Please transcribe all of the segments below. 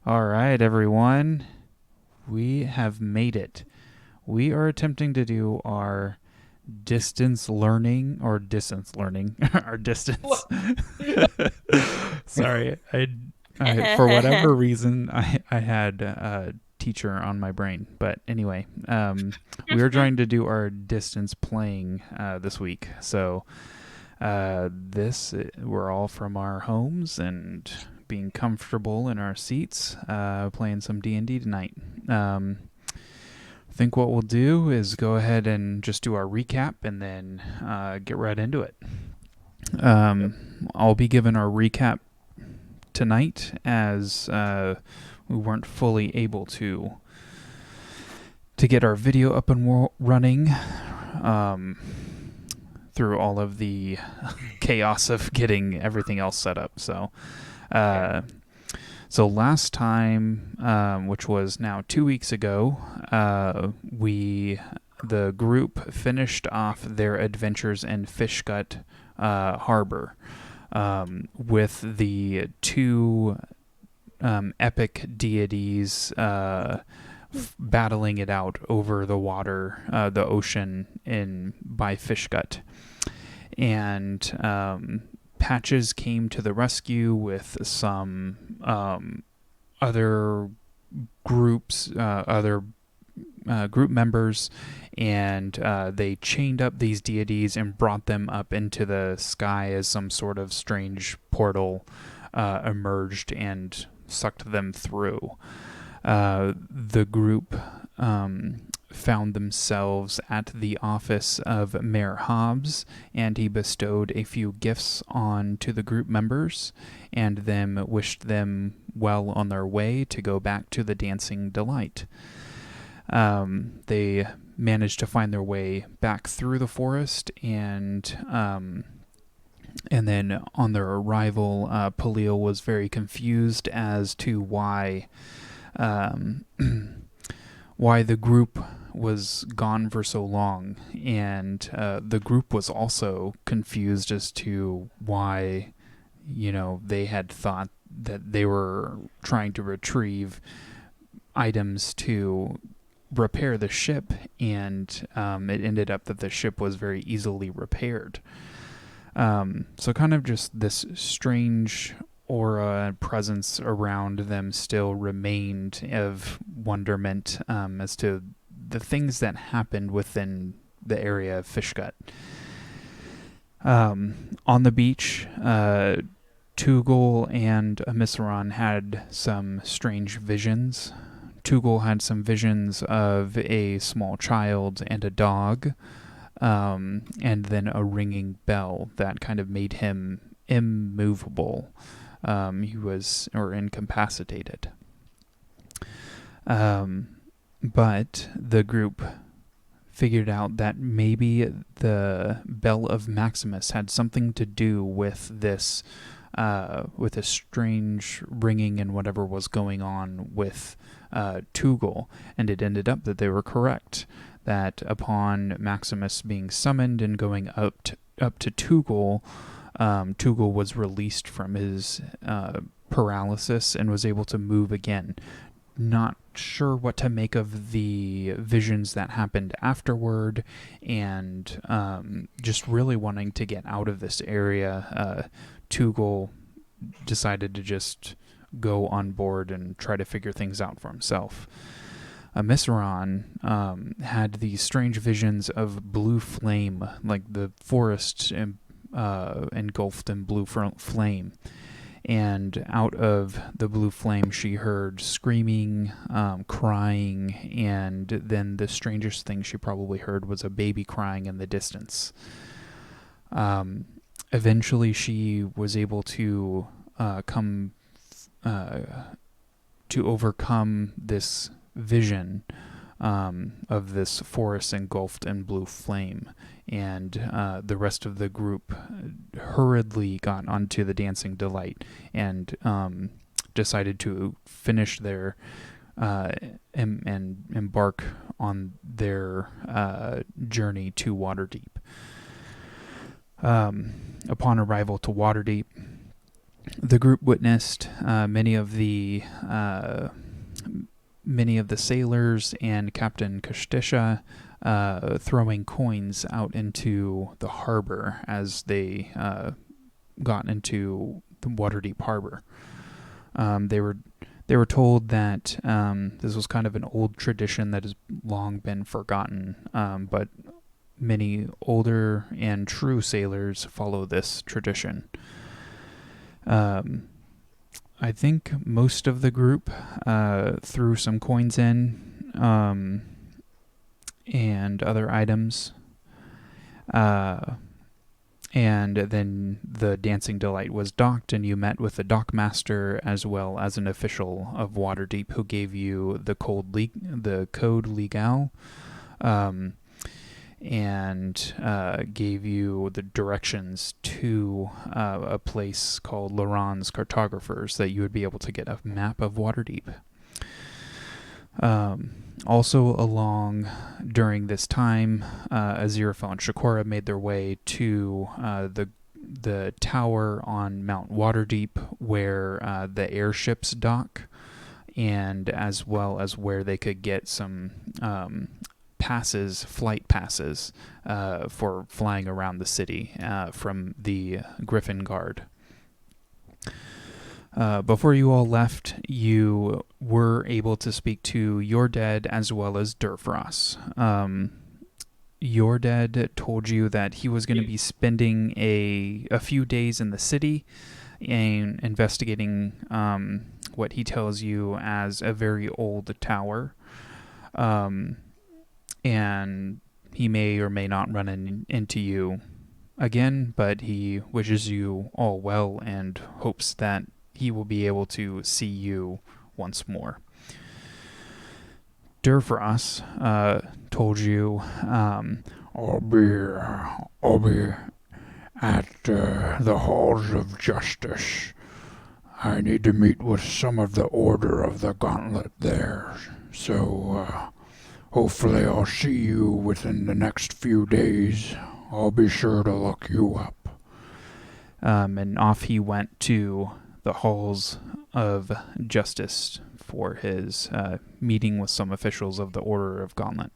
All right, everyone. We have made it. We are attempting to do our distance learning or distance learning, our distance. Sorry, I for whatever reason I had a teacher on my brain, but anyway, we are trying to do our distance playing this week. So we're all from our homes and being comfortable in our seats, playing some D&D tonight. I think what we'll do is go ahead and just do our recap and then get right into it. I'll be giving our recap tonight as we weren't fully able to get our video up and running through all of the chaos of getting everything else set up. So last time, which was now 2 weeks ago, the group finished off their adventures in Fishgut Harbor with the two epic deities battling it out over the water, the ocean by Fishgut. And Patches came to the rescue with some other groups, group members, and they chained up these deities and brought them up into the sky as some sort of strange portal emerged and sucked them through. The group found themselves at the office of Mayor Hobbs, and he bestowed a few gifts on to the group members and then wished them well on their way to go back to the Dancing Delight. They managed to find their way back through the forest, and then on their arrival, Peliel was very confused as to why the group was gone for so long, and the group was also confused as to why, they had thought that they were trying to retrieve items to repair the ship, and it ended up that the ship was very easily repaired. So kind of just this strange aura and presence around them still remained of wonderment as to the things that happened within the area of Fishgut. On the beach, Tugal and Omaceran had some strange visions. Tugal had some visions of a small child and a dog, and then a ringing bell that kind of made him immovable. He was incapacitated. But the group figured out that maybe the Bell of Maximus had something to do with this strange ringing and whatever was going on with Tugal, and it ended up that they were correct. That upon Maximus being summoned and going up to Tugal, Tugal was released from his paralysis and was able to move again. Not sure what to make of the visions that happened afterward, and just really wanting to get out of this area, Tugal decided to just go on board and try to figure things out for himself. Omaceran had these strange visions of blue flame, like the forest engulfed in blue flame. And out of the blue flame, she heard screaming, crying, and then the strangest thing she probably heard was a baby crying in the distance. Eventually, she was able to overcome this vision of this forest engulfed in blue flame, and the rest of the group hurriedly got onto the Dancing Delight and decided to finish their and embark on their journey to Waterdeep. Upon arrival to Waterdeep, The group witnessed many of the sailors and Captain Kustisha throwing coins out into the harbor as they got into the Waterdeep harbor. They were told that this was kind of an old tradition that has long been forgotten, but many older and true sailors follow this tradition. I think most of the group threw some coins in and other items. And then the Dancing Delight was docked, and you met with the dockmaster as well as an official of Waterdeep who gave you the code legal, and gave you the directions to a place called Laron's Cartographers that you would be able to get a map of Waterdeep. Also along during this time, Aziraphale and Chakora made their way to the tower on Mount Waterdeep where the airships dock, and as well as where they could get some flight passes for flying around the city from the Griffin Guard. Before you all left, you were able to speak to Yorded as well as Durfrost. Yorded told you that he was going to be spending a few days in the city and investigating what he tells you as a very old tower. And he may or may not run into you again, but he wishes you all well and hopes that he will be able to see you once more. Durfrost told you, I'll be at the Halls of Justice. I need to meet with some of the Order of the Gauntlet there, so hopefully I'll see you within the next few days. I'll be sure to look you up. And off he went to the Halls of Justice for his meeting with some officials of the Order of Gauntlet.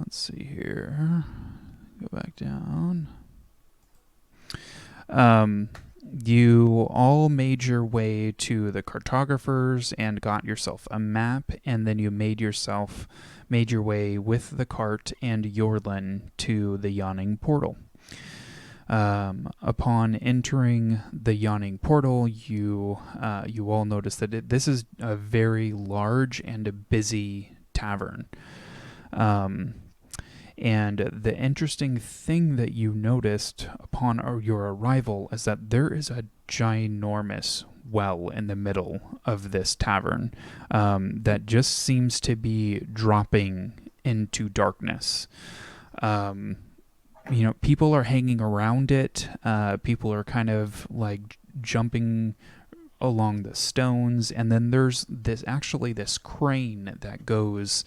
Let's see here. Go back down. You all made your way to the cartographers and got yourself a map, and then you made your way with the cart and Yorlin to the Yawning Portal. Upon entering the Yawning Portal, you all notice that this is a very large and a busy tavern. And the interesting thing that you noticed upon your arrival is that there is a ginormous well in the middle of this tavern that just seems to be dropping into darkness. People are hanging around it. People are kind of like jumping along the stones, and then there's this crane that goes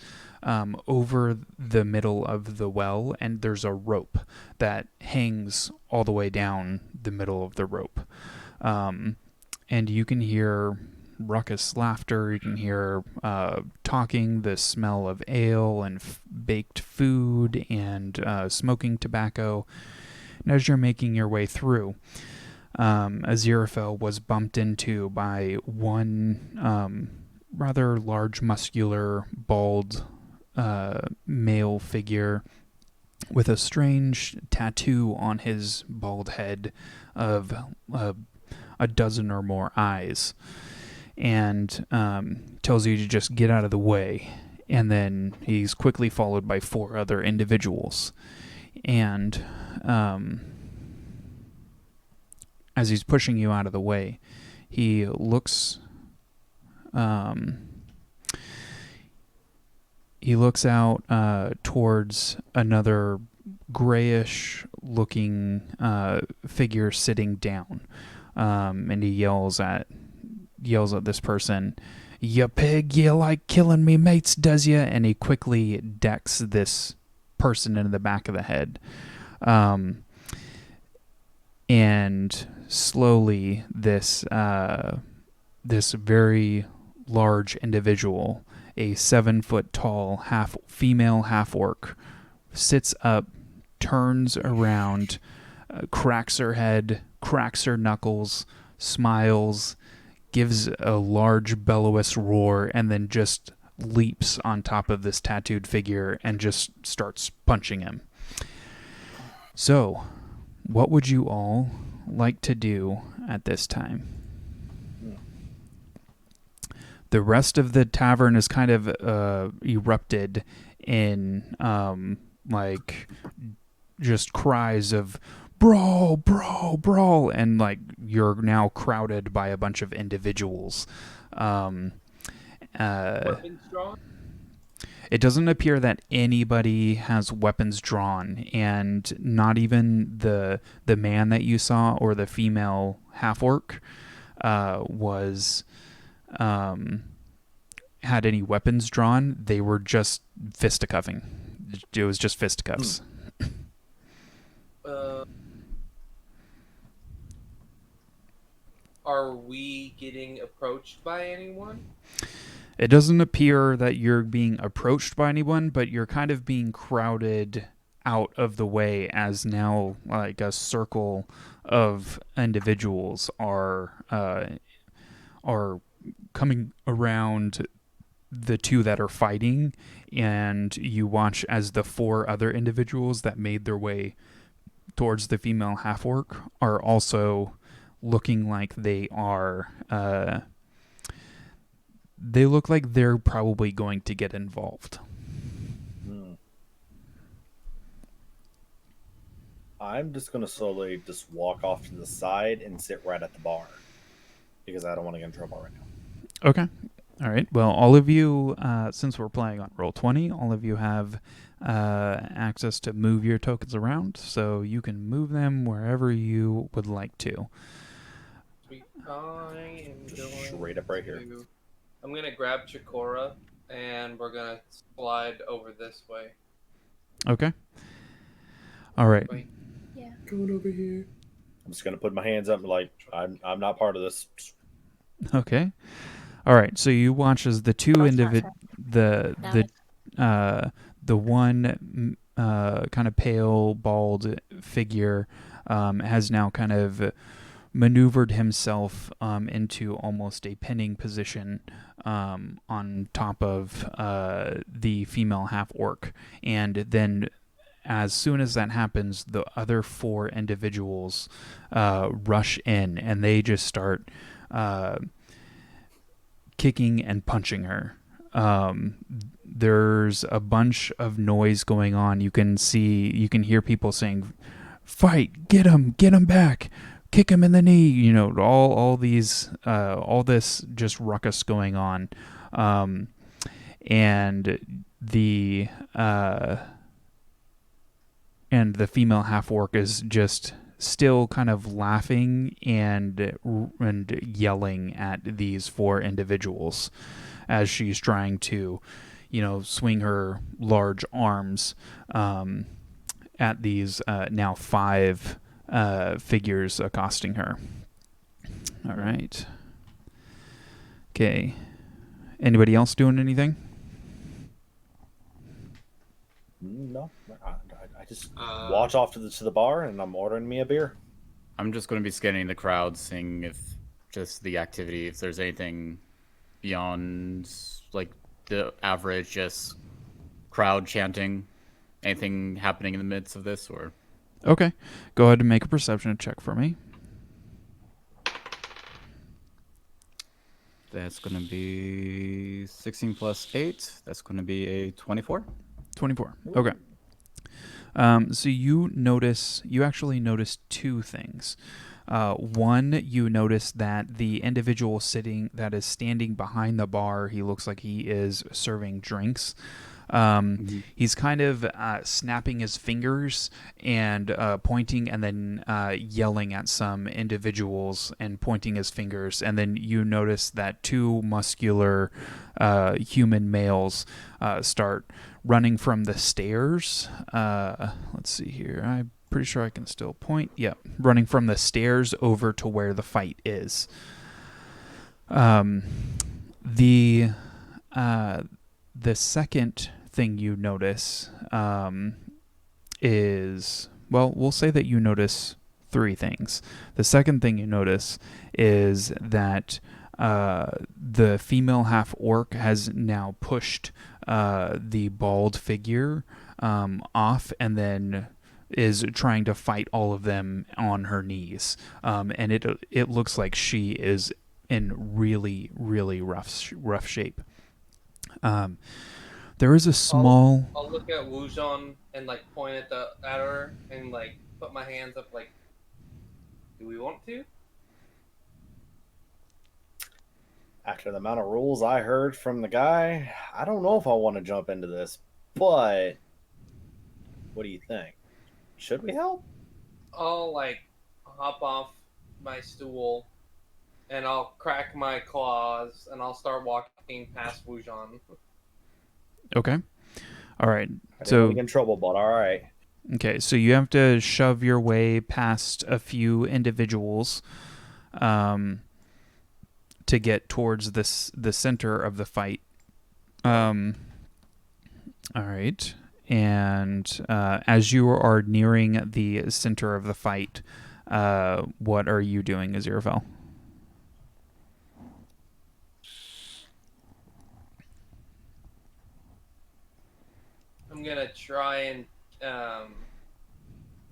over the middle of the well, and there's a rope that hangs all the way down the middle of the rope. And you can hear raucous laughter, you can hear talking, the smell of ale and baked food and smoking tobacco. And as you're making your way through, Aziraphale was bumped into by one rather large, muscular, bald male figure with a strange tattoo on his bald head of a dozen or more eyes, and tells you to just get out of the way. And then he's quickly followed by 4 other individuals. And as he's pushing you out of the way, he looks out towards another grayish-looking figure sitting down, and he yells at this person, "Ya pig, you like killing me mates, does ya?" And he quickly decks this person in the back of the head. And slowly this very large individual, a 7-foot tall female half-orc, sits up, turns around, cracks her head, cracks her knuckles, smiles, gives a large bellowous roar, and then just leaps on top of this tattooed figure and just starts punching him. So, what would you all like to do at this time? The rest of the tavern is kind of erupted in like just cries of brawl, brawl, brawl, and like you're now crowded by a bunch of individuals. Weapons drawn? It doesn't appear that anybody has weapons drawn, and not even the man that you saw or the female half-orc was had any weapons drawn. They were just fisticuffing. It was just fisticuffs. Are we getting approached by anyone? It doesn't appear that you're being approached by anyone, but you're kind of being crowded out of the way as now like a circle of individuals are coming around the two that are fighting, and you watch as the 4 other individuals that made their way towards the female half-orc are also looking like they look like they're probably going to get involved. I'm just going to slowly just walk off to the side and sit right at the bar because I don't want to get in trouble right now. Okay. All right. Well, all of you, since we're playing on Roll20, all of you have access to move your tokens around, so you can move them wherever you would like to. Sweet. I am Just going straight up right here. I'm going to grab Chakora, and we're going to slide over this way. Okay. All right. Wait. Yeah. Going over here. I'm just going to put my hands up like, I'm not part of this. Okay. All right. So you watch as the two the one kind of pale, bald figure has now kind of maneuvered himself into almost a pinning position on top of the female half-orc. And then as soon as that happens, the other 4 individuals rush in, and they just start kicking and punching her. There's a bunch of noise going on. You can hear people saying, "Fight! Get him back! Kick him in the knee!" You know, all this just ruckus going on, and the female half-orc is just still kind of laughing and yelling at these 4 individuals as she's trying to, swing her large arms at these now 5 figures accosting her. All right. Okay. Anybody else doing anything? No, I just watch off to the bar, and I'm ordering me a beer. I'm just going to be scanning the crowd, seeing if just the activity, if there's anything beyond like the average just crowd chanting, anything happening in the midst of this, or... Okay. Go ahead and make a perception check for me. That's going to be 16 plus 8. That's going to be a 24. 24. Okay. So you actually notice 2 things. One, you notice that the individual that is standing behind the bar, he looks like he is serving drinks. He's kind of snapping his fingers and pointing, and then yelling at some individuals and pointing his fingers. And then you notice that 2 muscular human males start running from the stairs. Let's see here. I'm pretty sure I can still point. Yeah, running from the stairs over to where the fight is. The second thing you notice is, well, we'll say that you notice 3 things. The second thing you notice is that the female half-orc has now pushed the bald figure off and then is trying to fight all of them on her knees. And it looks like she is in really, really rough shape. There is a small... I'll look at Wungon and like point at her and like put my hands up like, do we want to? After the amount of rules I heard from the guy, I don't know if I want to jump into this, but what do you think? Should we help? I'll like hop off my stool and I'll crack my claws and I'll start walking past Wungon. Okay. All right. I didn't So want to get in trouble, but all right. okay, so you have to shove your way past a few individuals to get towards the center of the fight. All right. And as you are nearing the center of the fight, what are you doing, Aziraphale? I'm gonna try and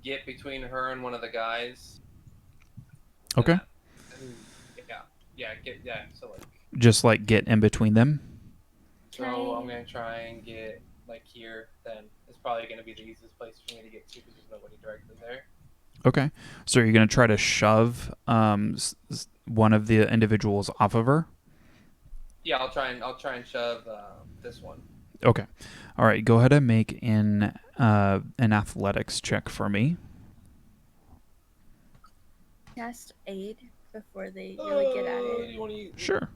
get between her and one of the guys. Okay. So like. Just like get in between them. So I'm gonna try and get like here. Then it's probably gonna be the easiest place for me to get to because there's nobody directly there. Okay. So you're going to try to shove one of the individuals off of her? Yeah, I'll try and shove this one. Okay. All right. Go ahead and make an athletics check for me. Cast aid before they really get at it. You want to Sure.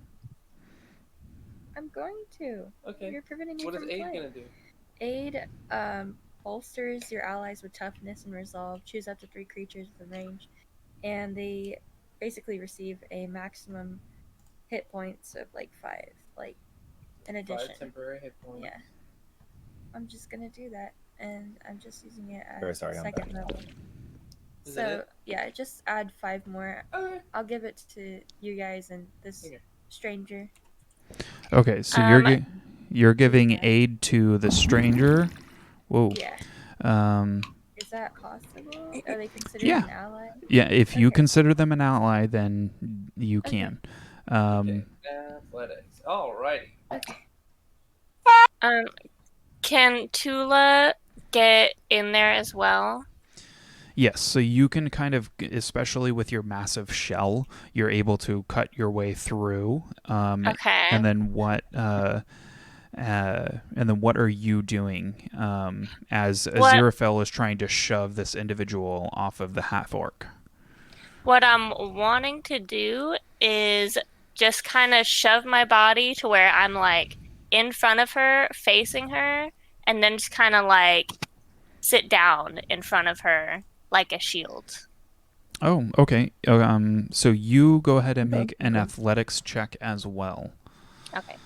I'm going to. Okay. You're preventing me What is from aid playing. gonna do? Aid bolsters your allies with toughness and resolve. Choose up to 3 creatures within range, and they basically receive a maximum hit points of like 5, like in addition. 5 temporary hit points. Yeah. I'm just gonna do that, and I'm just using it at Very sorry, I'm second back. level. Is that So it? yeah, just add 5 more. Okay. I'll give it to you guys and this Okay. stranger. Okay. So you're giving aid to the stranger. Whoa. Yeah. Is that possible? Are they considered Yeah. an ally? Yeah. If you Okay. consider them an ally, then you Okay. can. Okay. Athletics. Alrighty. Can Tulah get in there as well? Yes, so you can kind of, especially with your massive shell, you're able to cut your way through. Okay. And then what are you doing as Aziraphale is trying to shove this individual off of the half-orc? What I'm wanting to do is just kind of shove my body to where I'm like in front of her, facing her, and then just kind of like sit down in front of her like a shield. Oh, okay. So you go ahead and make an athletics check as well. Okay.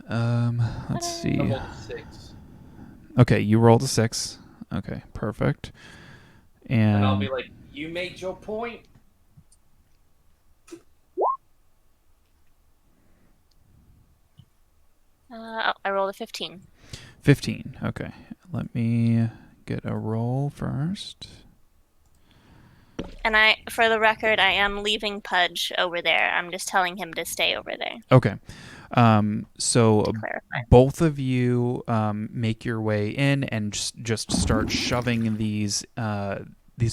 Let's see. I rolled a 6. Okay, you rolled a 6. Okay, perfect. And I'll be like, you made your point. I rolled a 15. 15. Okay. Let me get a roll first. And for the record, I am leaving Pudge over there. I'm just telling him to stay over there. Okay. So To clarify. both of you make your way in and just start shoving these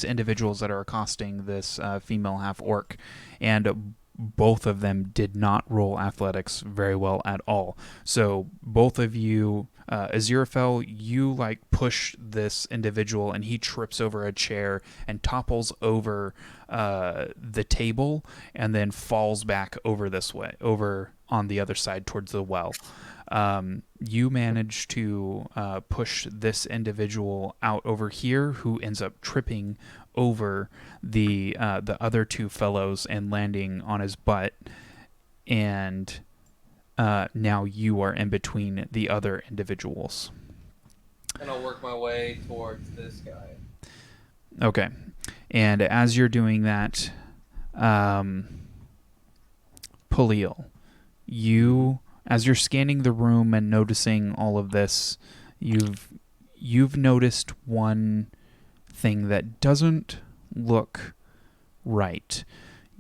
individuals that are accosting this female half-orc, and both of them did not roll athletics very well at all. So both of you Aziraphale, you like push this individual and he trips over a chair and topples over the table and then falls back over this way, over on the other side towards the well. You manage to push this individual out over here, who ends up tripping over the other two fellows and landing on his butt, and now you are in between the other individuals. And I'll work my way towards this guy. Okay. And as you're doing that, Peliel, as you're scanning the room and noticing all of this, you've noticed one thing that doesn't look right.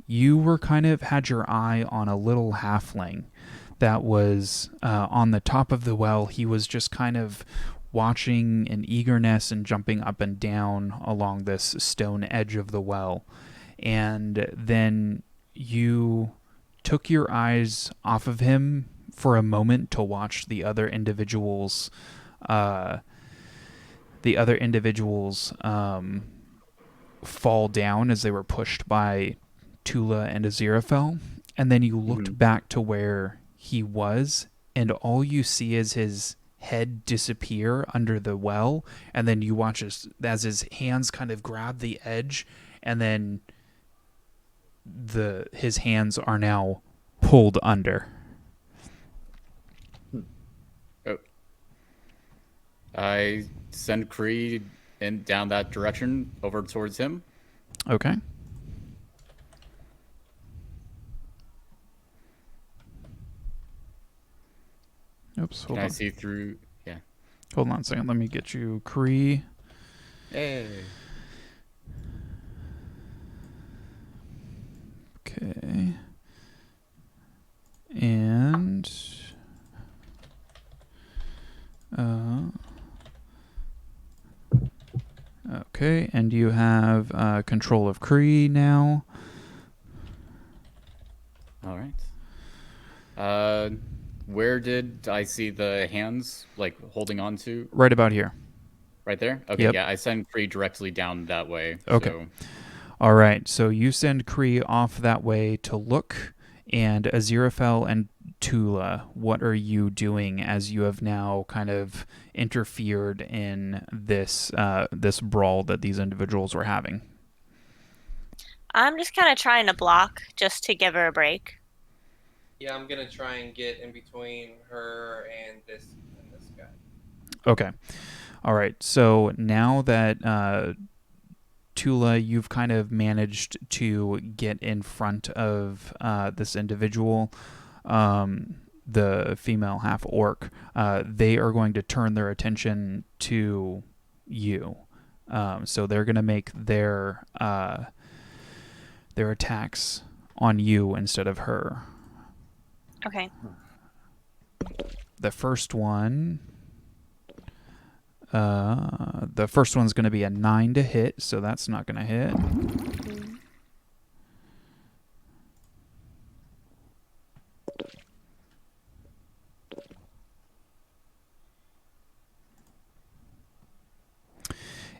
You were kind of had your eye on a little halfling that was on the top of the well. He was just kind of watching in eagerness and jumping up and down along this stone edge of the well. And then you took your eyes off of him for a moment to watch the other individuals fall down as they were pushed by Tulah and Aziraphale. And then you looked back to where he was, and all you see is his head disappear under the well, and then you watch as his hands kind of grab the edge, and then his hands are now pulled under. Oh. I send Kree down that direction over towards him. Okay. Oops, hold Can on. I see through? Yeah. Hold on a second. Let me get you Kree. Hey. Okay. And okay, and you have control of Kree now. All right. Where did I see the hands like holding on to? Right about here. Right there? Okay, Yep. yeah, I send Kree directly down that way. Okay. So. All right, so you send Kree off that way to look, and Aziraphale and Tulah, what are you doing as you have now kind of interfered in this this brawl that these individuals were having? I'm just kind of trying to block just to give her a break. Yeah, I'm gonna try and get in between her and this guy. Okay. All right. So now that Tulah, you've kind of managed to get in front of this individual, the female half-orc, they are going to turn their attention to you. So they're going to make their attacks on you instead of her. Okay. The first one's going to be a 9 to hit, so that's not going to hit.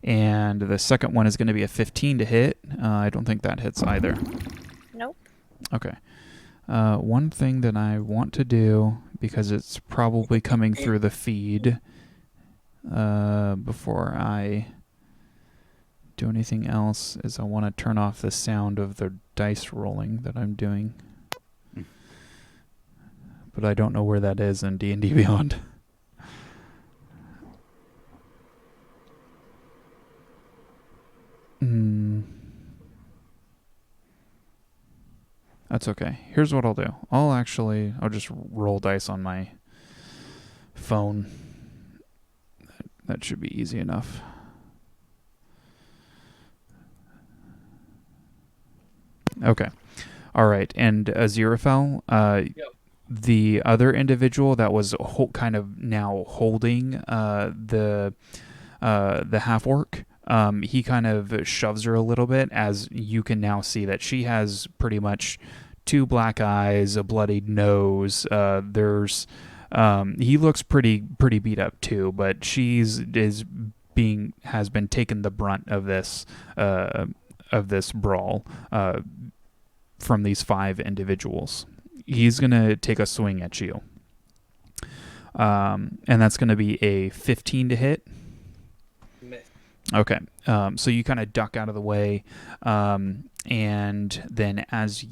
And the second one is going to be a 15 to hit. I don't think that hits either. Nope. Okay. One thing that I want to do, because it's probably coming through the feed, before I do anything else, is I want to turn off the sound of the dice rolling that I'm doing. But I don't know where that is in D&D Beyond. That's okay. Here's what I'll do. I'll just roll dice on my phone. That should be easy enough. Okay. All right. And Aziraphale, Yep. the other individual that was kind of now holding the half-orc, he kind of shoves her a little bit, as you can now see that she has pretty much 2 black eyes, a bloodied nose. There's He looks pretty beat up too, but has been taking the brunt of this brawl from these 5 individuals. He's gonna take a swing at you, and that's gonna be a 15 to hit. Miss. Okay, so you kind of duck out of the way, and then as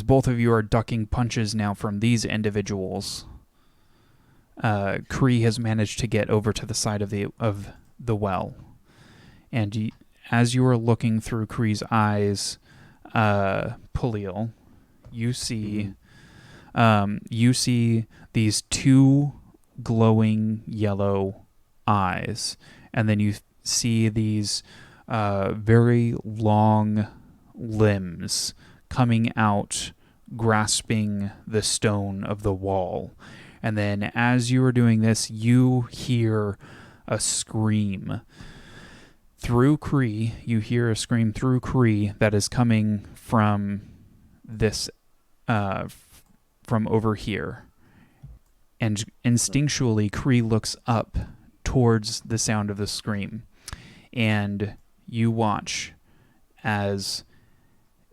both of you are ducking punches now from these individuals, Kree has managed to get over to the side of the well, and as you are looking through Kree's eyes, Peliel, you see these 2 glowing yellow eyes, and then you see these very long limbs coming out, grasping the stone of the wall. And then as you are doing this, you hear a scream through Kree. You hear a scream through Kree that is coming from this, from over here. And instinctually, Kree looks up towards the sound of the scream. And you watch as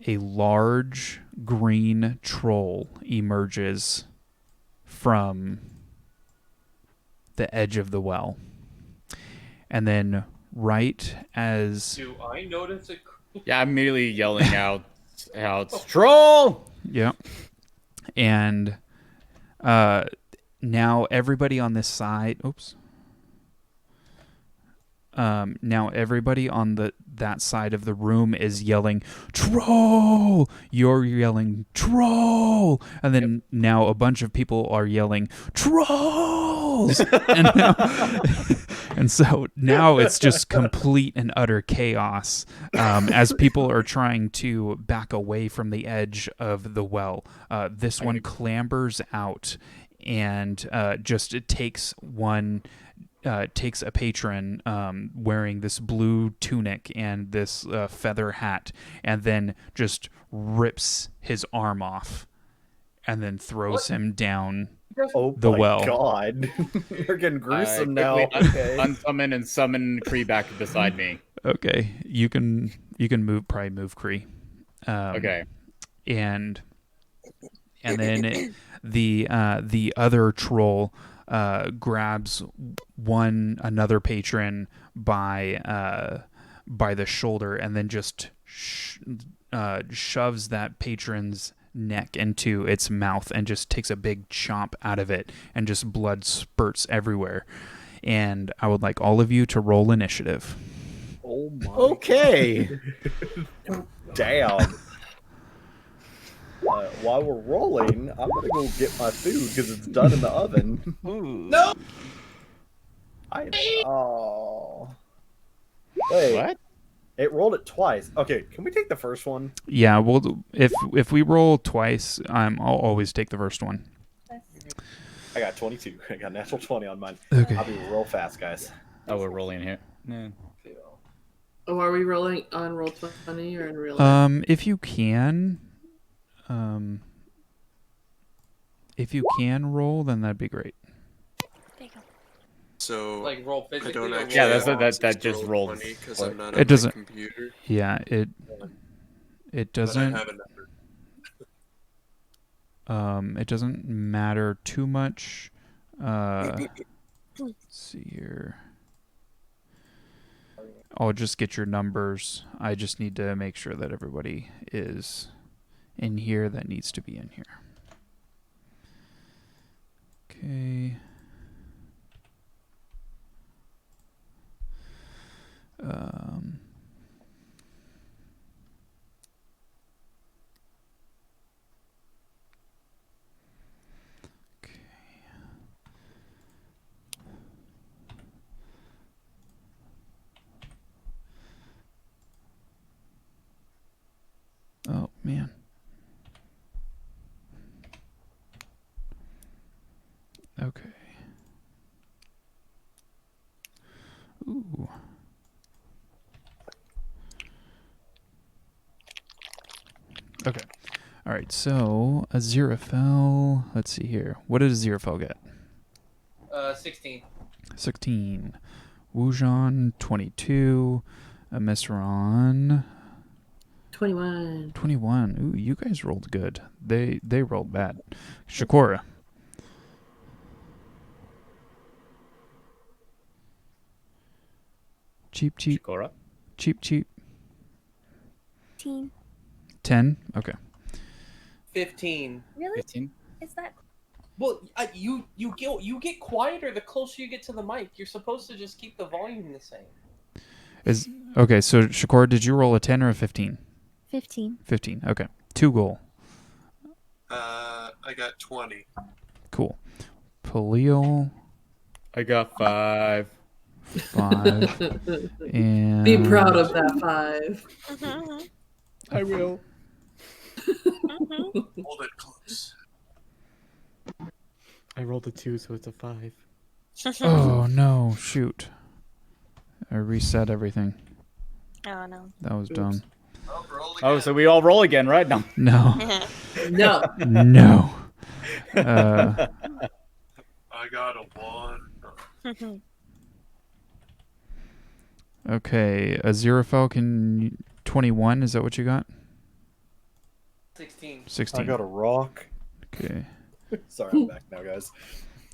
a large green troll emerges from the edge of the well. And then right as... Do I notice it? Yeah, I'm immediately yelling out, troll! Yep. And now everybody on this side... Oops. Now everybody on that side of the room is yelling, "Troll!" You're yelling, "Troll!" And then now a bunch of people are yelling, "Trolls!" and so now it's just complete and utter chaos as people are trying to back away from the edge of the well. This one clambers out and just takes a patron wearing this blue tunic and this feather hat, and then just rips his arm off and then throws him down the well. Oh my god. You're getting gruesome now. Okay. Unsummon and summon Kree back beside me. Okay. You can move Kree. Okay. And then the other troll grabs another patron by the shoulder, and then just shoves that patron's neck into its mouth and just takes a big chomp out of it, and just blood spurts everywhere. And I would like all of you to roll initiative. Oh my. Okay. Damn. While we're rolling, I'm gonna go get my food because it's done in the oven. No. Oh. Wait. What? It rolled it twice. Okay, can we take the first one? Yeah, well, if we roll twice, I'll always take the first one. I got 22. I got natural 20 on mine. Okay. I'll be real fast, guys. Oh, we're rolling here. Yeah. Oh, are we rolling on Roll20 or in real life? If you can roll, then that'd be great. There you go. So Like roll physically. I don't or actually. Yeah, roll- that just rolled. because I'm not It on my doesn't- computer. Yeah, it But I doesn't have a number. it doesn't matter too much. Let's see here. I'll just get your numbers. I just need to make sure that everybody is in here that needs to be in here. Okay. Okay. Oh, man. Okay. Ooh. Okay. All right, so Aziraphale. Let's see here. What did Aziraphale get? 16. 16. Wungon 22. Omaceran 21. 21. Ooh, you guys rolled good. They rolled bad. Chakora. Cheap. Chakora. Cheap. 15. 10. Okay. 15. Really? 15. Is that? Well, you get quieter the closer you get to the mic. You're supposed to just keep the volume the same. Okay, so Chakora, did you roll a 10 or a 15? 15. 15. Okay. Tugal. I got 20. Cool. Peliel. I got 5. 5. And Be proud of that 5. Mhm, I will. mhm. Hold it close. I rolled a 2, so it's a 5. Oh no! Shoot. I reset everything. Oh no. That was dumb. Oh, roll Oh, again. so we all roll again, right? No. No. No. No. I got a 1. Okay. Aziraphale, can 21? Is that what you got? 16. 16. I got a rock. Okay. Sorry, I'm back now, guys.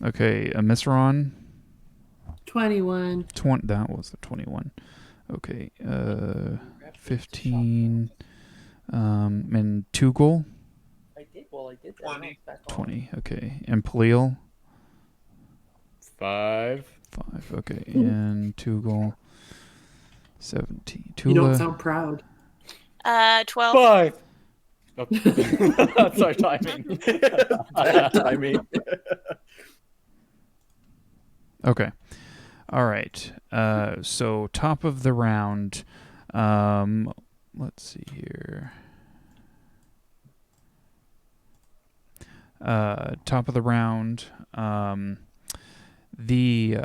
Okay. Omaceran. 21. 20. That was the 21. Okay. 15. And Tugal. I did. Well, I did that. 20. Now it's back on. 20. Okay. And Peliel. 5. 5. Okay. And Tugal. 17. You don't Tulah. sound proud. 12. 5. Oh. Sorry, timing. Bad timing. Okay. All right. So top of the round. Let's see here. Top of the round. The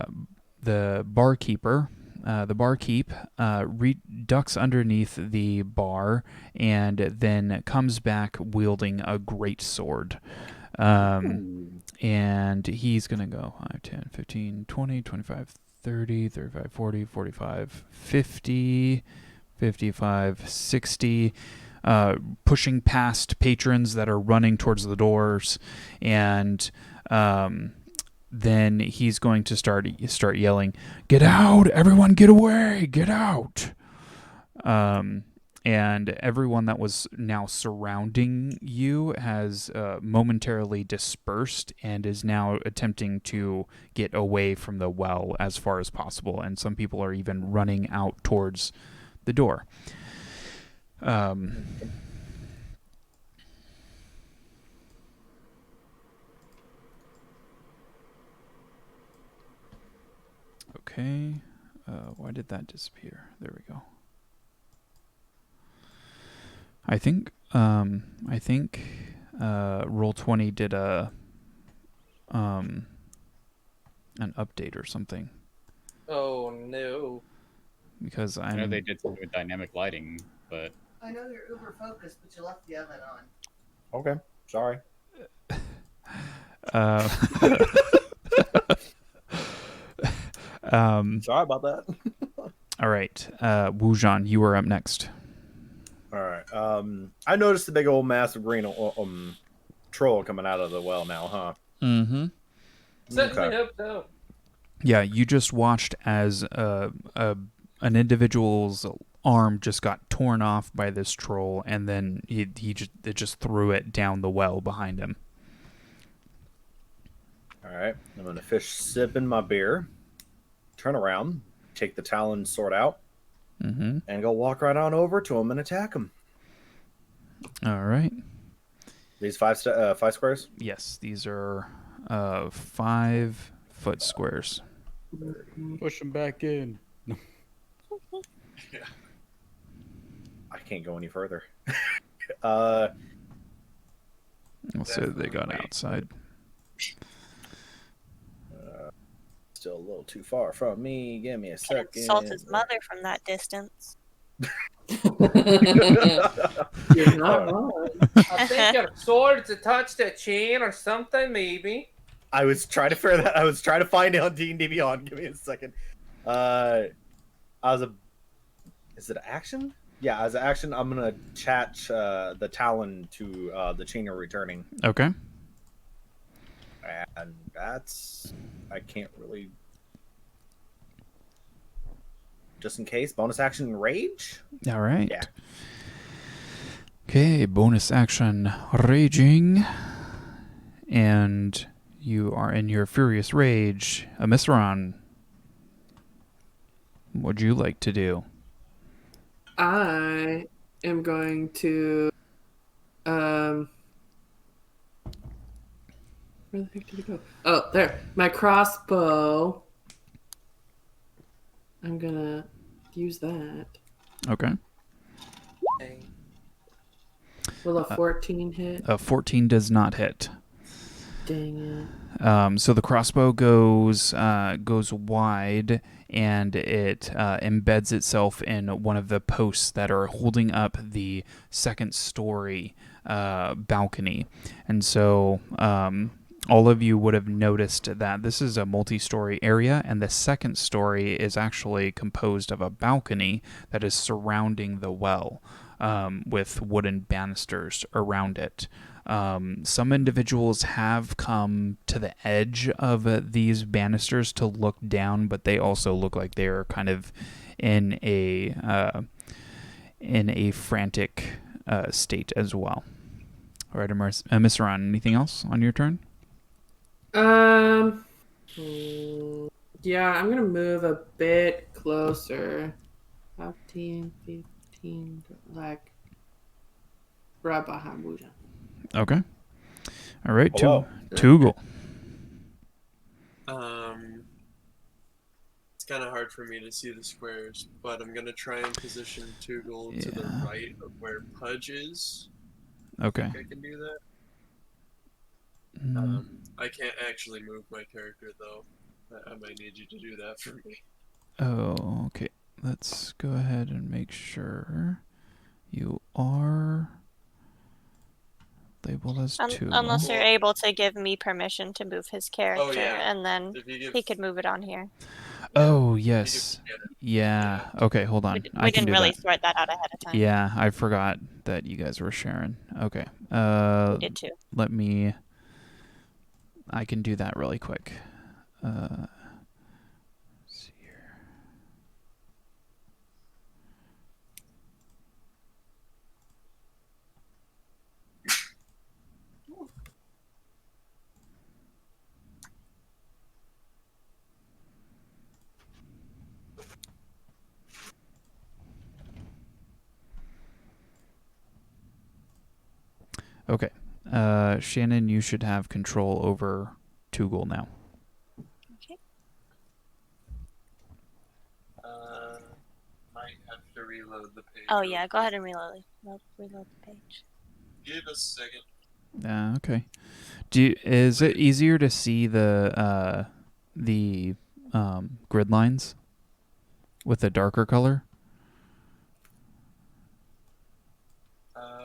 barkeeper. The barkeep ducks underneath the bar and then comes back wielding a great sword. And he's going to go 5, 10, 15, 20, 25, 30, 35, 40, 45, 50, 55, 60, pushing past patrons that are running towards the doors. And then he's going to start yelling, "Get out! Everyone get away! Get out!" And everyone that was now surrounding you has momentarily dispersed and is now attempting to get away from the well as far as possible. And some people are even running out towards the door. Okay. Why did that disappear? There we go. I think Roll20 did an update or something, Oh no. because I know I'm they did something with dynamic lighting, but I know you're uber focused, but you left the oven on. Okay, sorry. Sorry about that. All right, Wungon, you are up next. All right. I noticed the big old massive green troll coming out of the well now, huh? Mm-hmm. Certainly hope so. Yeah, you just watched as an individual's arm just got torn off by this troll, and then it just threw it down the well behind him. All right. I'm gonna fish sipping my beer, turn around, take the talon sword out, Mm-hmm. and go walk right on over to him and attack him. All right. These five squares. Yes, these are 5 foot squares. push them back in. I can't go any further. We'll say they got outside. Still a little too far from me. Give me a Can second. insult his mother from that distance. You're not wrong. I think your sword's attached to a chain or something, maybe. I was trying to figure that. I was trying to find it on D&D Beyond. Give me a second. Is it an action? Yeah, as an action, I'm gonna attach the talon to the chain you're returning, Okay. and that's I can't really. Just in case, bonus action rage. All right. Yeah. Okay, bonus action raging. And you are in your furious rage. Omaceran, what'd you like to do? I am going to where the heck did it go? Oh, there. My crossbow. I'm gonna use that. Okay. Will a 14 hit? A 14 does not hit. Dang it. So the crossbow goes wide, and it embeds itself in one of the posts that are holding up the second story balcony. And so all of you would have noticed that this is a multi-story area, and the second story is actually composed of a balcony that is surrounding the well, with wooden banisters around it. Some individuals have come to the edge of these banisters to look down, but they also look like they're kind of in a frantic state as well. All right, Omaceran, anything else on your turn? Yeah, I'm gonna move a bit closer. 15, like right behind Wujan. Okay. All right, Hello. Tugal. It's kind of hard for me to see the squares, but I'm gonna try and position Tugal to the Yeah. right of where Pudge is. Okay. I can do that. I can't actually move my character though. I might need you to do that for me. Oh, okay. Let's go ahead and make sure you are labeled as Tugal. Unless you're able to give me permission to move his character, yeah. and then If you give, he could move it on here. Oh, yes. Yeah. Okay, hold on. We I can didn't do really that. sort that out ahead of time. Yeah, I forgot that you guys were sharing. Okay. We did too. I can do that really quick. Let's see here. Okay. Shannon, you should have control over Tugal now. Okay. might have to reload the page. Oh yeah, go ahead and reload the page. Give us a second. Okay. Is it easier to see the grid lines with a darker color?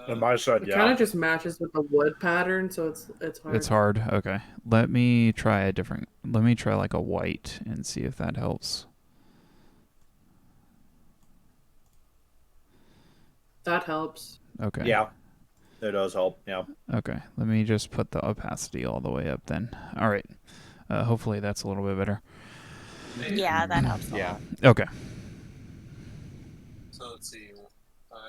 On my side, It yeah. kind of just matches with the wood pattern, so it's hard. It's hard. Okay. Let me try like a white and see if that helps. That helps. Okay. Yeah, it does help. Yeah. Okay. Let me just put the opacity all the way up then. All right. Hopefully that's a little bit better. Yeah, that helps. Yeah. Okay. So let's see. 5,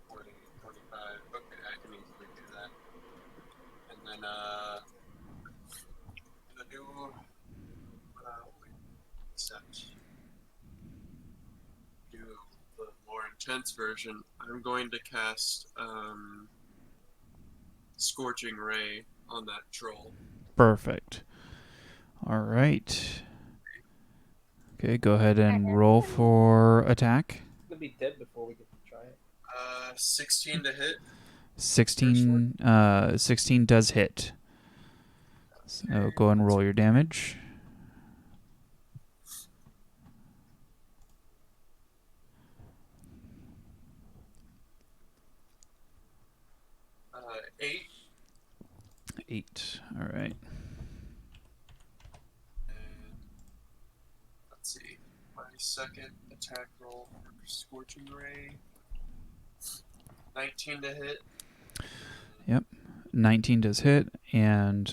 40, 45. Okay, I can easily do that. And then, I'm gonna do, do the more intense version. I'm going to cast, Scorching Ray on that troll. Perfect. All right. Okay, go ahead and roll for attack. It'll be dead before we get to try it. 16 to hit. 16 does hit. So go ahead and roll your damage. 8. 8. All right. And let's see. My second attack roll for Scorching Ray. 19 to hit. Yep. 19 does hit. And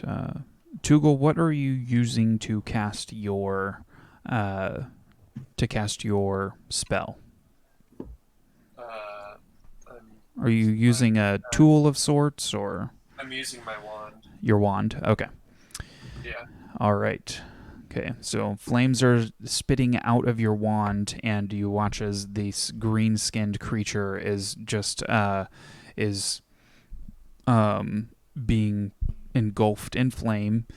Tugal, what are you using to cast your spell? Are you using a tool of sorts, or? I'm using my wand. Your wand. Okay. Yeah. All right. Okay, so flames are spitting out of your wand, and you watch as this green-skinned creature is just being engulfed in flame,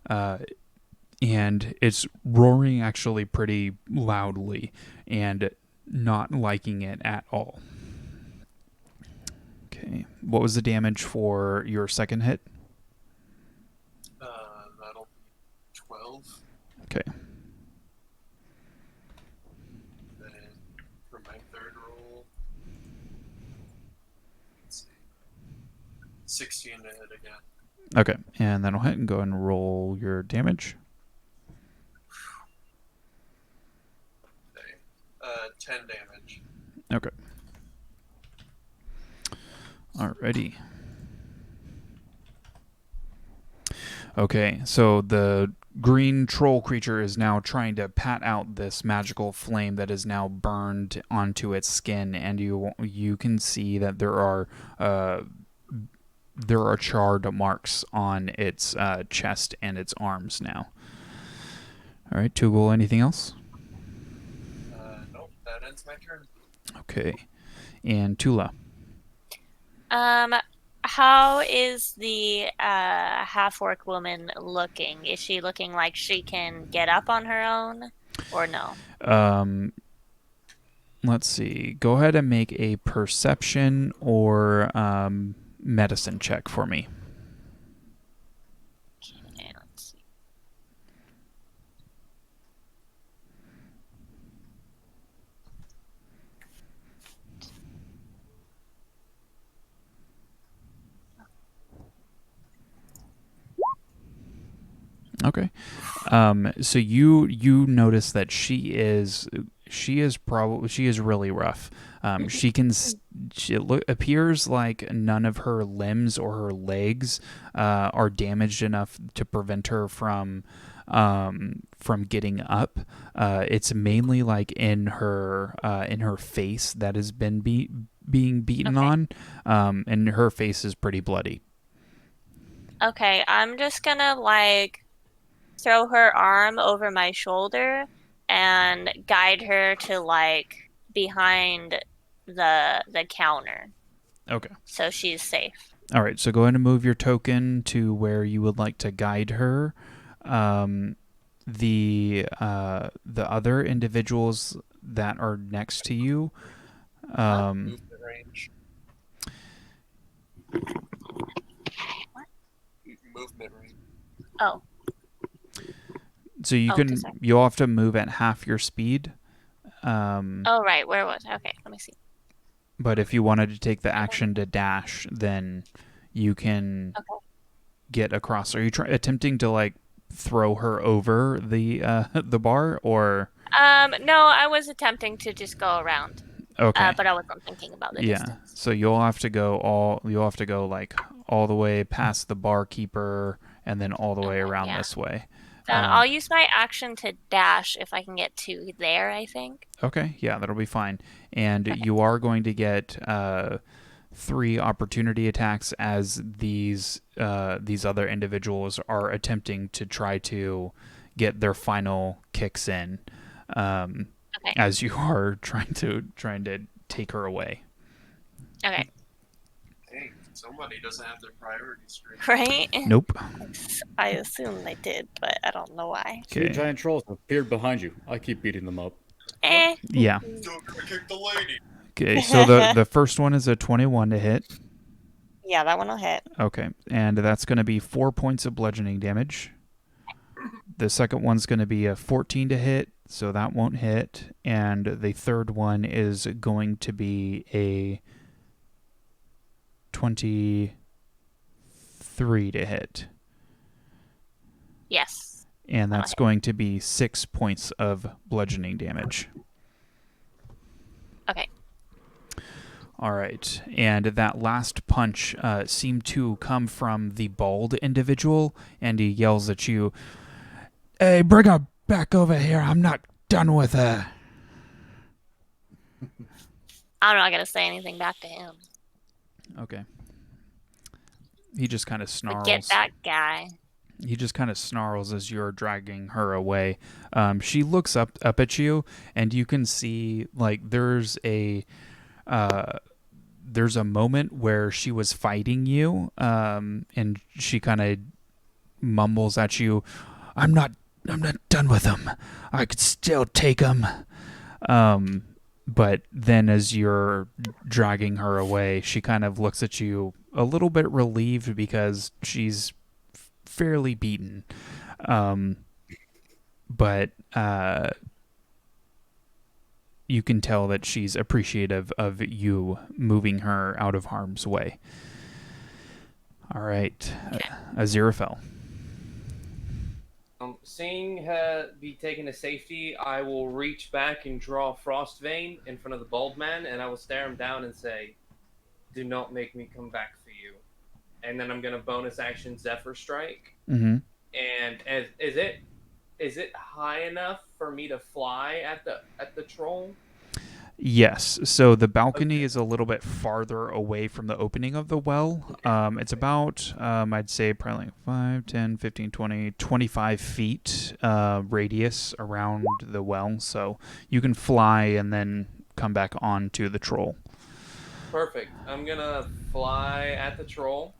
and it's roaring actually pretty loudly and not liking it at all. Okay, what was the damage for your second hit? That'll be 12. Okay. Then for my third roll, let's see, 16 to hit again. Okay, and then I'll hit and go and roll your damage. Okay. 10 damage. Okay. Alrighty. Okay, so the green troll creature is now trying to pat out this magical flame that is now burned onto its skin, and you can see that there are charred marks on its chest and its arms now. All right, Tugal, anything else? Nope, that ends my turn. Okay, and Tulah. How is the half-orc woman looking? Is she looking like she can get up on her own, or no? Let's see. Go ahead and make a perception or medicine check for me. Okay, let's see. Okay. So you notice that she is really rough. It appears like none of her limbs or her legs are damaged enough to prevent her from getting up. It's mainly like in her face that has been being beaten on, and her face is pretty bloody. Okay, I'm just gonna throw her arm over my shoulder and guide her to behind the counter. Okay. So she's safe. All right, so go ahead and move your token to where you would like to guide her. The other individuals that are next to you. Movement range. Movement range. Oh. So you'll have to move at half your speed. Oh, right. Where was I? Okay, let me see. But if you wanted to take the action to dash, then you can get across. Are you attempting to throw her over the bar, or? No, I was attempting to just go around. Okay. But I wasn't thinking about the distance. So you'll have to go all the way past the barkeeper and then all the way around this way. Then I'll use my action to dash if I can get to there, I think. Okay, yeah, that'll be fine. And you are going to get 3 opportunity attacks as these other individuals are attempting to try to get their final kicks in, as you are trying to take her away. Okay. Dang, somebody doesn't have their priorities straight. Right? Nope. I assume they did, but I don't know why. Two giant trolls appeared behind you. I keep beating them up. Yeah. Still gonna kick the lady. Okay, so the first one is a 21 to hit. Yeah, that one will hit. Okay, and that's going to be 4 points of bludgeoning damage. The second one's going to be a 14 to hit, so that won't hit. And the third one is going to be a 20. 23 to hit. Yes. And that's Okay. going to be 6 points of bludgeoning damage. Okay. All right. And that last punch seemed to come from the bald individual, and he yells at you, "Hey, bring her back over here. I'm not done with her." I'm not going to say anything back to him. Okay. He just kind of But snarls. get that guy. He just kind of snarls as you're dragging her away. She looks up at you, and you can see like there's a moment where she was fighting you, and she kind of mumbles at you, I'm not done with him. I could still take him." But then as you're dragging her away, she kind of looks at you a little bit relieved because she's fairly beaten. But you can tell that she's appreciative of you moving her out of harm's way. All right. Aziraphale. Seeing her be taken to safety, I will reach back and draw Frost Vein in front of the bald man, and I will stare him down and say, "Do not make me come back for you." And then I'm gonna bonus action Zephyr Strike. Mm-hmm. And is it high enough for me to fly at the troll? Yes. So the balcony is a little bit farther away from the opening of the well. It's about, I'd say, probably like 5, 10, 15, 20, 25 feet radius around the well. So you can fly and then come back onto the troll. Perfect. I'm gonna fly at the troll.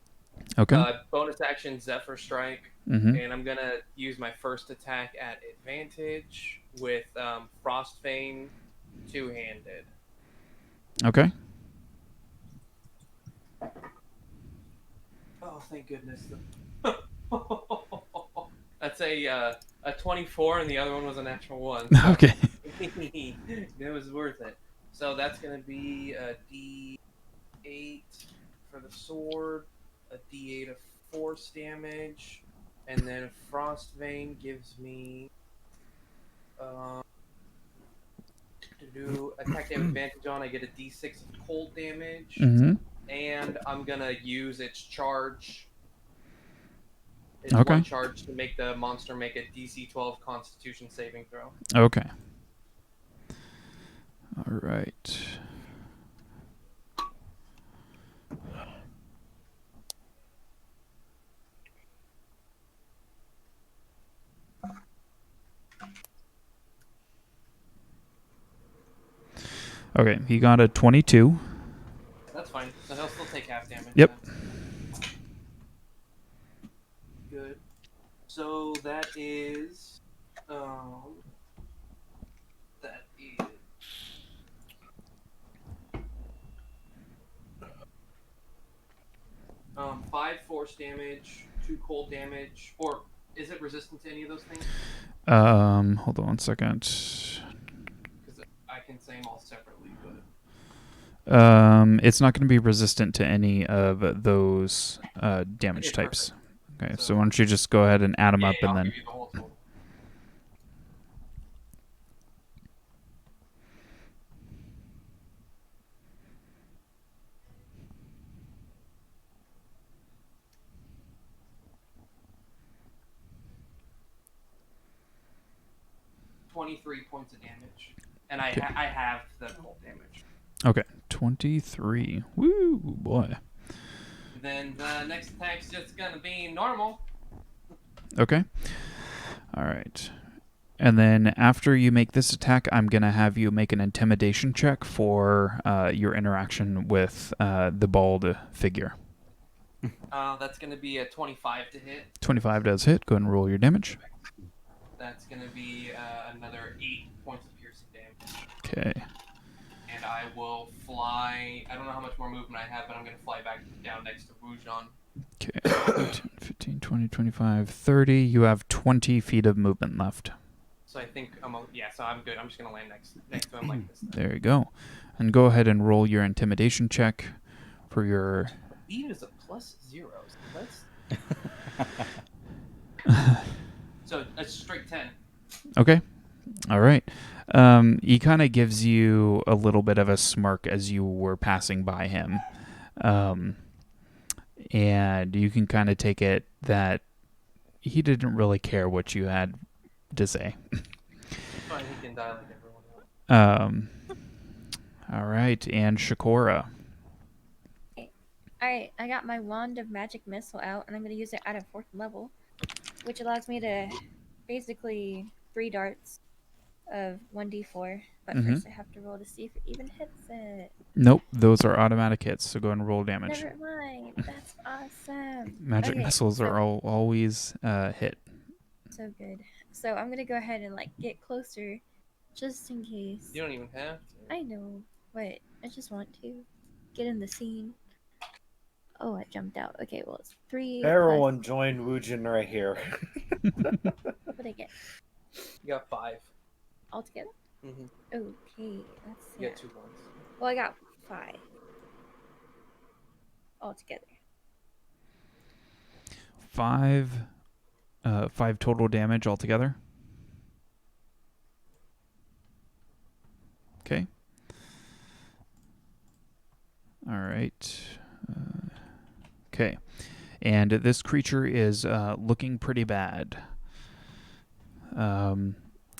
Okay. Bonus action Zephyr Strike. Mm-hmm. And I'm gonna use my first attack at advantage with Frost Vein two-handed. Okay. Oh, thank goodness. That's a 24, and the other one was a natural 1. So Okay. it was worth it. So that's gonna be a D8 for the sword, a D8 of force damage, and then Frost Vein gives me to do attack they have advantage on. I get a D6 of cold damage, and I'm gonna use its charge. It's one charge to make the monster make a DC 12 Constitution saving throw. Okay. All right. Okay, he got a 22. That's fine. So he'll still take half damage. Yep. Then. Good. So that is 5 force damage, 2 cold damage, or is it resistant to any of those things? Hold on 1 second. Because I can say them all separately, but it's not going to be resistant to any of those damage types. Okay, so why don't you just go ahead and add them up and I'll then. give you the whole total. $23 points of damage, and I have the cold damage. Okay, 23. Woo, boy. Then the next attack's just gonna be normal. Okay. All right. And then after you make this attack, I'm going to have you make an intimidation check for your interaction with the bald figure. That's gonna be a 25 to hit. 25 does hit. Go ahead and roll your damage. That's gonna be another 8 points of piercing damage. Okay. And I will fly. I don't know how much more movement I have, but I'm gonna fly back down next to Wungon. Okay. 10, 15, 20, 25, 30. You have 20 feet of movement left. So I think so I'm good. I'm just gonna land next to him like this. There you go. And go ahead and roll your intimidation check for your... Speed is a +0. So So that's straight 10. Okay. All right. He kind of gives you a little bit of a smirk as you were passing by him. And you can kind of take it that he didn't really care what you had to say. Fine, he can die like everyone else. All right. And Chakora. Alright, I got my Wand of Magic Missile out, and I'm going to use it at a 4th level, which allows me to basically 3 darts of 1d4. But first I have to roll to see if it even hits it. Nope, those are automatic hits, so go ahead and roll damage. Never mind, that's awesome. Magic missiles are always hit. So good. So I'm going to go ahead and get closer, just in case. You don't even have to. I know, but I just want to get in the scene. Oh, I jumped out. Okay, well, it's 3. Everyone join Wujin right here. What'd I get? You got 5. Altogether? Mm-hmm. Okay, that's You got 2 ones. Well, I got 5. Altogether. 5 total damage altogether. Okay. All right. Okay. And this creature is looking pretty bad.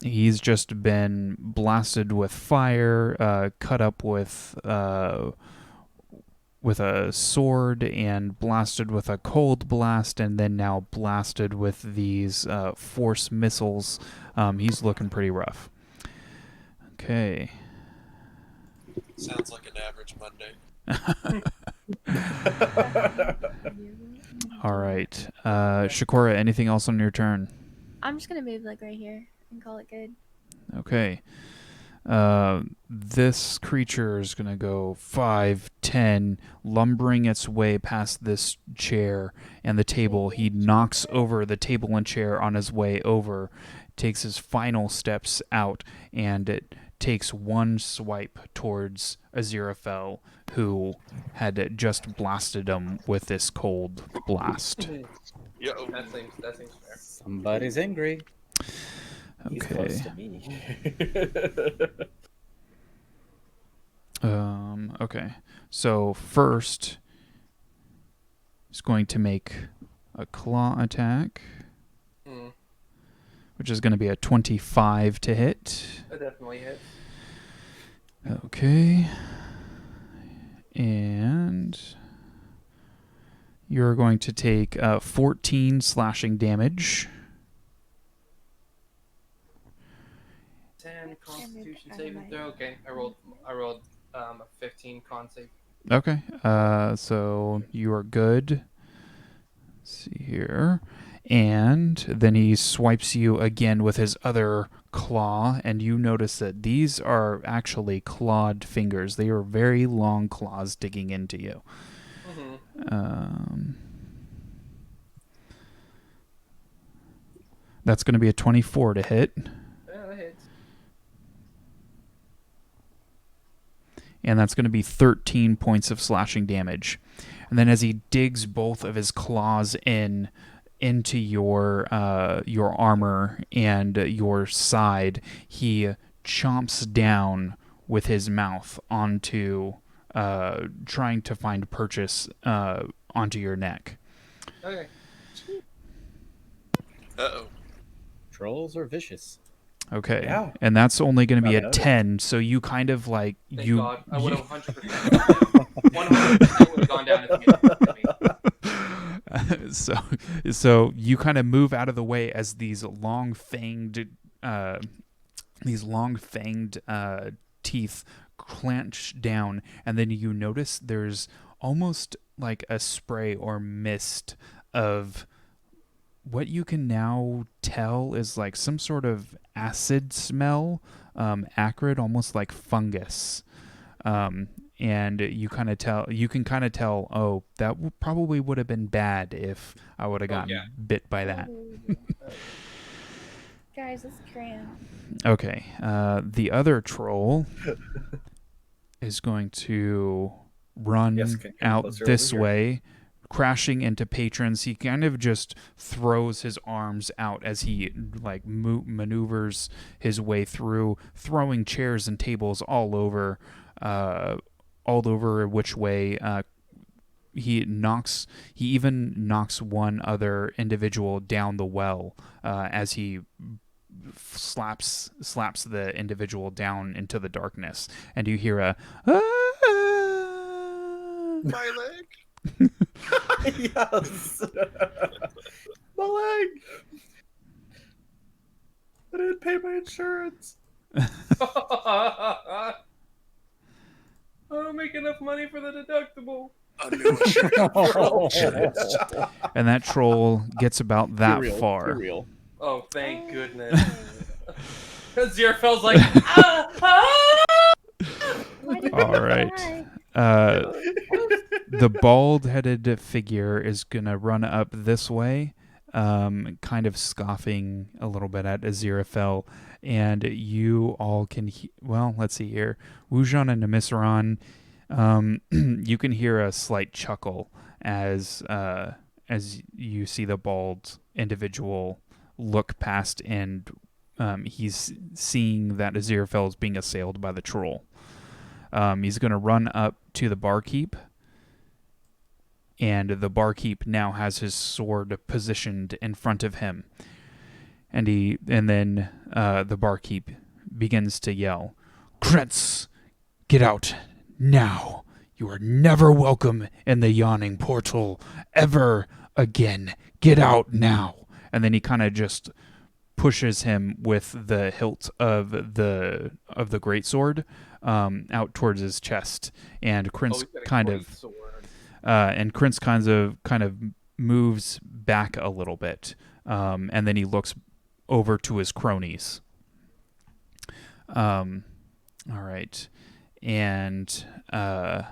He's just been blasted with fire, cut up with a sword, and blasted with a cold blast, and then now blasted with these force missiles. He's looking pretty rough. Okay. Sounds like an average Monday. All right. Chakora, anything else on your turn? I'm just gonna move right here and call it good. Okay. This creature is going to go 5, 10, lumbering its way past this chair and the table. He knocks over the table and chair on his way over, takes his final steps out, and it takes one swipe towards Aziraphale, who had just blasted him with this cold blast. Yo, that seems fair. Somebody's angry. He's Okay. close to me. Okay. So first, he's going to make a claw attack, which is going to be a 25 to hit. That definitely hits. Okay. And you're going to take 14 slashing damage. 10 Constitution saving throw. Okay, I rolled a 15 con save. Okay. So you are good. Let's see here. And then he swipes you again with his other claw, and you notice that these are actually clawed fingers. They are very long claws digging into you. That's going to be a 24 to hit. Yeah, that hits. And that's going to be 13 points of slashing damage. And then as he digs both of his claws into your armor and your side, he chomps down with his mouth onto trying to find purchase onto your neck. Okay. Uh-oh. Trolls are vicious. Okay. Yeah. And that's only going to be I've a noticed. 10, so you kind of Thank God. I would have 100%. 100% would have gone down if you hit me. So you kind of move out of the way as these long-fanged teeth clench down, and then you notice there's almost like a spray or mist of what you can now tell is like some sort of acid smell, acrid, almost like fungus. And you can kind of tell, oh, that probably would have been bad if I would have gotten bit by that. Guys, let's cram. Okay, the other troll is going to run Yes, can you come out closer this over here? way, crashing into patrons. He kind of just throws his arms out as he like maneuvers his way through, throwing chairs and tables all over which way. He even knocks one other individual down the well as he slaps the individual down into the darkness, and you hear a My leg. Yes. My leg. I didn't pay my insurance. I don't make enough money for the deductible. and that troll gets about that far. Real. Oh, thank goodness. Aziraphale's like, All right. The bald-headed figure is gonna run up this way, kind of scoffing a little bit at Aziraphale, and you all can. Well, let's see here. Wungon and Omaceran, you can hear a slight chuckle as you see the bald individual look past, and he's seeing that Aziraphale is being assailed by the troll. He's going to run up to the barkeep, and the barkeep now has his sword positioned in front of him. And then the barkeep begins to yell, "Krentz, get out now! You are never welcome in the Yawning Portal ever again. Get out now!" And then he kind of just pushes him with the hilt of the greatsword out towards his chest, and Krentz kind of moves back a little bit, and then he looks over to his cronies. All right, and the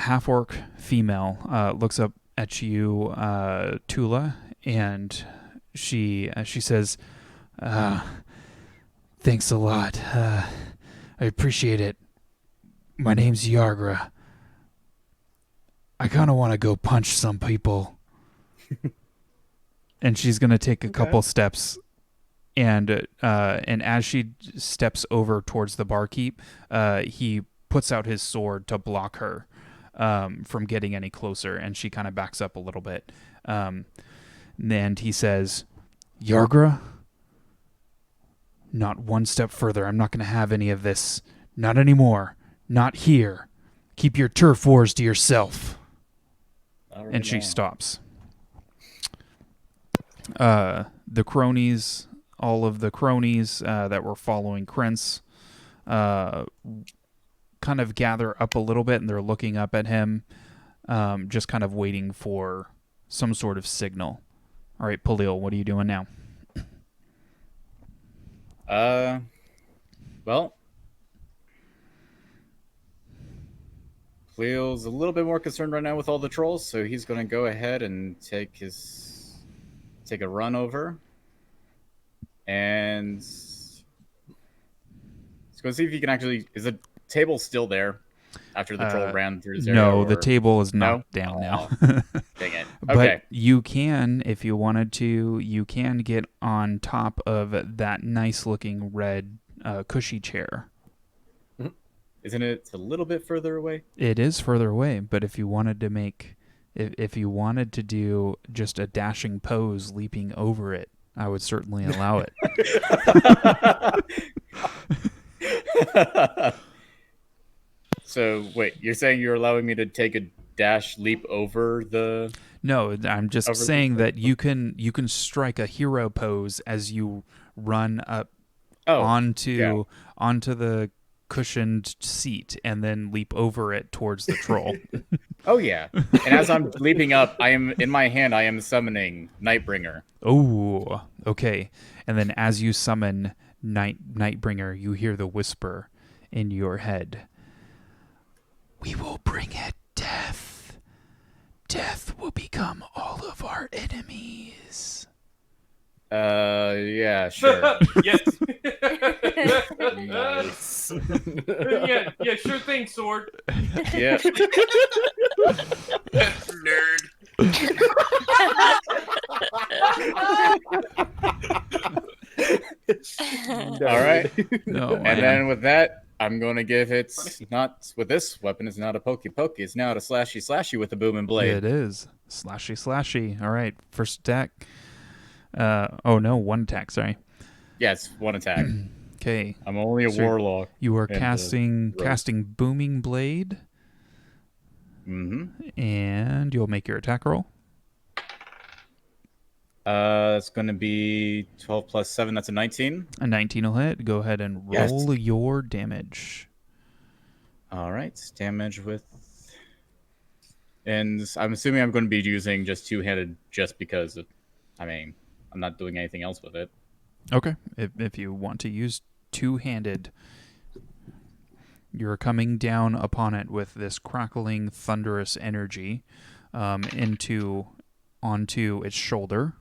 half-orc female looks up at you, Tulah, and she says, "Thanks a lot. I appreciate it. My name's Yargra. I kind of want to go punch some people." And she's going to take a couple steps, and as she steps over towards the barkeep, he puts out his sword to block her from getting any closer, and she kind of backs up a little bit. And he says, "Yargra, not one step further. I'm not going to have any of this. Not anymore. Not here. Keep your turf wars to yourself." And she stops. The cronies, all of the cronies that were following Krentz, kind of gather up a little bit, and they're looking up at him, just kind of waiting for some sort of signal. All right, Peliel, what are you doing now? Well, Peliel's a little bit more concerned right now with all the trolls, so he's going to go ahead and take a run over, and he's going to see if he can actually. Is the table still there after the troll ran through his area? No, the table is knocked down now. Dang it. But Okay. you can, if you wanted to, you can get on top of that nice-looking red cushy chair. Isn't it a little bit further away? It is further away, but if you wanted to if you wanted to do just a dashing pose leaping over it, I would certainly allow it. So, wait, you're saying you're allowing me to take a dash leap over the... No, I'm just saying that you can strike a hero pose as you run up onto the cushioned seat and then leap over it towards the troll. Oh yeah. And as I'm leaping up, I am summoning Nightbringer. Oh, okay. And then as you summon Nightbringer, you hear the whisper in your head. "We will bring it death. Death will become all of our enemies." Yeah, sure. Yes. Nice. Yes. yeah, sure thing, sword. Yeah. Nerd. All right. No, And then with that, I'm going to give it not with this weapon. It's not a pokey pokey. It's now a slashy slashy with a booming blade. It is slashy slashy. All right, first attack. Oh no, one attack. Sorry. Yes, one attack. Okay. I'm only a So warlock. You are and, casting booming blade, and you'll make your attack roll. It's going to be 12 plus 7. That's a 19. A 19 will hit. Go ahead and roll your damage. All right, damage with, and I'm assuming I'm going to be using just two-handed, just because, I'm not doing anything else with it. Okay. If you want to use two-handed, you're coming down upon it with this crackling, thunderous energy onto its shoulder.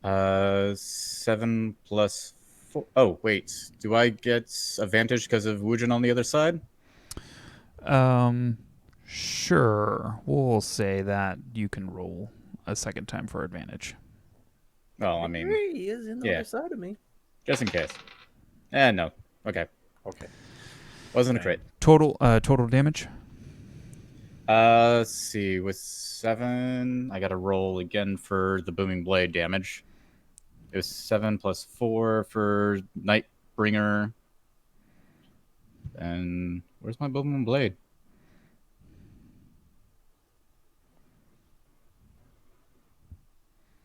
7 plus 4. Oh, wait. Do I get advantage because of Wujin on the other side? Sure. We'll say that you can roll a second time for advantage. Well, He is in the other side of me. Just in case. No. Okay. Wasn't a crit. Total damage? Let's see. With 7, I got to roll again for the booming blade damage. It was 7 plus 4 for Nightbringer. And where's my booming blade?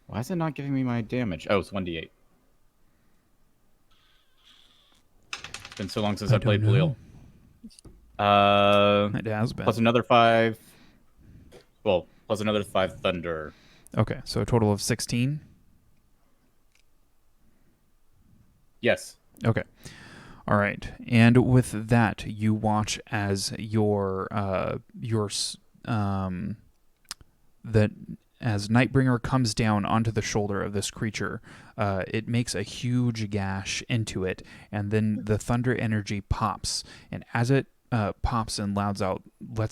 Why is it not giving me my damage? Oh, it's 1d8. It's been so long since I played Peliel. It has been. Plus another 5. Well, plus another 5 thunder. Okay, so a total of 16. Yes. Okay. All right. And with that, you watch as as Nightbringer comes down onto the shoulder of this creature, it makes a huge gash into it, and then the thunder energy pops. And as it pops and lets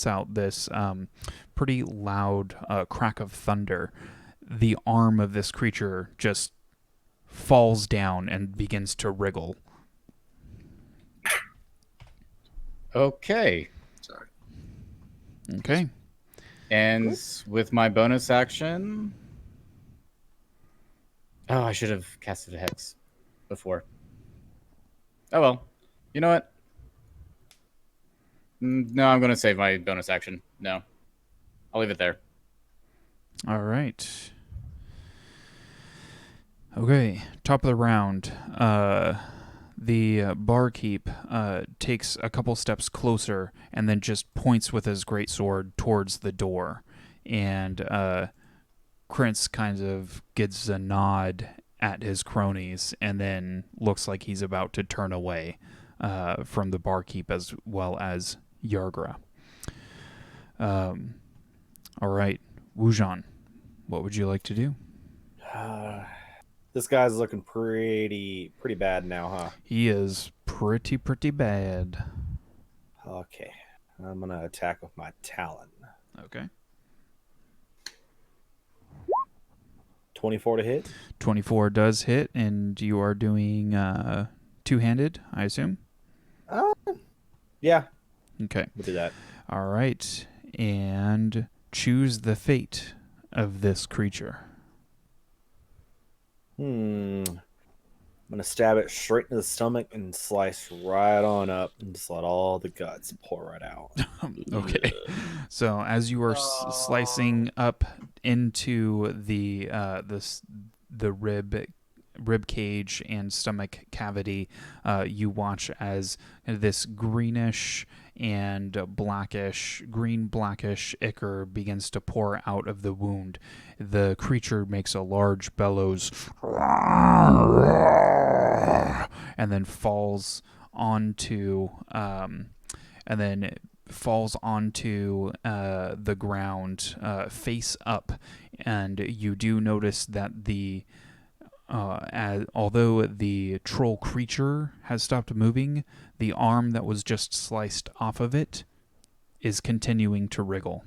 out this pretty loud crack of thunder, the arm of this creature just falls down and begins to wriggle. Okay. Sorry. Okay. And with my bonus action... Oh, I should have casted a Hex before. Oh well. You know what? No, I'm going to save my bonus action. No. I'll leave it there. All right. Okay, top of the round. The barkeep takes a couple steps closer and then just points with his greatsword towards the door. And Krintz kind of gives a nod at his cronies and then looks like he's about to turn away from the barkeep as well as Yargra. All right, Wungon, what would you like to do? This guy's looking pretty bad now, huh? He is pretty bad. Okay. I'm going to attack with my Talon. Okay. 24 to hit? 24 does hit, and you are doing two-handed, I assume? Yeah. Okay. We'll do that. All right. And choose the fate of this creature. I'm gonna stab it straight in the stomach and slice right on up and just let all the guts pour right out. Okay. So as you are slicing up into the rib cage and stomach cavity, you watch as this greenish and blackish ichor begins to pour out of the wound. The creature makes a large bellows and then falls onto the ground face up, and you do notice that the although the troll creature has stopped moving, the arm that was just sliced off of it is continuing to wriggle.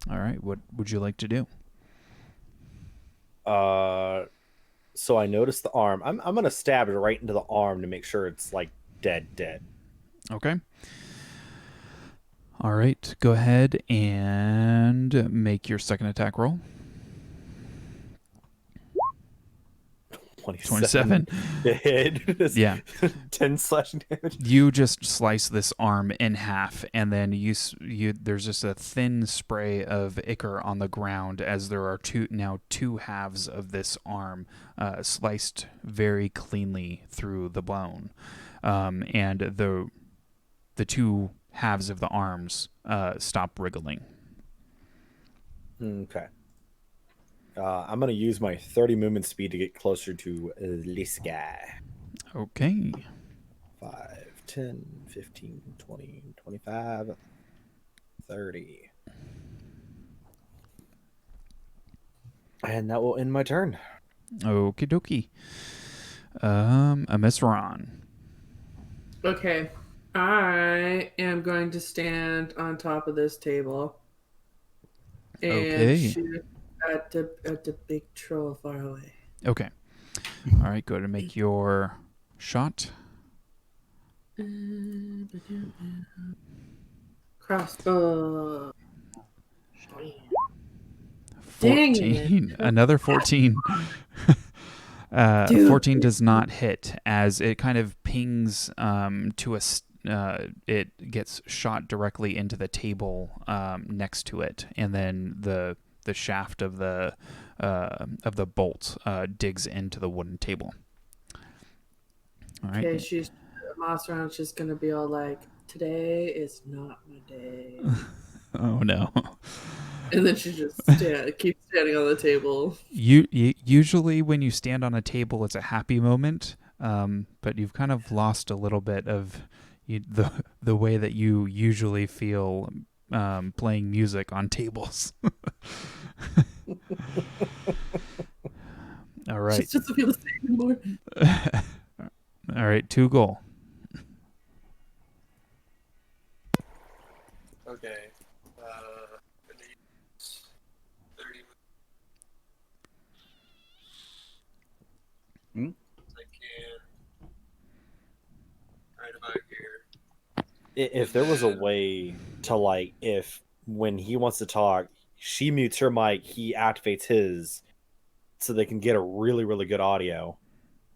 All right, what would you like to do? So I noticed the arm. I'm gonna stab it right into the arm to make sure it's like dead. Okay. All right, go ahead and make your second attack roll. 27. Hit. Yeah. 10 slashing damage. You just slice this arm in half, and then there's just a thin spray of ichor on the ground as there are two halves of this arm sliced very cleanly through the bone, and the two halves of the arms stop wriggling. Okay. I'm going to use my 30 movement speed to get closer to this guy. Okay. 5, 10, 15, 20, 25, 30. And that will end my turn. Okie dokie. Omaceran. Okay. I am going to stand on top of this table and shoot at the big troll far away. Okay. All right, go to make your shot. Crossbow. 14. Another 14. 14 does not hit as it kind of pings to a. It gets shot directly into the table next to it, and then the shaft of the bolt digs into the wooden table. All right. Okay, Omaceran's just gonna be all like, "Today is not my day." Oh no. And then she just keeps standing on the table. Usually when you stand on a table, it's a happy moment, but you've kind of lost a little bit of the way that you usually feel playing music on tables. All right. She doesn't feel the same anymore. All right, Tugal. Okay. Gonna use 30 I can. Right about here. If there was a way to, like, if when he wants to talk, she mutes her mic, he activates his, so they can get a really, really good audio.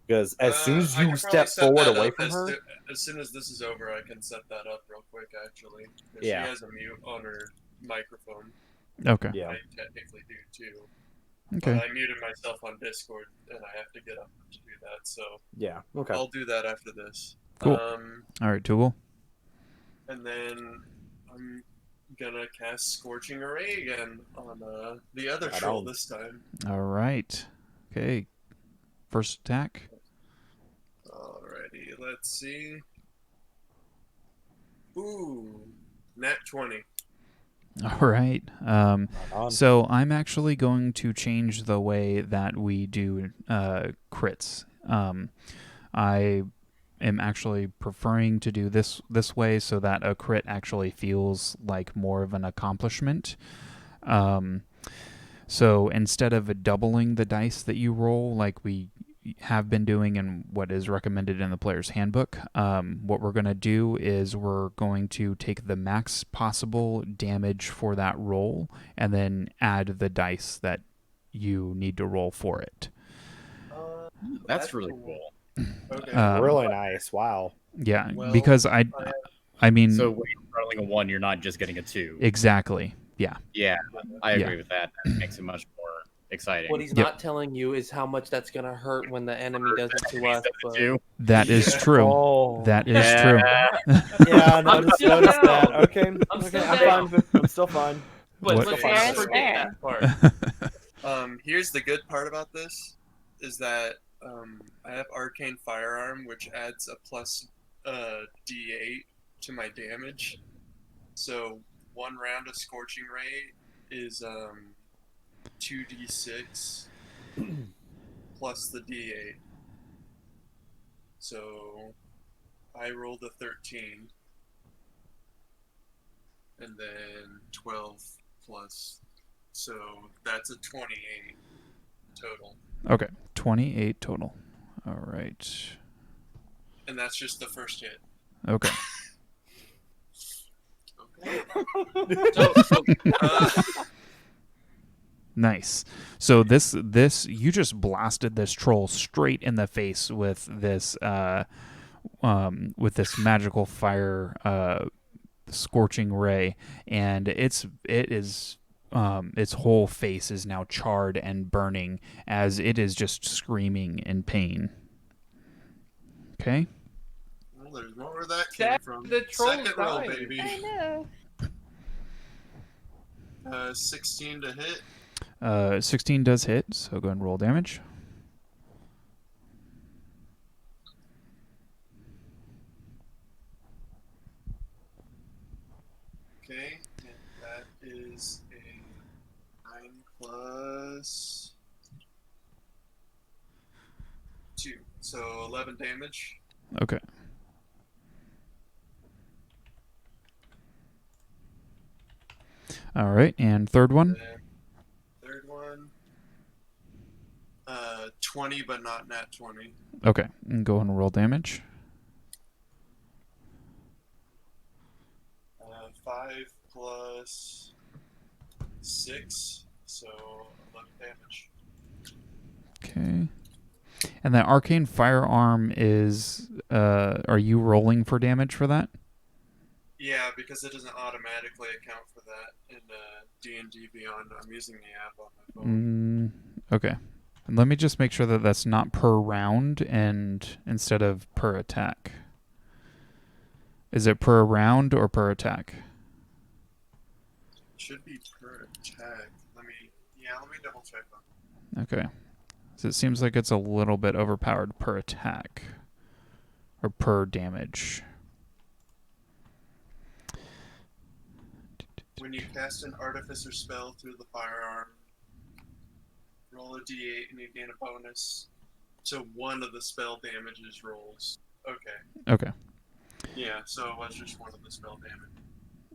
Because as soon as you step forward away from her... As soon as this is over, I can set that up real quick, actually. Yeah. She has a mute on her microphone. Okay. Yeah. I technically do, too. Okay. But I muted myself on Discord, and I have to get up to do that, so... Yeah, okay. I'll do that after this. Cool. All right, Tugal. And then I'm gonna cast Scorching Ray again on the other troll this time. All right. Okay. First attack. Alrighty, let's see. Ooh, nat 20. All right. So I'm actually going to change the way that we do crits. I am actually preferring to do this way so that a crit actually feels like more of an accomplishment. So instead of doubling the dice that you roll like we have been doing and what is recommended in the player's handbook, what we're going to do is we're going to take the max possible damage for that roll and then add the dice that you need to roll for it. That's really cool. Okay. Really nice. Wow. Yeah, Well, because I mean... So when you're rolling a 1, you're not just getting a 2. Exactly. Yeah. Yeah, I agree with that. That makes it much more exciting. What he's not telling you is how much that's gonna hurt when the enemy does it to us. But... That is true. Oh. That is true. Yeah, no, I just noticed that. Okay, I'm fine. I'm still fine. But What- let's forget that part. Here's the good part about this is that I have Arcane Firearm, which adds a plus D8 to my damage. So 1 round of Scorching Ray is 2d6. plus the D8. So I rolled a 13. And then 12 plus. So that's a 28 total. Okay, 28 total. All right. And that's just the first hit. Okay. Okay. Nice. So this you just blasted this troll straight in the face with this magical fire scorching ray, and its whole face is now charred and burning as it is just screaming in pain. Okay. Well, there's more where that came from. The troll Second roll, died. baby. I know. 16 to hit. 16 does hit, so go ahead and roll damage. Okay, and that is a 9 plus 2, so 11 damage. Okay. All right, and third one. Third one, 20, but not nat 20. Okay, and go ahead and roll damage. 5 plus 6, so 11 damage. Okay. And that arcane firearm is, are you rolling for damage for that? Yeah, because it doesn't automatically account for that in D&D Beyond. I'm using the app on my phone. Okay. And let me just make sure that that's not per round and instead of per attack. Is it per round or per attack? It should be per attack. Let me double check on. Okay. So it seems like it's a little bit overpowered per attack or per damage. When you cast an artificer spell through the firearm, roll a d8 and you gain a bonus to one of the spell damages rolls. Okay. Okay. Yeah, so it was just one of the spell damage.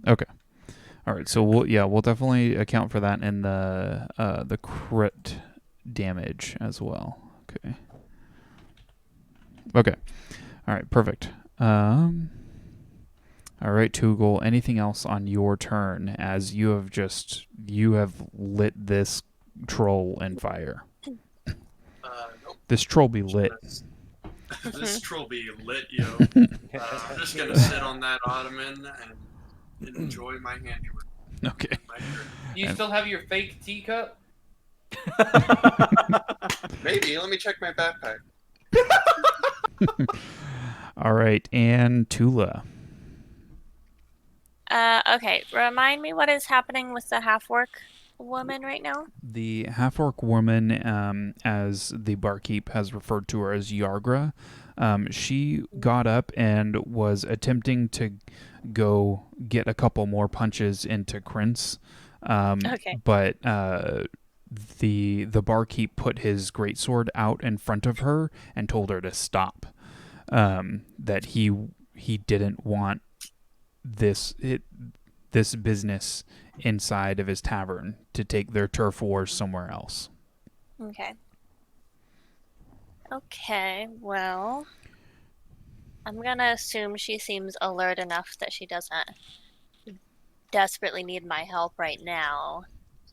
Okay. All right. So we'll definitely account for that in the crit damage as well. Okay. Okay. All right. Perfect. All right, Tugal. Anything else on your turn as you have lit this troll in fire? Nope. This troll be lit. This troll be lit, yo. I'm just gonna sit on that ottoman and enjoy my handiwork. Okay. Do you still have your fake teacup? Maybe. Let me check my backpack. All right, and Tulah. Okay, remind me what is happening with the half-orc woman right now? The half-orc woman, as the barkeep has referred to her as Yargra, she got up and was attempting to go get a couple more punches into Krintz. Okay. But the barkeep put his greatsword out in front of her and told her to stop. That he didn't want this business inside of his tavern to take their turf wars somewhere else. Okay. Okay, well, I'm gonna assume she seems alert enough that she doesn't desperately need my help right now.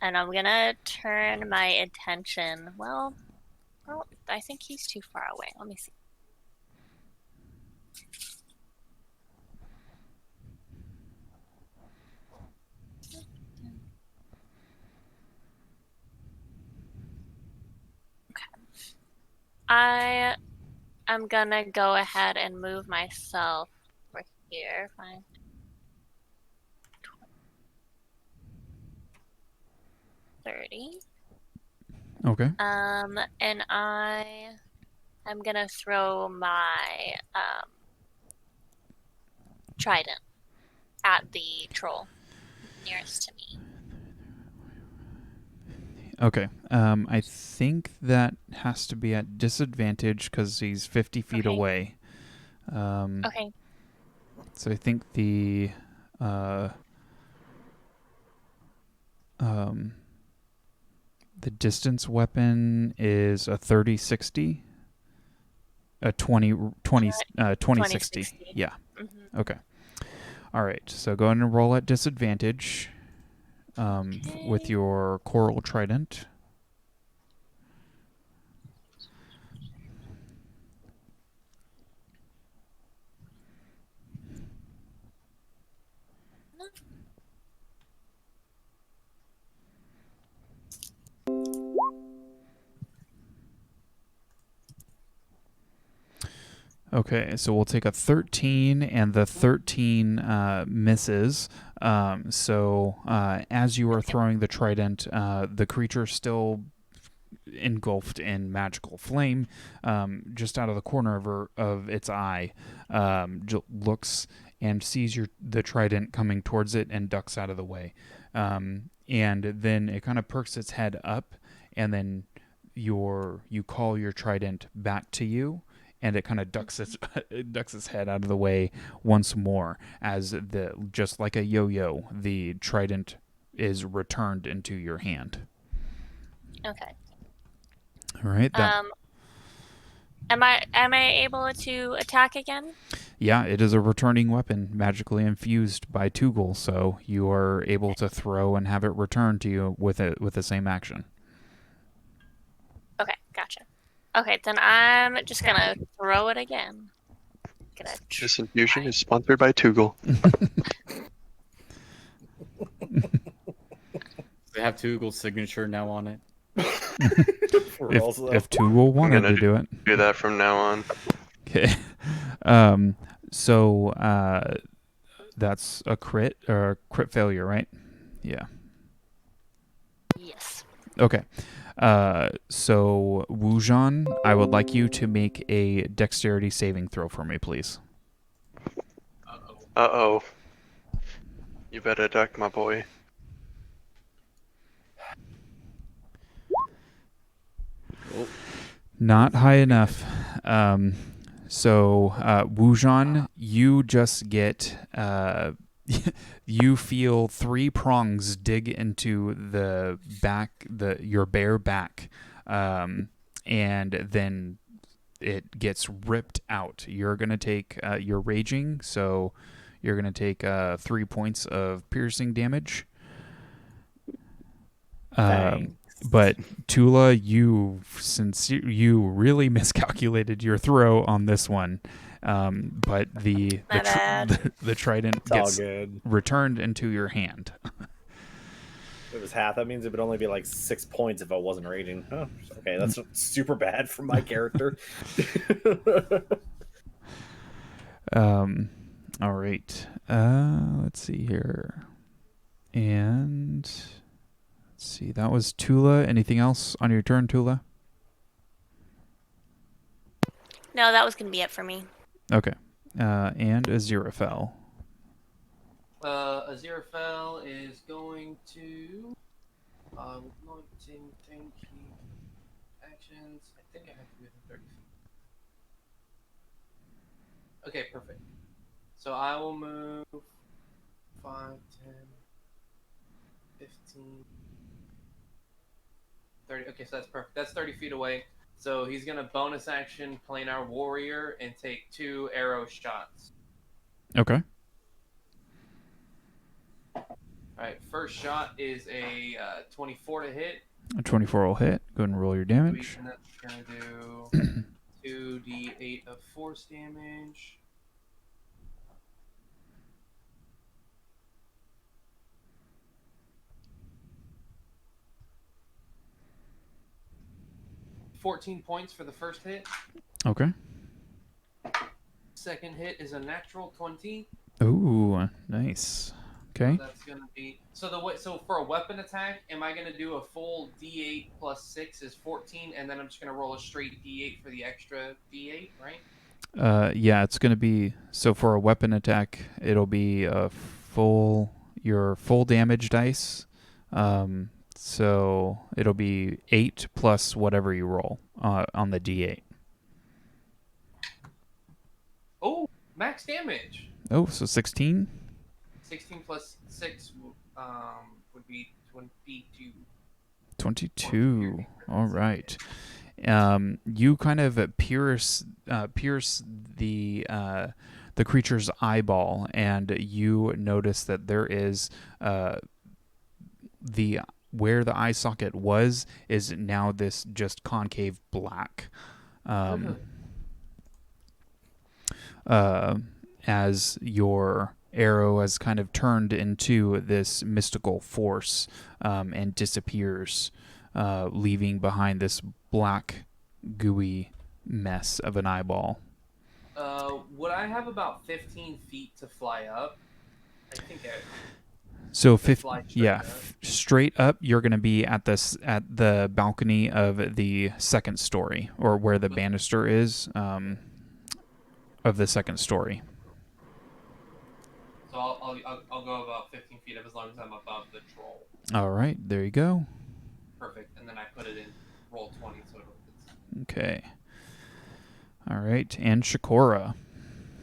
And I'm gonna turn my attention, well, I think he's too far away. Let me see. I am gonna go ahead and move myself over here. Fine. 30. Okay. And I'm gonna throw my trident at the troll nearest to me. Okay. I think that has to be at disadvantage because he's 50 feet Okay. away. Okay. So I think the distance weapon is a 30-60. A 20-60. Yeah. Mm-hmm. Okay. All right. So go ahead and roll at disadvantage with your coral trident. Okay, so we'll take a 13, and the 13 misses. As you are throwing the trident, the creature still engulfed in magical flame, just out of the corner of its eye, looks and sees the trident coming towards it and ducks out of the way. And then it kind of perks its head up, and then you call your trident back to you, and it kind of ducks its head out of the way once more, as just like a yo-yo, the trident is returned into your hand. Okay. All right. Am I able to attack again? Yeah, it is a returning weapon, magically infused by Tugal, so you are able to throw and have it returned to you with the same action. Okay, gotcha. Okay, then I'm just gonna throw it again. This infusion is sponsored by Tugal. They have Tugal's signature now on it. If Tugal wanted to do it. Do that from now on. Okay. That's a crit or a crit failure, right? Yeah. Yes. Okay. So Wungon, I would like you to make a dexterity saving throw for me, please. Uh-oh. You better duck, my boy. Not high enough. Wungon, you just get you feel 3 prongs dig into the back, your bare back, and then it gets ripped out. You're gonna take you're raging, so you're gonna take 3 points of piercing damage. But Tulah, you really miscalculated your throw on this one. But the trident gets returned into your hand. It was half. That means it would only be like 6 points if I wasn't raging. Oh, okay, that's super bad for my character. All right. Let's see here. And let's see. That was Tulah. Anything else on your turn, Tulah? No, that was gonna be it for me. Okay. And Aziraphale. Aziraphale is going to tanky actions. I think I have to be within 30 feet. Okay, perfect. So I will move 5, 10, 15, 30. Okay, so that's perfect. That's 30 feet away. So he's going to bonus action Planar Warrior and take 2 arrow shots. Okay. Alright, first shot is a 24 to hit. A 24 will hit. Go ahead and roll your damage. And that's going to do 2d8 of force damage. $14 points for the first hit. Okay. Second hit is a natural 20. Ooh, nice. Okay. So that's gonna be so for a weapon attack, am I gonna do a full D8 plus 6 is 14, and then I'm just gonna roll a straight D8 for the extra D8, right? Yeah, it's gonna be so for a weapon attack, it'll be your full damage dice. So it'll be 8 plus whatever you roll on the D8. Oh, max damage. Oh, so 16? 16 plus 6 would be 22. 22. All right. You kind of pierce the creature's eyeball, and you notice that there is where the eye socket was is now this just concave black. As your arrow has kind of turned into this mystical force and disappears, leaving this black, gooey mess of an eyeball. Would I have about 15 feet to fly up? I think So, up. Straight up, you're going to be at the balcony of the second story, or where the banister is of the second story. So I'll go about 15 feet up as long as I'm above the troll. All right, there you go. Perfect, and then I put it in roll 20, so it's... Okay. All right, and Chakora.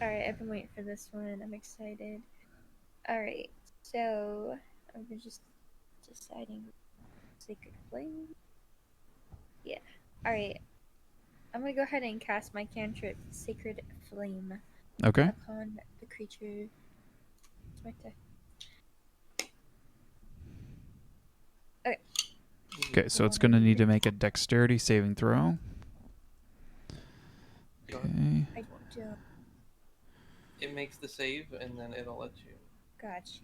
All right, I've been waiting for this one. I'm excited. All right, so I'm just deciding Sacred Flame. Yeah. All right. I'm gonna go ahead and cast my cantrip Sacred Flame. Okay. Upon the creature. Right there. Okay, so it's going to need to make a dexterity saving throw. Okay. It makes the save, and then it'll let you. Gotcha.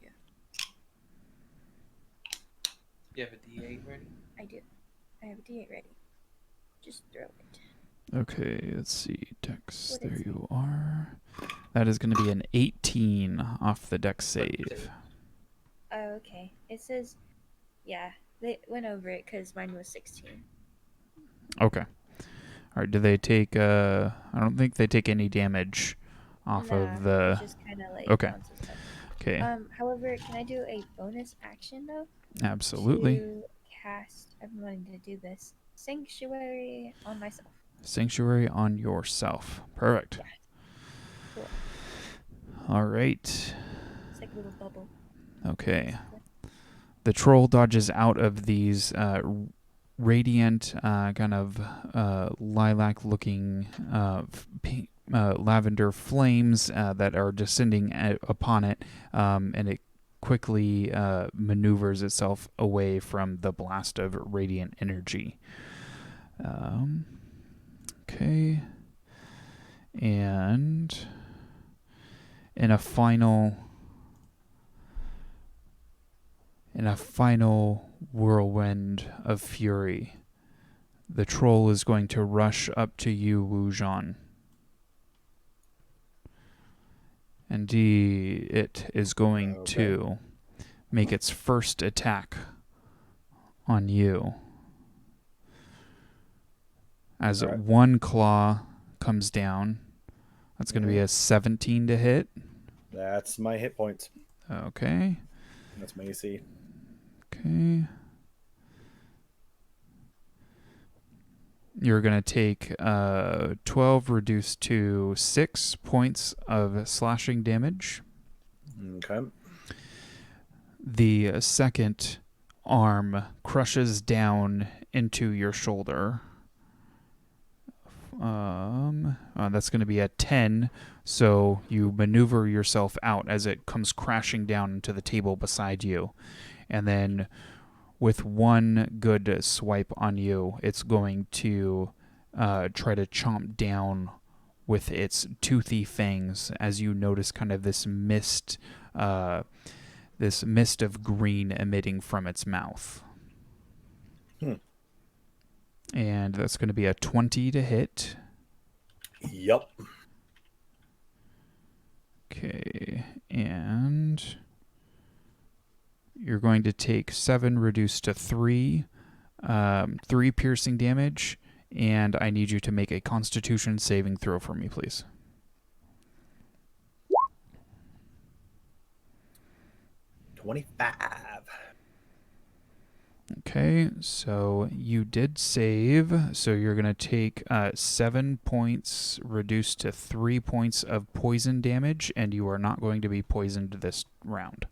You have a D8 ready? I do. I have a D8 ready. Just throw it. Okay, let's see. Dex, there you are. That is going to be an 18 off the dex save. Oh, okay. It says, yeah, they went over it because mine was 16. Okay. All right, do they take, I don't think they take any damage off of the... It's just kind of like okay. bounces stuff. Okay. However, can I do a bonus action, though? Absolutely. To cast, I've been wanting to do this, Sanctuary on myself. Sanctuary on yourself. Perfect. Yeah. Cool. All right. It's like a little bubble. Okay. The troll dodges out of these radiant, kind of lilac-looking lavender flames that are descending upon it, and it quickly maneuvers itself away from the blast of radiant energy. Okay. And in a final whirlwind of fury, the troll is going to rush up to you, Wungon. Indeed, it is going to make its first attack on you. As one claw comes down, that's going to be a 17 to hit. That's my hit points. Okay. That's my AC. Okay. You're going to take 12 reduced to 6 points of slashing damage. Okay. The second arm crushes down into your shoulder. That's going to be a 10, so you maneuver yourself out as it comes crashing down into the table beside you. And then with one good swipe on you, it's going to try to chomp down with its toothy fangs as you notice kind of this mist of green emitting from its mouth. And that's going to be a 20 to hit. Yep. Okay, and you're going to take 7 reduced to 3, 3 piercing damage, and I need you to make a Constitution saving throw for me, please. Okay, so you did save, so you're going to take 7 points reduced to 3 points of poison damage, and you are not going to be poisoned this round.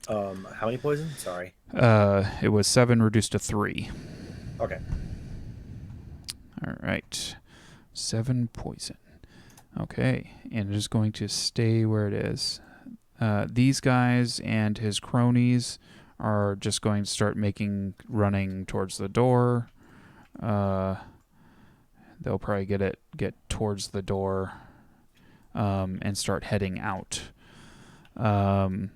How many poison? Sorry. It was 7 reduced to 3. Okay. All right. 7 poison. Okay, and it is going to stay where it is. These guys and his cronies are just going to start running towards the door. They'll probably get towards the door and start heading out. Yargra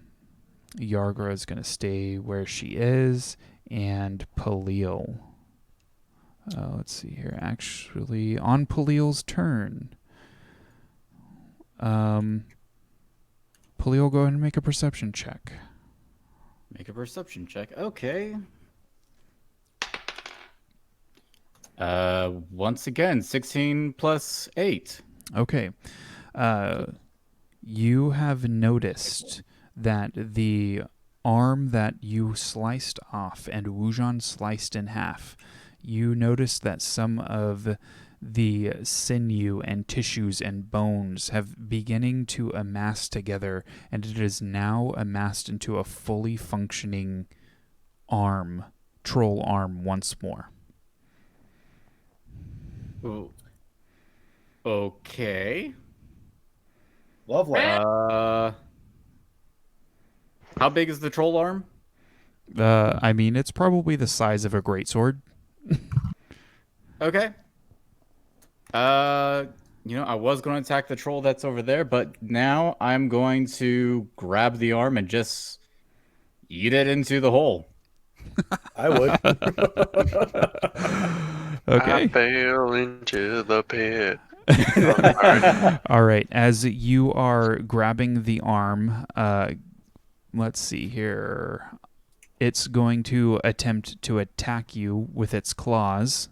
is going to stay where she is, and Peliel. Let's see here. Actually, on Peliel's turn, Peliel, go ahead and make a perception check. Make a perception check. Okay. Once again, 16 plus 8. Okay. You have noticed that the arm that you sliced off and Wungon sliced in half, you noticed that some of the sinew and tissues and bones have beginning to amass together, and it is now amassed into a fully functioning arm, troll arm once more. Ooh. Okay. Lovely. How big is the troll arm? I mean, it's probably the size of a greatsword. Okay. I was going to attack the troll that's over there, but now I'm going to grab the arm and just eat it into the hole. I would. Okay. I fell into the pit. All right. As you are grabbing the arm, let's see here. It's going to attempt to attack you with its claws.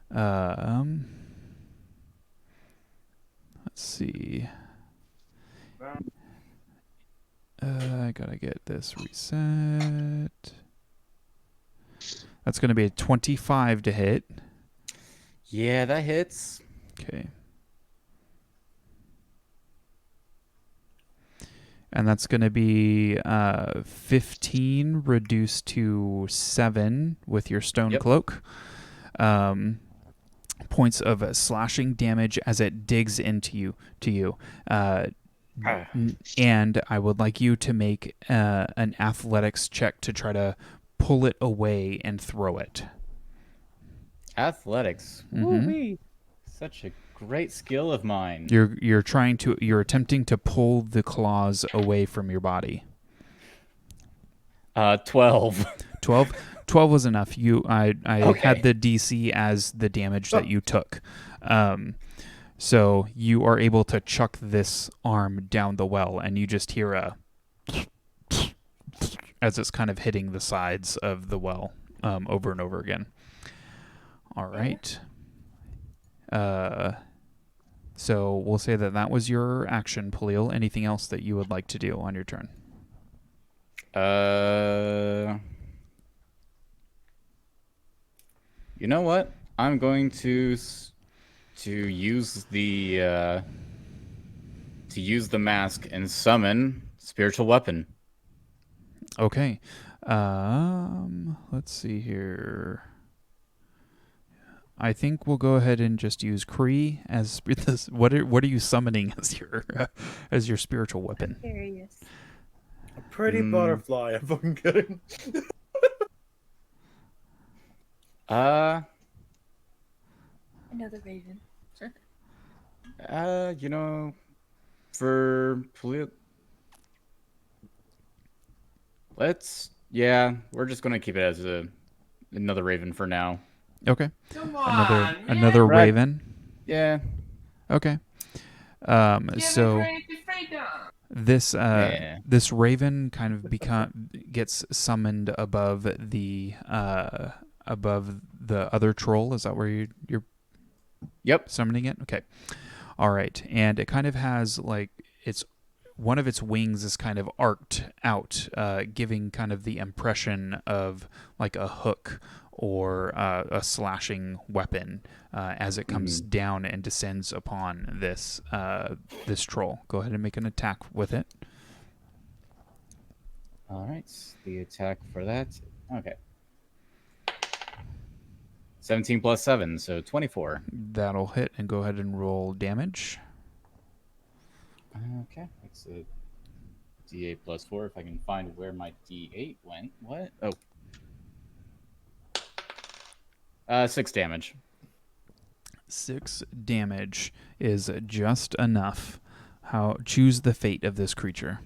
Let's see. I gotta get this reset. That's going to be a 25 to hit. Yeah, that hits. Okay. And that's going to be 15 reduced to 7 with your stone cloak. Points of slashing damage as it digs into you. And I would like you to make an athletics check to try to pull it away and throw it. Athletics. Mm-hmm. Woo-wee. Such a great skill of mine. You're attempting to pull the claws away from your body. 12. 12 was enough. I Okay. had the DC as the damage that you took. So you are able to chuck this arm down the well, and you just hear a as it's kind of hitting the sides of the well over and over again. All right. So we'll say that was your action, Peliel. Anything else that you would like to do on your turn? You know what? I'm going to use the mask and summon spiritual weapon. Okay. Let's see here. I think we'll go ahead and just use Kree as this. What are you summoning as your spiritual weapon? Curious. A pretty butterfly. I'm fucking kidding. Another raven. For we're just gonna keep it as another raven for now. Okay. Come on, another Right. raven. Yeah. Okay. So this this raven kind of gets summoned above the other troll. Is that where you're Yep. summoning it? Okay. All right. And it kind of has like it's one of its wings is kind of arced out, giving kind of the impression of like a hook or a slashing weapon as it comes down and descends upon this this troll. Go ahead and make an attack with it. All right, the attack for that. Okay. 17 plus 7, so 24. That'll hit, and go ahead and roll damage. Okay, that's a D8 plus 4. If I can find where my D8 went. What? Oh. 6 damage. 6 damage is just enough. Choose the fate of this creature.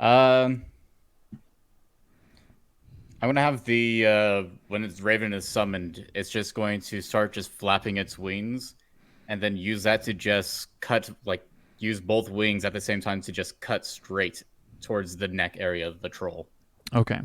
I'm gonna have the when its Raven is summoned, it's just going to start just flapping its wings, and then use that to just cut, like use both wings at the same time to just cut straight towards the neck area of the troll. Okay,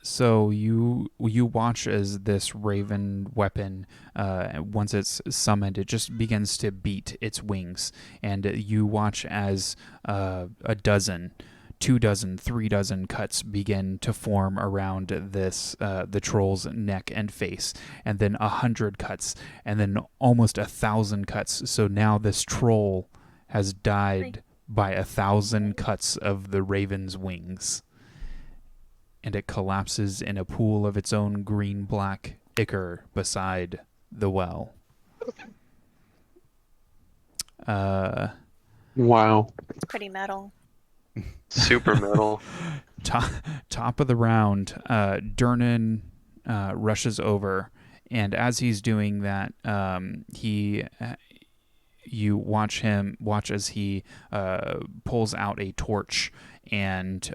so you watch as this Raven weapon, once it's summoned, it just begins to beat its wings, and you watch as a dozen, 2 dozen, 3 dozen cuts begin to form around this the troll's neck and face, and then 100 cuts, and then almost 1,000 cuts. So now this troll has died by 1,000 cuts of the Raven's wings, and it collapses in a pool of its own green-black ichor beside the well. Wow. Pretty metal. Super metal. Top of the round, Durnan rushes over, and as he's doing that, you watch as he pulls out a torch and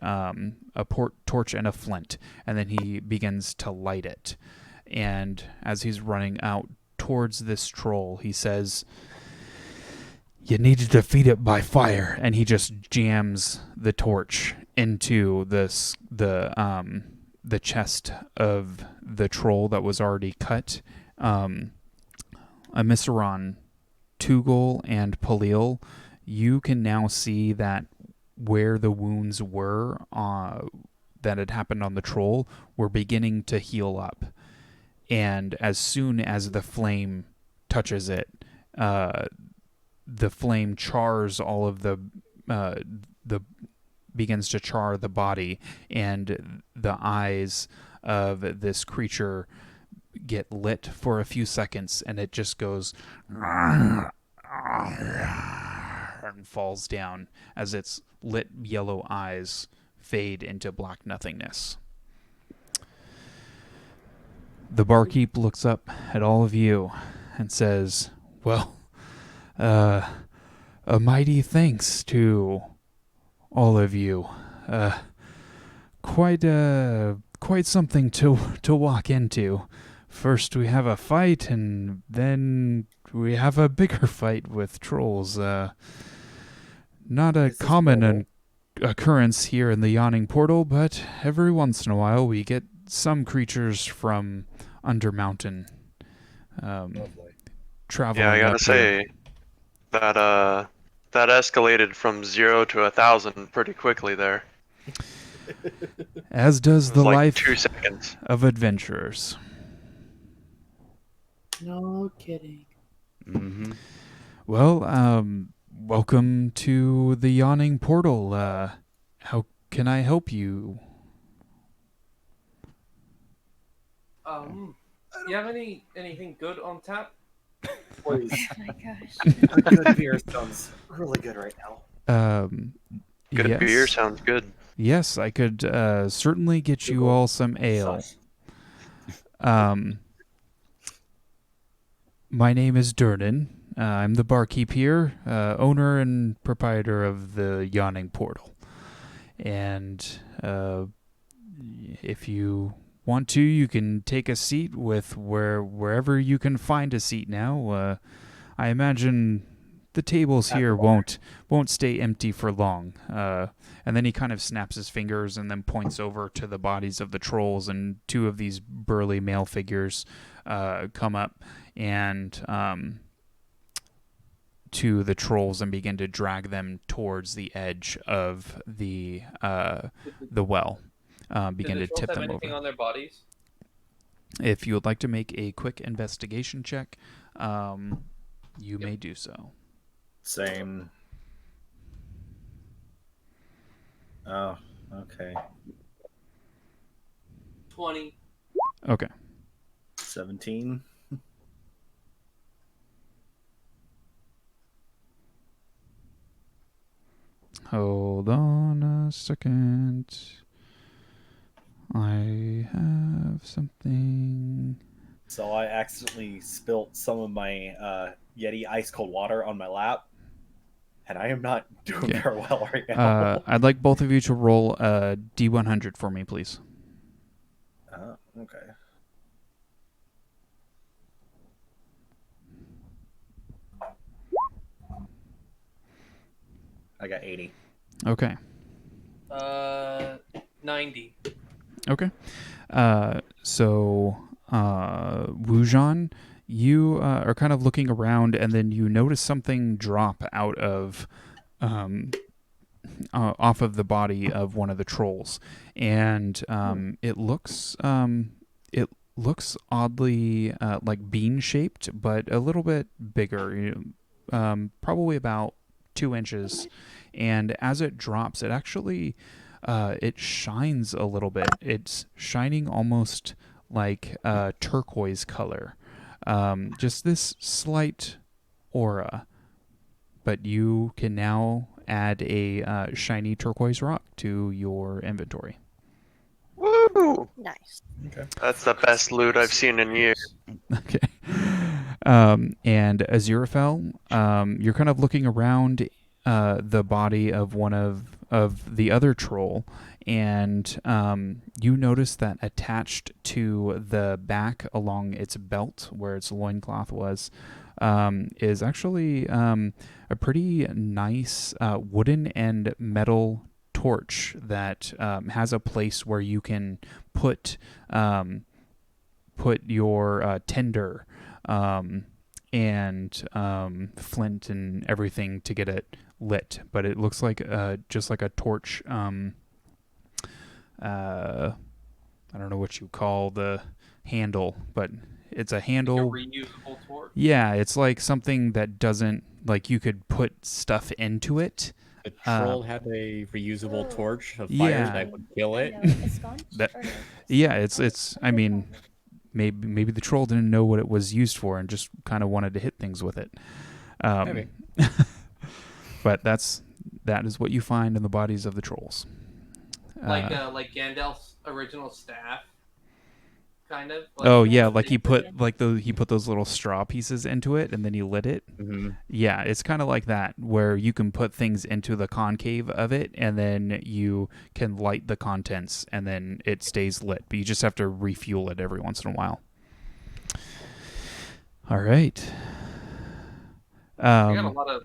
torch and a flint, and then he begins to light it. And as he's running out towards this troll, he says, "You need to defeat it by fire," and he just jams the torch into the chest of the troll that was already cut. Omaceran, Tugal, and Peliel, you can now see that where the wounds were that had happened on the troll were beginning to heal up. And as soon as the flame touches it, the flame chars all of the begins to char the body, and the eyes of this creature get lit for a few seconds, and it just goes and falls down as its lit yellow eyes fade into black nothingness. The barkeep looks up at all of you and says, "Well, a mighty thanks to all of you. Quite something to walk into. First we have a fight, and then we have a bigger fight with trolls. Not a common occurrence here in the Yawning Portal, but every once in a while we get some creatures from Undermountain traveling. Yeah, I gotta say that that escalated from 0 to 1,000 pretty quickly there. As does the like life 2 seconds. of adventurers. No kidding. Mm-hmm. Well, welcome to the Yawning Portal. How can I help you? You have anything good on tap? Please. Oh my gosh. A good beer sounds really good right now. Good Yes. beer sounds good. Yes, I could certainly get you all some ale. My name is Durnan. I'm the barkeep here, owner and proprietor of the Yawning Portal. And if you want to, you can take a seat with wherever you can find a seat now. I imagine the tables here won't stay empty for long. And then he kind of snaps his fingers and then points over to the bodies of the trolls, and 2 of these burly male figures come up and to the trolls and begin to drag them towards the edge of the well. Begin Do the to tip trolls have them anything over. on their bodies? If you would like to make a quick investigation check, you may do so. Same. Oh, okay. 20. Okay. 17. Hold on a second. I have something. So I accidentally spilt some of my Yeti ice cold water on my lap, and I am not doing Okay. very well right now. I'd like both of you to roll a D100 for me, please. Oh, okay. I got 80. Okay. 90. Okay. So, Wujan, you are kind of looking around, and then you notice something drop out of, off of the body of one of the trolls, and it looks oddly like bean shaped, but a little bit bigger, probably about 2 inches. And as it drops, it actually it shines a little bit. It's shining almost like a turquoise color. Just this slight aura. But you can now add a shiny turquoise rock to your inventory. Woo! Nice. Okay. That's the best loot I've seen in years. Okay. And Aziraphale, you're kind of looking around the body of one of the other troll, and you notice that attached to the back along its belt, where its loincloth was, is actually a pretty nice wooden and metal torch that has a place where you can put your tinder and flint and everything to get it lit. But it looks like just like a torch. I don't know what you call the handle, but it's a handle. Like a reusable torch? Yeah, it's like something that doesn't, like, you could put stuff into it. The troll had a reusable torch of fire yeah. that would kill it. Yeah, it's. I mean, maybe the troll didn't know what it was used for and just kind of wanted to hit things with it. Maybe. But that is what you find in the bodies of the trolls. Like Gandalf's original staff, kind of. Like he put those little straw pieces into it and then he lit it. Mm-hmm. Yeah, it's kind of like that, where you can put things into the concave of it and then you can light the contents and then it stays lit. But you just have to refuel it every once in a while. All right. I got a lot of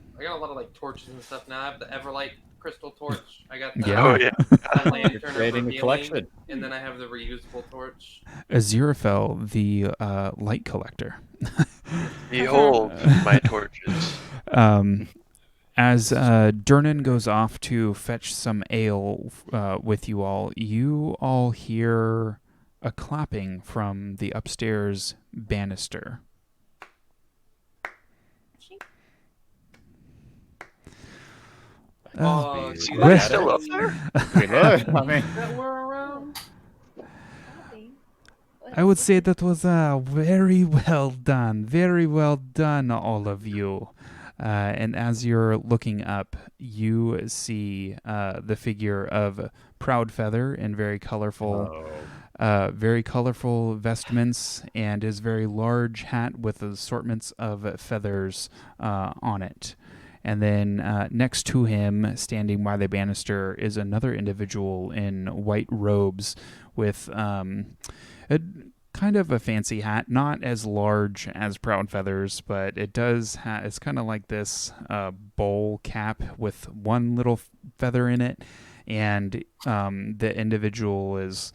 like torches and stuff now. I have the Everlight crystal torch. I got the, the lantern of revealing, and then I have the reusable torch. Aziraphale, the light collector. Behold my torches. As Durnan goes off to fetch some ale with you all hear a clapping from the upstairs banister. Is you guys still up there? We look. I mean, That we're around. I would say that was very well done, all of you. And as you're looking up, you see the figure of Proudfeather in very colorful vestments and his very large hat with assortments of feathers on it. And then next to him, standing by the banister, is another individual in white robes with a kind of a fancy hat, not as large as Proudfeather's, but it does it's kind of like this bowl cap with one little feather in it. And the individual has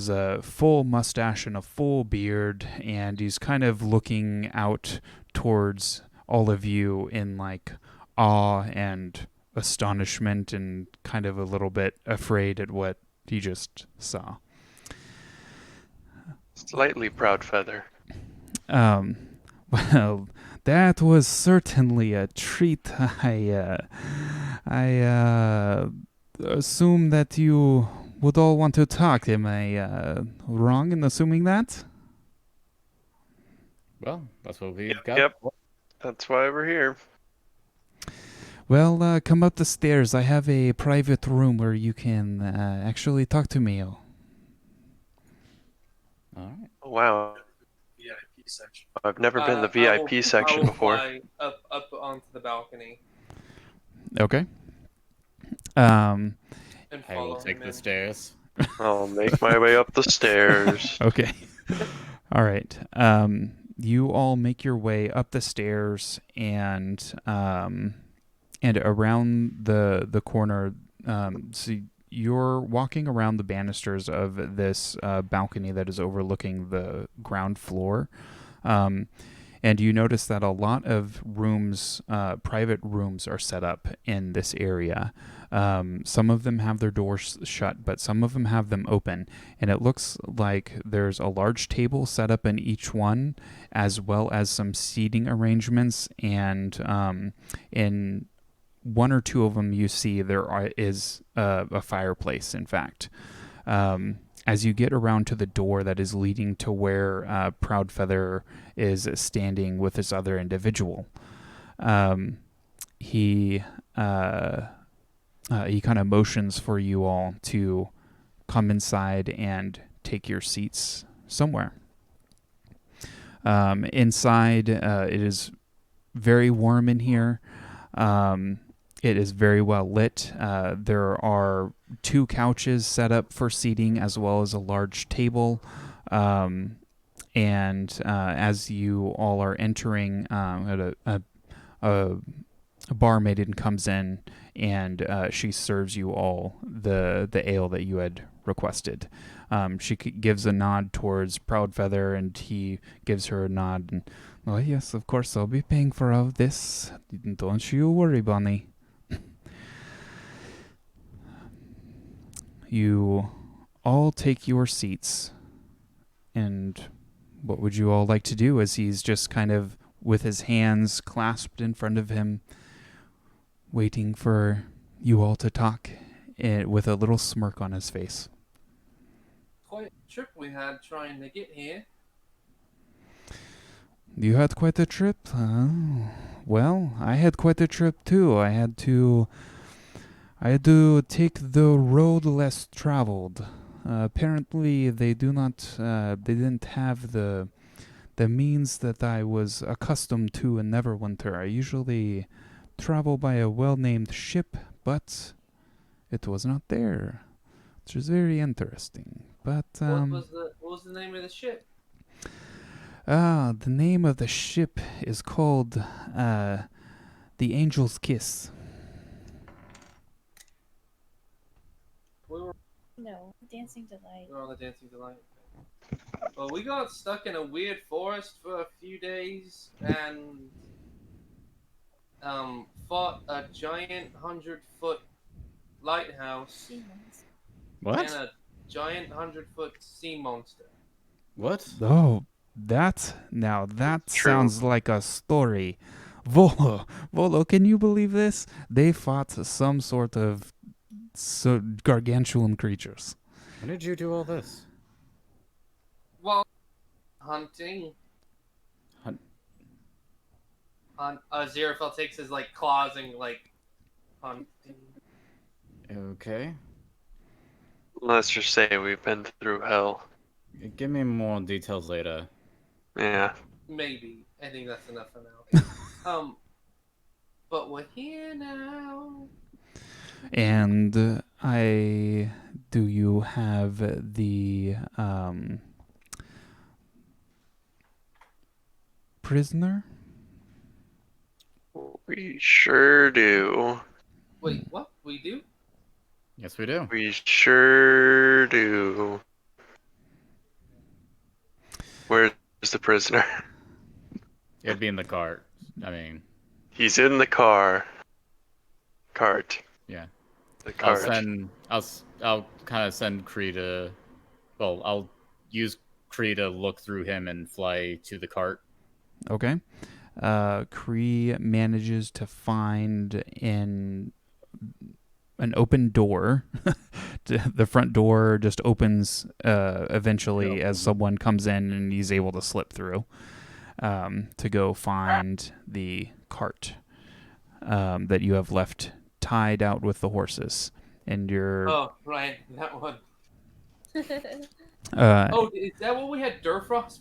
a full mustache and a full beard, and he's kind of looking out towards all of you in like awe and astonishment and kind of a little bit afraid at what he just saw. Slightly proud feather. Well, that was certainly a treat. I assume that you would all want to talk. Am I wrong in assuming that? Well, that's what we've got. Yep. That's why we're here. Well, come up the stairs. I have a private room where you can actually talk to me. All right. Wow. VIP section. I've never been in the VIP section before. Fly up onto the balcony. Okay. And I will take the stairs. I'll make my way up the stairs. Okay. All right. You all make your way up the stairs and around the corner. So you're walking around the banisters of this balcony that is overlooking the ground floor. And you notice that a lot of rooms, private rooms, are set up in this area. Some of them have their doors shut, but some of them have them open. And it looks like there's a large table set up in each one, as well as some seating arrangements. And in one or two of them, you see there is a fireplace, in fact. As you get around to the door that is leading to where Proudfeather is standing with this other individual, he kind of motions for you all to come inside and take your seats somewhere. Inside, it is very warm in here. It is very well lit. There are 2 couches set up for seating, as well as a large table. And as you all are entering, a barmaid comes in, and she serves you all the ale that you had requested. She gives a nod towards Proudfeather, and he gives her a nod. And, oh, yes, of course, I'll be paying for all this. Don't you worry, Bonnie. You all take your seats, and what would you all like to do as he's just kind of with his hands clasped in front of him, waiting for you all to talk, with a little smirk on his face? Quite a trip we had trying to get here. You had quite a trip? Well, I had quite a trip too. I had to take the road less traveled. Apparently, they didn't have the means that I was accustomed to in Neverwinter. I usually travel by a well-named ship, but it was not there, which is very interesting. But what was the name of the ship? The name of the ship is called the Angel's Kiss. No, Dancing Delight. We're on the Dancing Delight. Well, we got stuck in a weird forest for a few days and fought a giant 100-foot lighthouse What? and a giant 100-foot sea monster. What? Oh, that sounds like a story. Volo, can you believe this? They fought some sort of gargantuan creatures. When did you do all this? Well, hunting. Aziraphale takes his claws and hunting. Okay. Let's just say we've been through hell. Give me more details later. Yeah. Maybe. I think that's enough for now. But we're here now. And do you have the prisoner? We sure do. Wait, what? We do? Yes, we do. We sure do. Where's the prisoner? It'd be in the cart. I mean, He's in the car. Cart. yeah. The cart. I'll kind of send Kree to. Well, I'll use Kree to look through him and fly to the cart. Okay. Kree manages to find an open door. The front door just opens eventually as someone comes in, and he's able to slip through to go find the cart that you have left tied out with the horses. And you're... Oh, right, that one. Uh, Oh, is that what we had Durfrost?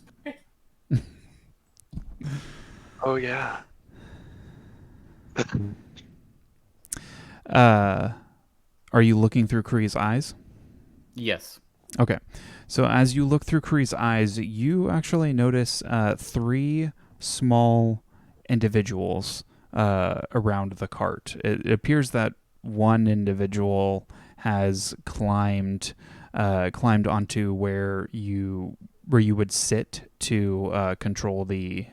Oh yeah. Are you looking through Kree's eyes? Yes. Okay. So as you look through Kree's eyes, you actually notice 3 small individuals around the cart. It appears that one individual has climbed onto where you would sit to control the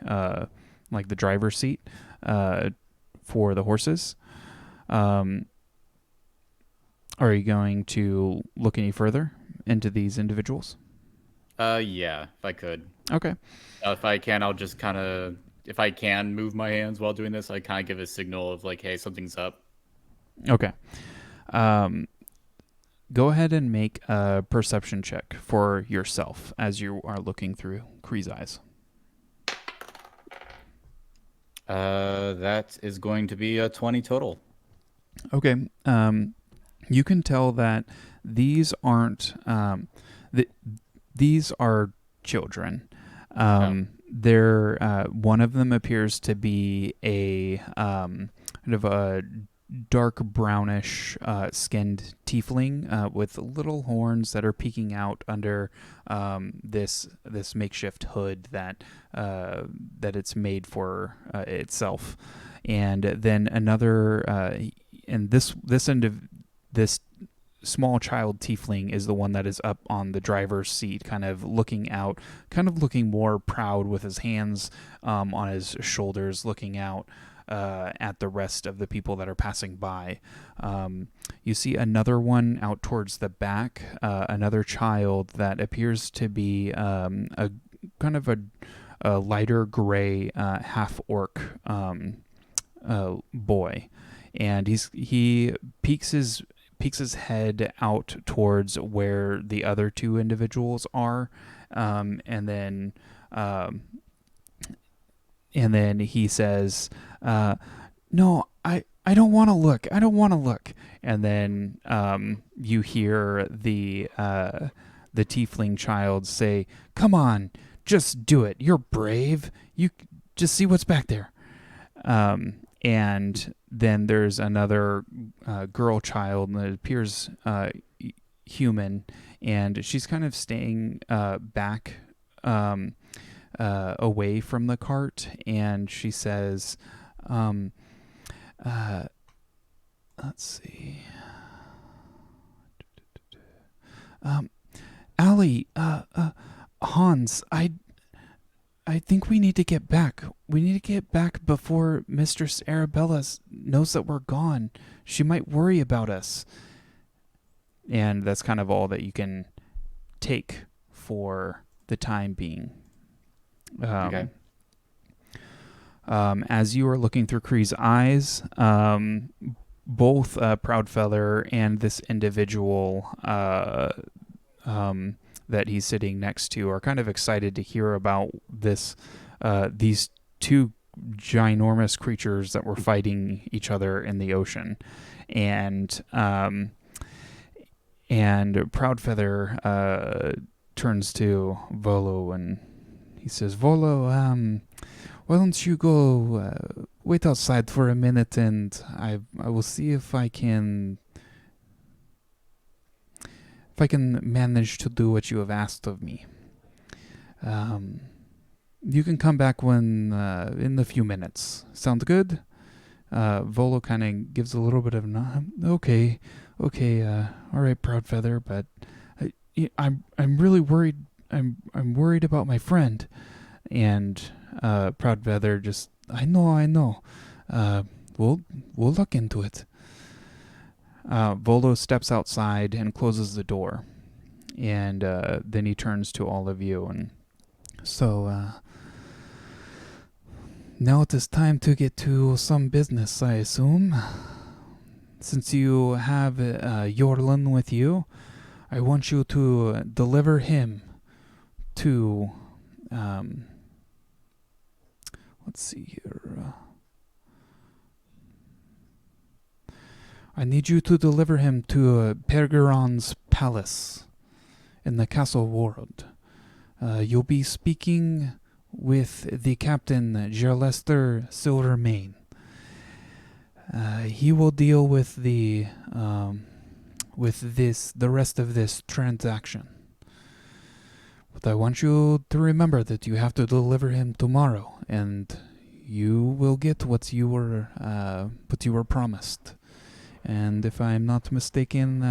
like the driver's seat for the horses. Are you going to look any further into these individuals? Yeah, if I could. Okay. If I can, I'll just kind of, if I can move my hands while doing this, I kind of give a signal of like, hey, something's up. Okay. Go ahead and make a perception check for yourself as you are looking through Kree's eyes. That is going to be a 20 total. Okay. You can tell that these aren't these are children. They're one of them appears to be a kind of a dark brownish skinned tiefling with little horns that are peeking out under this makeshift hood that it's made for itself. And then another and this small child tiefling is the one that is up on the driver's seat, kind of looking out, kind of looking more proud with his hands on his shoulders, looking out at the rest of the people that are passing by. You see another one out towards the back, another child that appears to be a kind of a lighter gray half-orc boy. And he peeks his head out towards where the other 2 individuals are, and then he says, "No, I don't want to look. I don't want to look." And then you hear the tiefling child say, "Come on, just do it. You're brave. You just see what's back there." And then there's another girl child that appears human, and she's kind of staying back away from the cart, and she says, let's see. Allie, Hans, I think we need to get back. We need to get back before Mistress Arabella knows that we're gone. She might worry about us. And that's kind of all that you can take for the time being. Okay. As you are looking through Kree's eyes, both Proudfeather and this individual that he's sitting next to are kind of excited to hear about these 2 ginormous creatures that were fighting each other in the ocean. And Proudfeather turns to Volo and he says, "Volo, why don't you go wait outside for a minute, and I will see if I can manage to do what you have asked of me. You can come back when in a few minutes. Sounds good?" Volo kind of gives a little bit of okay, all right, Proudfeather, but I'm really worried. I'm worried about my friend. And Proudfeather just I know. We'll look into it. Volo steps outside and closes the door, and then he turns to all of you. And so now it is time to get to some business, I assume. Since you have Yorlin with you, I want you to deliver him to. Let's see here. I need you to deliver him to Pergeron's palace in the castle ward. You'll be speaking with the captain, Gerlester Silvermane. He will deal with the rest of this transaction. But I want you to remember that you have to deliver him tomorrow, and you will get what you were promised. And if I'm not mistaken,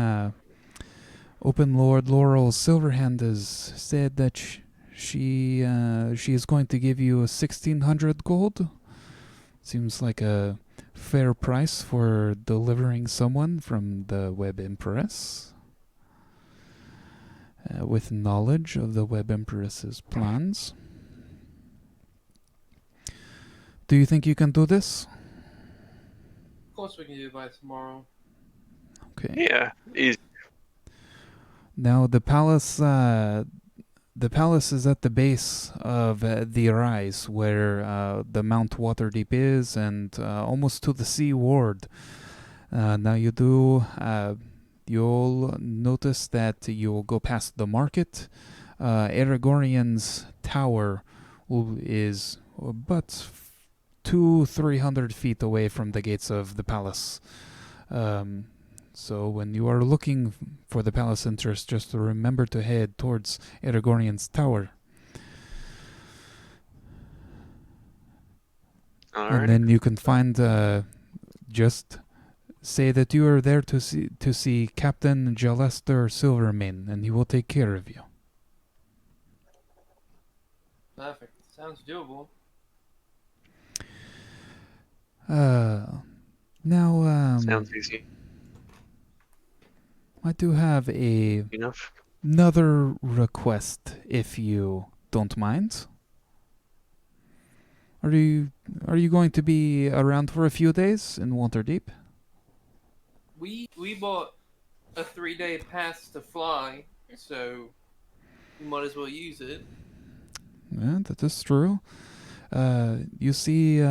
Open Lord Laurel Silverhand has said that she is going to give you 1,600 gold. Seems like a fair price for delivering someone from the Web Empress. With knowledge of the Web Empress's plans. Do you think you can do this? Of course we can do it by tomorrow. Okay. Yeah, easy. Now the palace is at the base of the rise, where the Mount Waterdeep is, and almost to the sea ward. Now you'll notice that you'll go past the market. Aragorn's tower is but 200-300 feet away from the gates of the palace. So when you are looking for the palace entrance, just remember to head towards Aragorn's tower. Alright. And then you can find just say that you are there to see Captain Jalester Silvermane, and he will take care of you. Perfect. Sounds doable. Now, Sounds easy I do have enough. another request, if you don't mind. Are you going to be around for a few days in Waterdeep? We bought a 3-day pass to fly, so we might as well use it. Yeah, that is true. You see,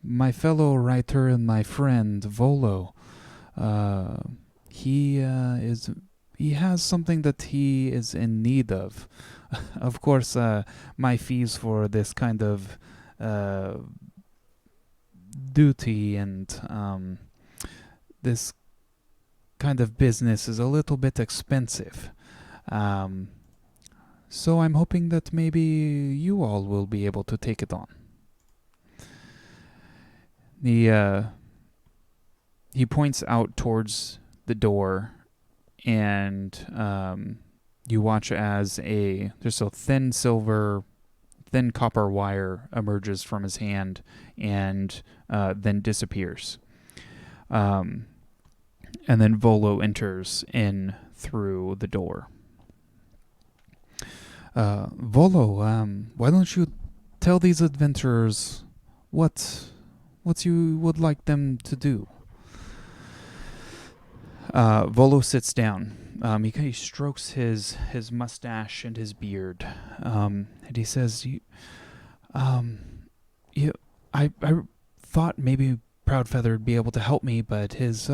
my fellow writer and my friend Volo, he has something that he is in need of. Of course, my fees for this kind of duty and this kind of business is a little bit expensive. So I'm hoping that maybe you all will be able to take it on. He points out towards the door, and you watch as just a thin copper wire emerges from his hand and then disappears. And then Volo enters in through the door. Volo, why don't you tell these adventurers what you would like them to do? Volo sits down. He strokes his mustache and his beard, and he says, I thought maybe Proudfeather would be able to help me, but his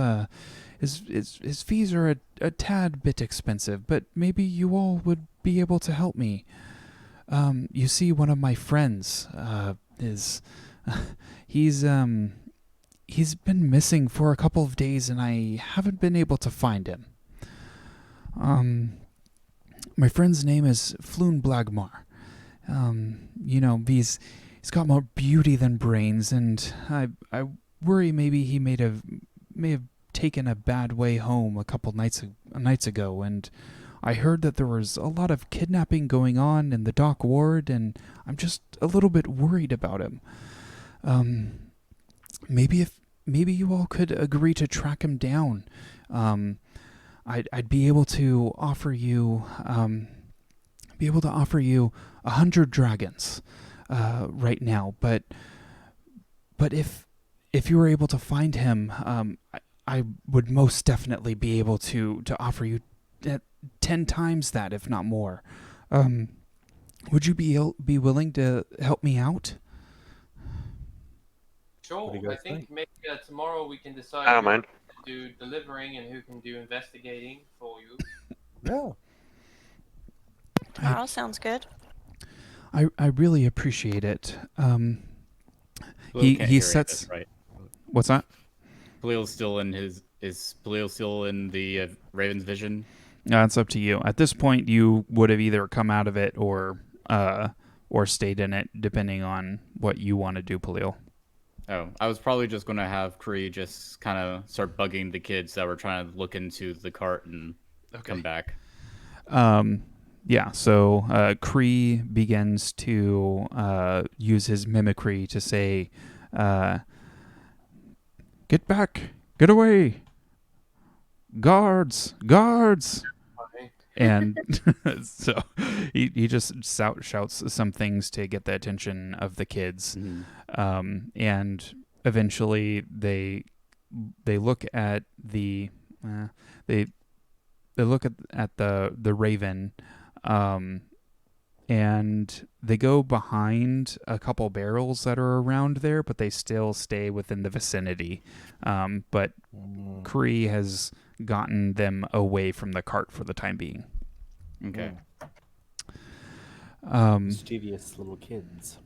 fees are a tad bit expensive. But maybe you all would be able to help me. You see, one of my friends he's been missing for a couple of days, and I haven't been able to find him. My friend's name is Floon Blagmar. He's got more beauty than brains, and I worry maybe he may have taken a bad way home a couple nights ago, and I heard that there was a lot of kidnapping going on in the dock ward, and I'm just a little bit worried about him. maybe you all could agree to track him down. I'd be able to offer you 100 dragons right now, but if you were able to find him, I would most definitely be able to offer you 10 times that, if not more. Would you be willing to help me out? Sure. I think maybe tomorrow we can decide I don't who mind. can do delivering and who can do investigating for you. Yeah. Tomorrow sounds good. I really appreciate it. Peliel can't he hear sets. this, right? What's that? Peliel's still in his. Is Peliel still in the Raven's vision? It's up to you. At this point, you would have either come out of it or stayed in it, depending on what you want to do, Peliel. Oh, I was probably just going to have Kree just kind of start bugging the kids that were trying to look into the cart and come back. Yeah, so Kree begins to use his mimicry to say, "Get back! Get away! Guards! Guards!" And so he just shouts some things to get the attention of the kids. And eventually they look at the they look at the Raven, and they go behind a couple barrels that are around there, but they still stay within the vicinity. But Kree has gotten them away from the cart for the time being. Okay. Mischievous little kids.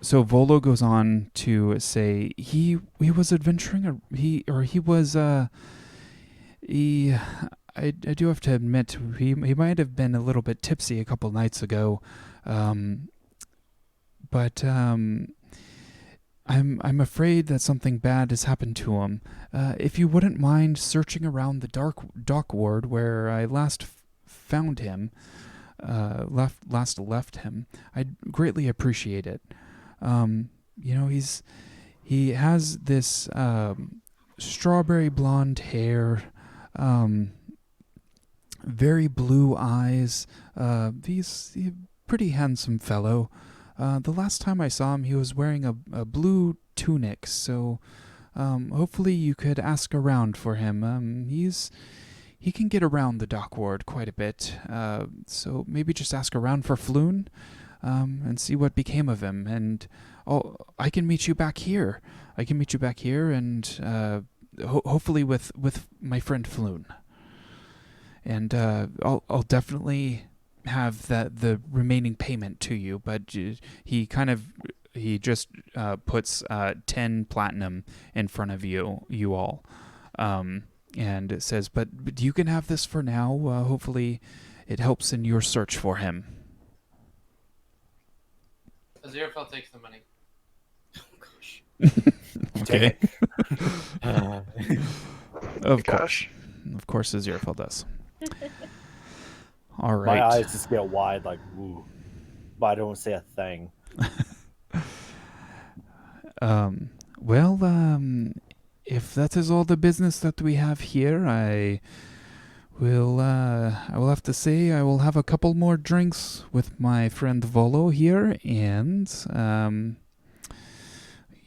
So Volo goes on to say he was adventuring. I do have to admit he might have been a little bit tipsy a couple nights ago, but I'm afraid that something bad has happened to him. If you wouldn't mind searching around the dock ward where I last found him, left him, I'd greatly appreciate it. He has this strawberry blonde hair, very blue eyes. He's a pretty handsome fellow. The last time I saw him, he was wearing a blue tunic, so hopefully you could ask around for him. He can get around the dock ward quite a bit, so maybe just ask around for Floon, and see what became of him. And I can meet you back here. And hopefully with my friend Floon. And I'll definitely have the remaining payment to you, but he just puts 10 platinum in front of you all, and it says, but you can have this for now. Hopefully it helps in your search for him. Aziraphale takes the money. Oh gosh. Okay. Of course Aziraphale does. All right. My eyes just get wide, like, ooh. But I don't say a thing. If that is all the business that we have here, I will have to say I will have a couple more drinks with my friend Volo here, and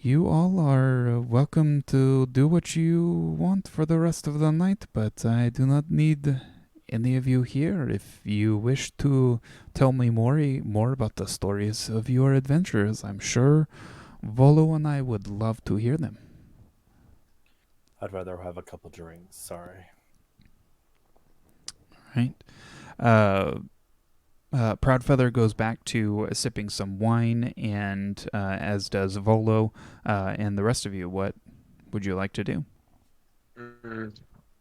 you all are welcome to do what you want for the rest of the night, but I do not need any of you here. If you wish to tell me more about the stories of your adventures, I'm sure Volo and I would love to hear them. I'd rather have a couple drinks. Sorry. Right. Proudfeather goes back to sipping some wine, and as does Volo, and the rest of you. What would you like to do?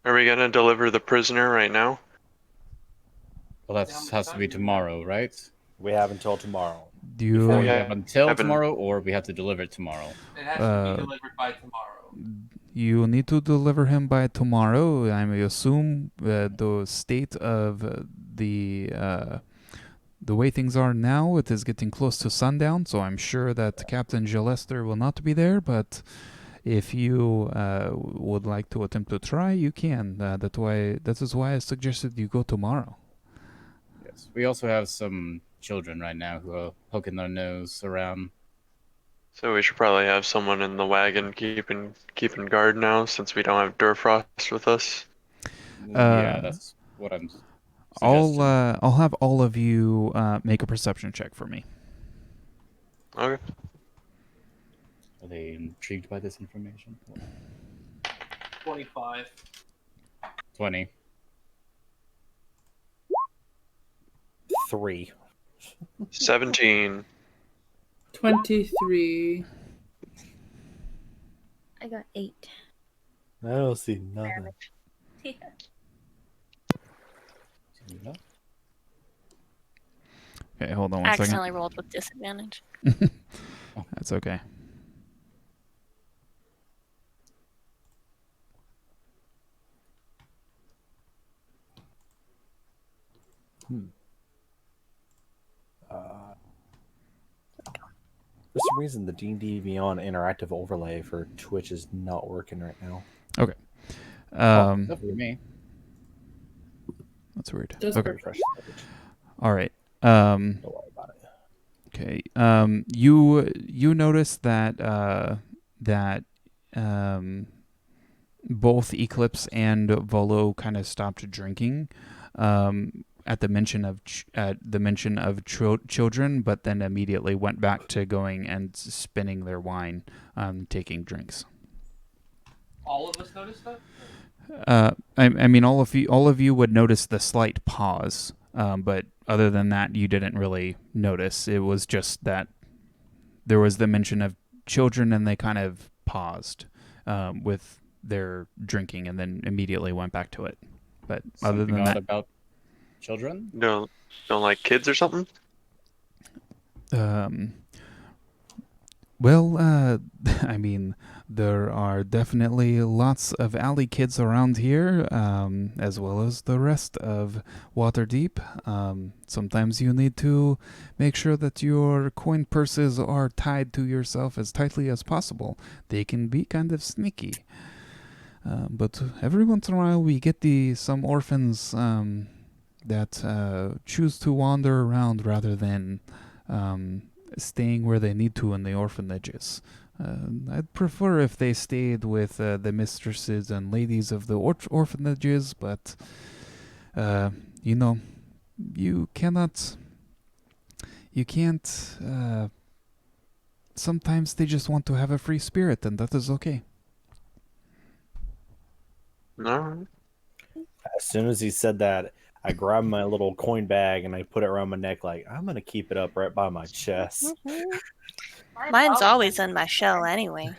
Are we gonna deliver the prisoner right now? Well, that has to be tomorrow, right? We have until tomorrow. Do you we have until tomorrow, or we have to deliver it tomorrow? It has to be delivered by tomorrow. You need to deliver him by tomorrow. I may assume the state of the way things are now, it is getting close to sundown, so I'm sure that Captain Gillester will not be there, but if you would like to attempt to try, you can. That is why I suggested you go tomorrow. Yes. We also have some children right now who are poking their nose around. So we should probably have someone in the wagon keeping guard now, since we don't have Durfrost with us. Yeah, that's what I'm suggesting. I'll have all of you make a perception check for me. Okay. Are they intrigued by this information? 25. 20. 3. 17. 23. I got 8. I don't see nothing. Yeah. Okay, hold on I one second. accidentally rolled with disadvantage. That's okay. For some reason, the D&D Beyond interactive overlay for Twitch is not working right now. Okay. Not for me. That's weird. Just Okay. refresh. All right. Don't worry about it. Okay. You notice that both Eclipse and Volo kind of stopped drinking at the mention of children, but then immediately went back to going and spinning their wine, taking drinks. All of us noticed that? I mean, all of you would notice the slight pause, but other than that, you didn't really notice. It was just that there was the mention of children, and they kind of paused with their drinking, and then immediately went back to it. But other Something than odd that, about children? Don't like kids or something? well, I mean, there are definitely lots of alley kids around here, as well as the rest of Waterdeep. Sometimes you need to make sure that your coin purses are tied to yourself as tightly as possible. They can be kind of sneaky. But every once in a while we get some orphans that choose to wander around rather than staying where they need to in the orphanages. I'd prefer if they stayed with the mistresses and ladies of the orphanages, but you can't. Sometimes they just want to have a free spirit, and that is okay. No. As soon as he said that, I grabbed my little coin bag and I put it around my neck like, I'm going to keep it up right by my chest. Mine's always in my shell anyway.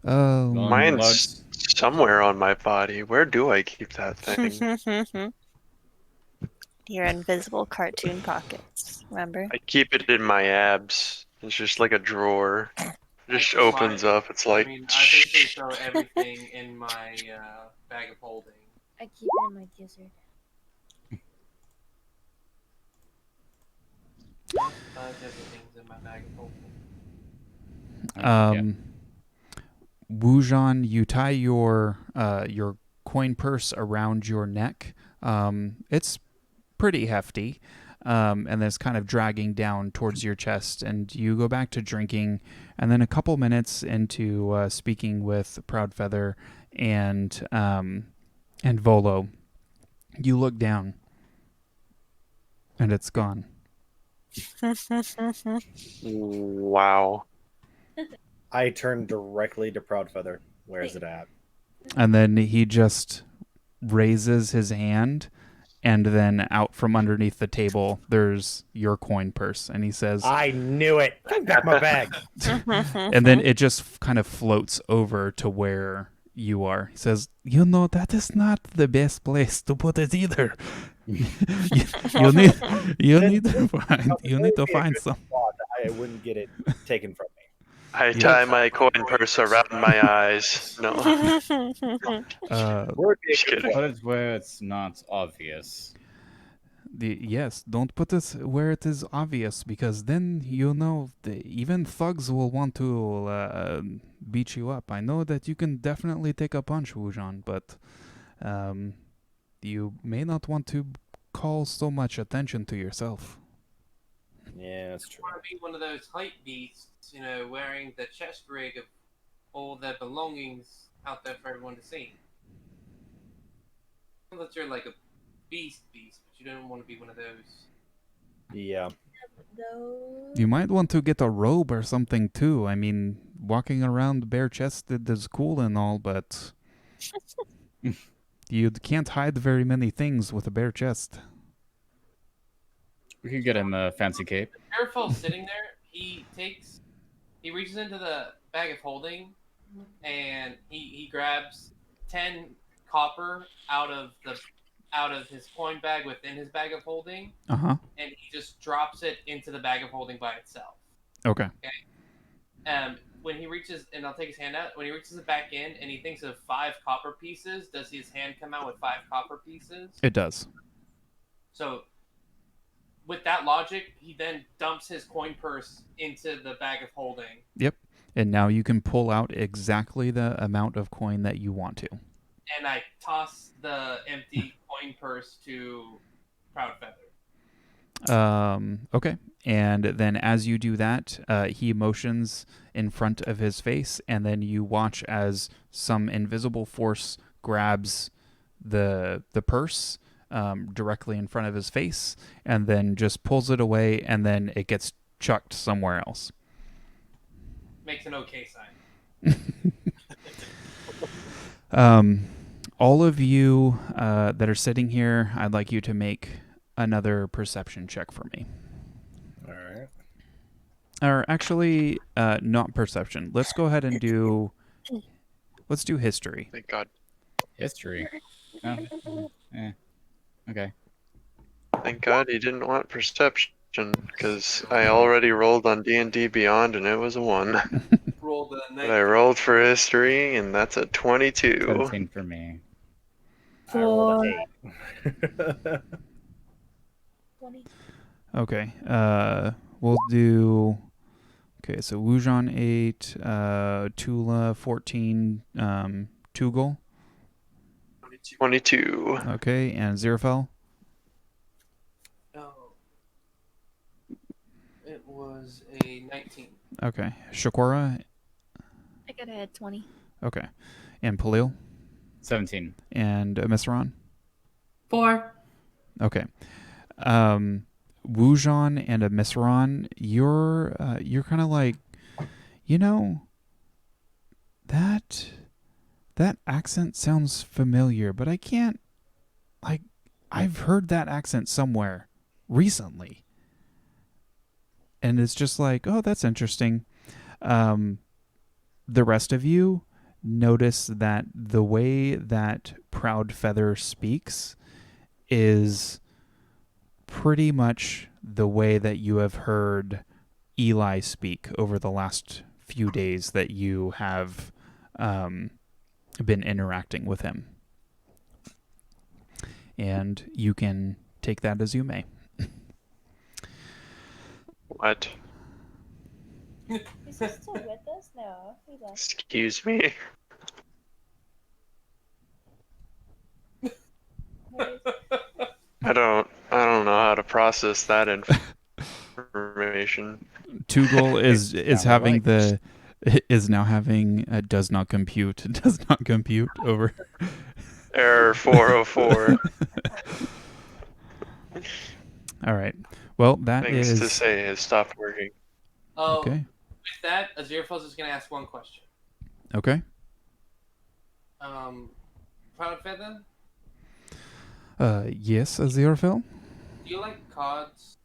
Mine's somewhere on my body. Where do I keep that thing? Your invisible cartoon pockets, remember? I keep it in my abs. It's just like a drawer. It just opens up. It's like. I mean, I basically throw everything in my bag of holding. I keep it in my gizzard. Everything's in my bag of holding. Wujan, you tie your coin purse around your neck. It's pretty hefty, and it's kind of dragging down towards your chest. And you go back to drinking, and then a couple minutes into speaking with Proudfeather and Volo, you look down, and it's gone. Wow. I turn directly to Proudfeather. Where's it at? And then he just raises his hand, and then out from underneath the table, there's your coin purse. And he says, I knew it. Give back my bag. And then it just kind of floats over to where you are. He says, that is not the best place to put it either. you need to find some. I wouldn't get it taken from me. I tie my coin purse around my eyes. No. Put it where it's not obvious. Yes, don't put it where it is obvious, because then even thugs will want to beat you up. I know that you can definitely take a punch, Wujan, but you may not want to call so much attention to yourself. Yeah, that's I true. want to be one of those hype beasts, wearing the chest rig of all their belongings out there for everyone to see. That you're like a beast, but you don't want to be one of those. Yeah. Those. You might want to get a robe or something too. I mean, walking around bare-chested is cool and all, but you can't hide very many things with a bare chest. We could get him a fancy cape. Aziraphale's sitting there. He reaches into the bag of holding, and he grabs 10 copper out of his coin bag within his bag of holding, Uh-huh. and he just drops it into the bag of holding by itself. Okay. When he reaches, and I'll take his hand out. When he reaches it back in, and he thinks of 5 copper pieces, does his hand come out with 5 copper pieces? It does. So, with that logic, he then dumps his coin purse into the bag of holding. Yep. And now you can pull out exactly the amount of coin that you want to. And I toss the empty coin purse to Proudfeather. Okay. And then as you do that, he motions in front of his face, and then you watch as some invisible force grabs the purse directly in front of his face, and then just pulls it away, and then it gets chucked somewhere else. Makes an okay sign. All of you that are sitting here, I'd like you to make another perception check for me. All right. Or actually, not perception. Let's go ahead and do... Let's do history. Thank God. History. Oh. Okay. Thank God he didn't want perception, because I already rolled on D&D Beyond, and it was a 1. Rolled a But I rolled for history, and that's a 22. 17 for me. I rolled an 8. 20. Okay. We'll do... Okay, so Wujan 8, Tulah 14, Tugal. 22. Okay, and Aziraphale? Oh. It was a 19. Okay. Chakora? I got a 20. Okay. And Peliel? 17. And Omaceran? 4. Okay. Wujan and Omaceran, you're kind of like, that accent sounds familiar, but I can't, I've heard that accent somewhere recently. And it's just like, oh, that's interesting. The rest of you notice that the way that Proudfeather speaks is pretty much the way that you have heard Eli speak over the last few days that you have been interacting with him. And you can take that as you may. What? Is he still with us? No, he left. Excuse me? I don't know how to process that information. Tugal is now having does not compute over Error 404. All right. Well, that Things is to say has stopped working. Oh, okay. with that, Aziraphale is going to ask one question. Okay. Proudfeather, Yes, Aziraphale? do you like cards?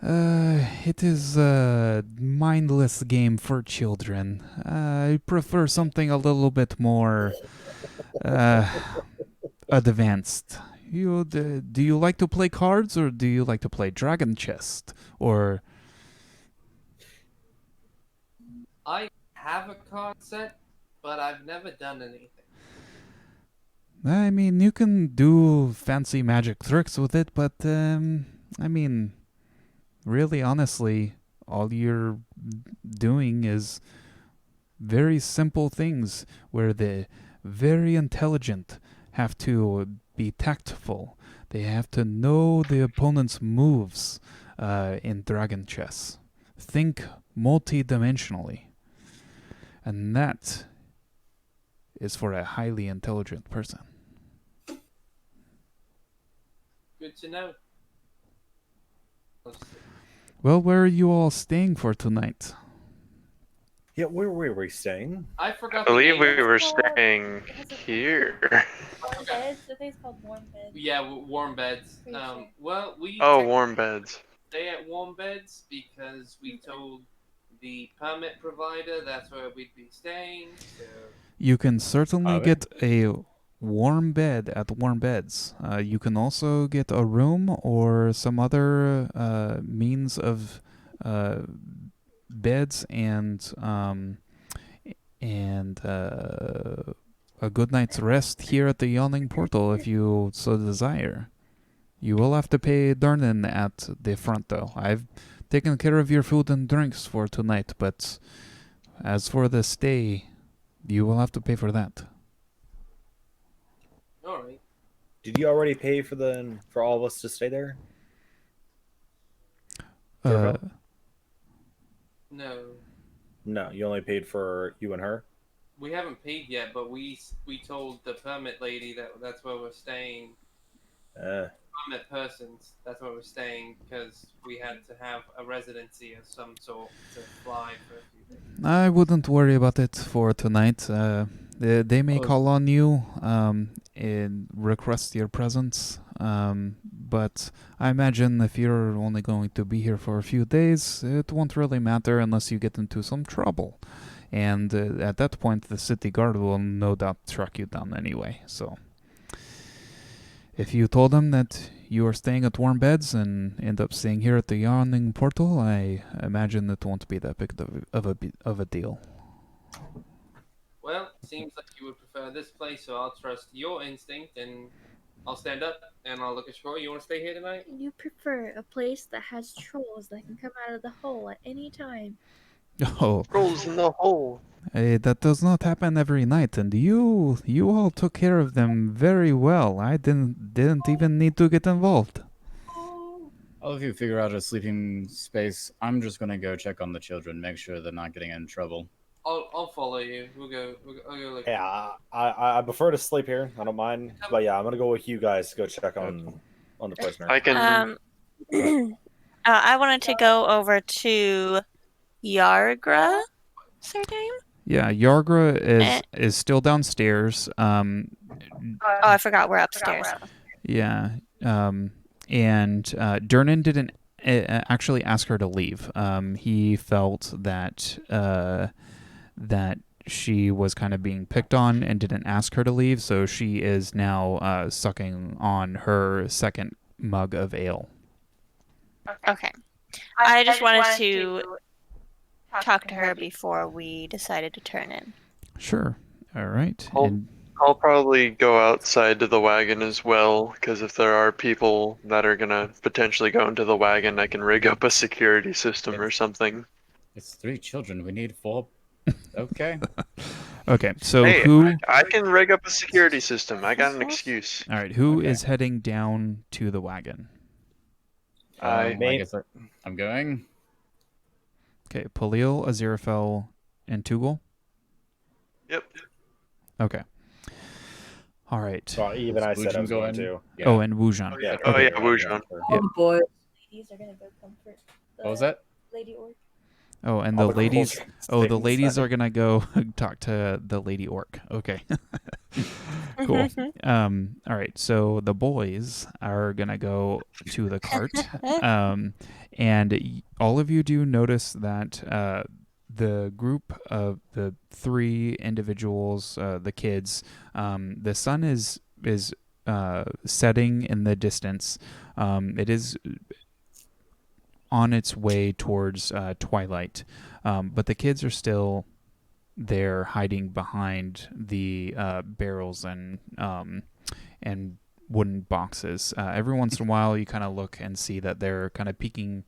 It is a mindless game for children. I prefer something a little bit more advanced. Do you like to play cards, or do you like to play Dragon Chest? Or I have a card set, but I've never done anything. I mean, you can do fancy magic tricks with it, but I mean, really, honestly, all you're doing is very simple things where the very intelligent have to be tactful. They have to know the opponent's moves in dragon chess. Think multi-dimensionally. And that is for a highly intelligent person. Good to know. Well, where are you all staying for tonight? Yeah, where were we staying? I I forgot the believe name. we were called- staying what's it here. Warm beds. I think it's called warm beds. Yeah, warm beds. Pretty sure. Well, we Oh, warm beds. stay at warm beds because we told the permit provider that's where we'd be staying. So You can certainly Okay. get a warm bed at Warm Beds. You can also get a room or some other means of beds and a good night's rest here at the Yawning Portal if you so desire. You will have to pay Darnan at the front, though. I've taken care of your food and drinks for tonight, but as for the stay, you will have to pay for that. all right. Did you already pay for all of us to stay there? Uh, No, No, you only paid for you and her. we haven't paid yet, but we told the permit lady that's where we're staying. Permit persons, that's where we're staying because we had to have a residency of some sort to fly for a few days. I wouldn't worry about it for tonight. They may Oh. call on you and request your presence. But I imagine if you're only going to be here for a few days, it won't really matter unless you get into some trouble. And at that point, the city guard will no doubt track you down anyway. So if you told them that you are staying at Warm Beds and end up staying here at the Yawning Portal, I imagine it won't be that big of a deal. Well, seems like you would prefer this place, so I'll trust your instinct and I'll stand up and I'll look at Troy. You want to stay here tonight? You prefer a place that has trolls that can come out of the hole at any time. Oh, Rolls in the hole. that does not happen every night, and you all took care of them very well. I didn't even need to get involved. I'll if you figure out a sleeping space. I'm just gonna go check on the children, make sure they're not getting in trouble. I'll follow you. I'll go look. Yeah, I prefer to sleep here. I don't mind, but yeah, I'm gonna go with you guys to go check on the prisoner. I can. I wanted to go over to Yargra. Is her name? Yeah, Yargra is still downstairs. Oh, I forgot we're upstairs. Yeah, and Durnan didn't actually ask her to leave. He felt that that she was kind of being picked on and didn't ask her to leave, so she is now sucking on her second mug of ale. Okay. I just wanted to talk to her before we decided to turn in. Sure. All right. I'll probably go outside to the wagon as well, because if there are people that are gonna potentially go into the wagon, I can rig up a security system or something. It's 3 children. We need 4. Okay. Okay. So Hey, who? I can rig up a security system. I got an excuse. All right. Who is heading down to the wagon? I guess I'm going. Okay. Peliel, Aziraphale, and Tugal. Yep. Okay. All right. Well, even I said I was going to. Yeah. Oh, and Wungon. Yeah. Okay. Oh yeah, Wungon. Yep. Oh boy. Ladies are gonna go comfort the What was that? lady orc. Oh, and All the the ladies. culture Oh, the things ladies that- are gonna go talk to the lady orc. Okay. Cool. All right. So the boys are gonna go to the cart, and all of you do notice that the group of the 3 individuals, the kids, the sun is setting in the distance. It is on its way towards twilight, but the kids are still they're hiding behind the barrels and wooden boxes. Every once in a while, you kind of look and see that they're kind of peeking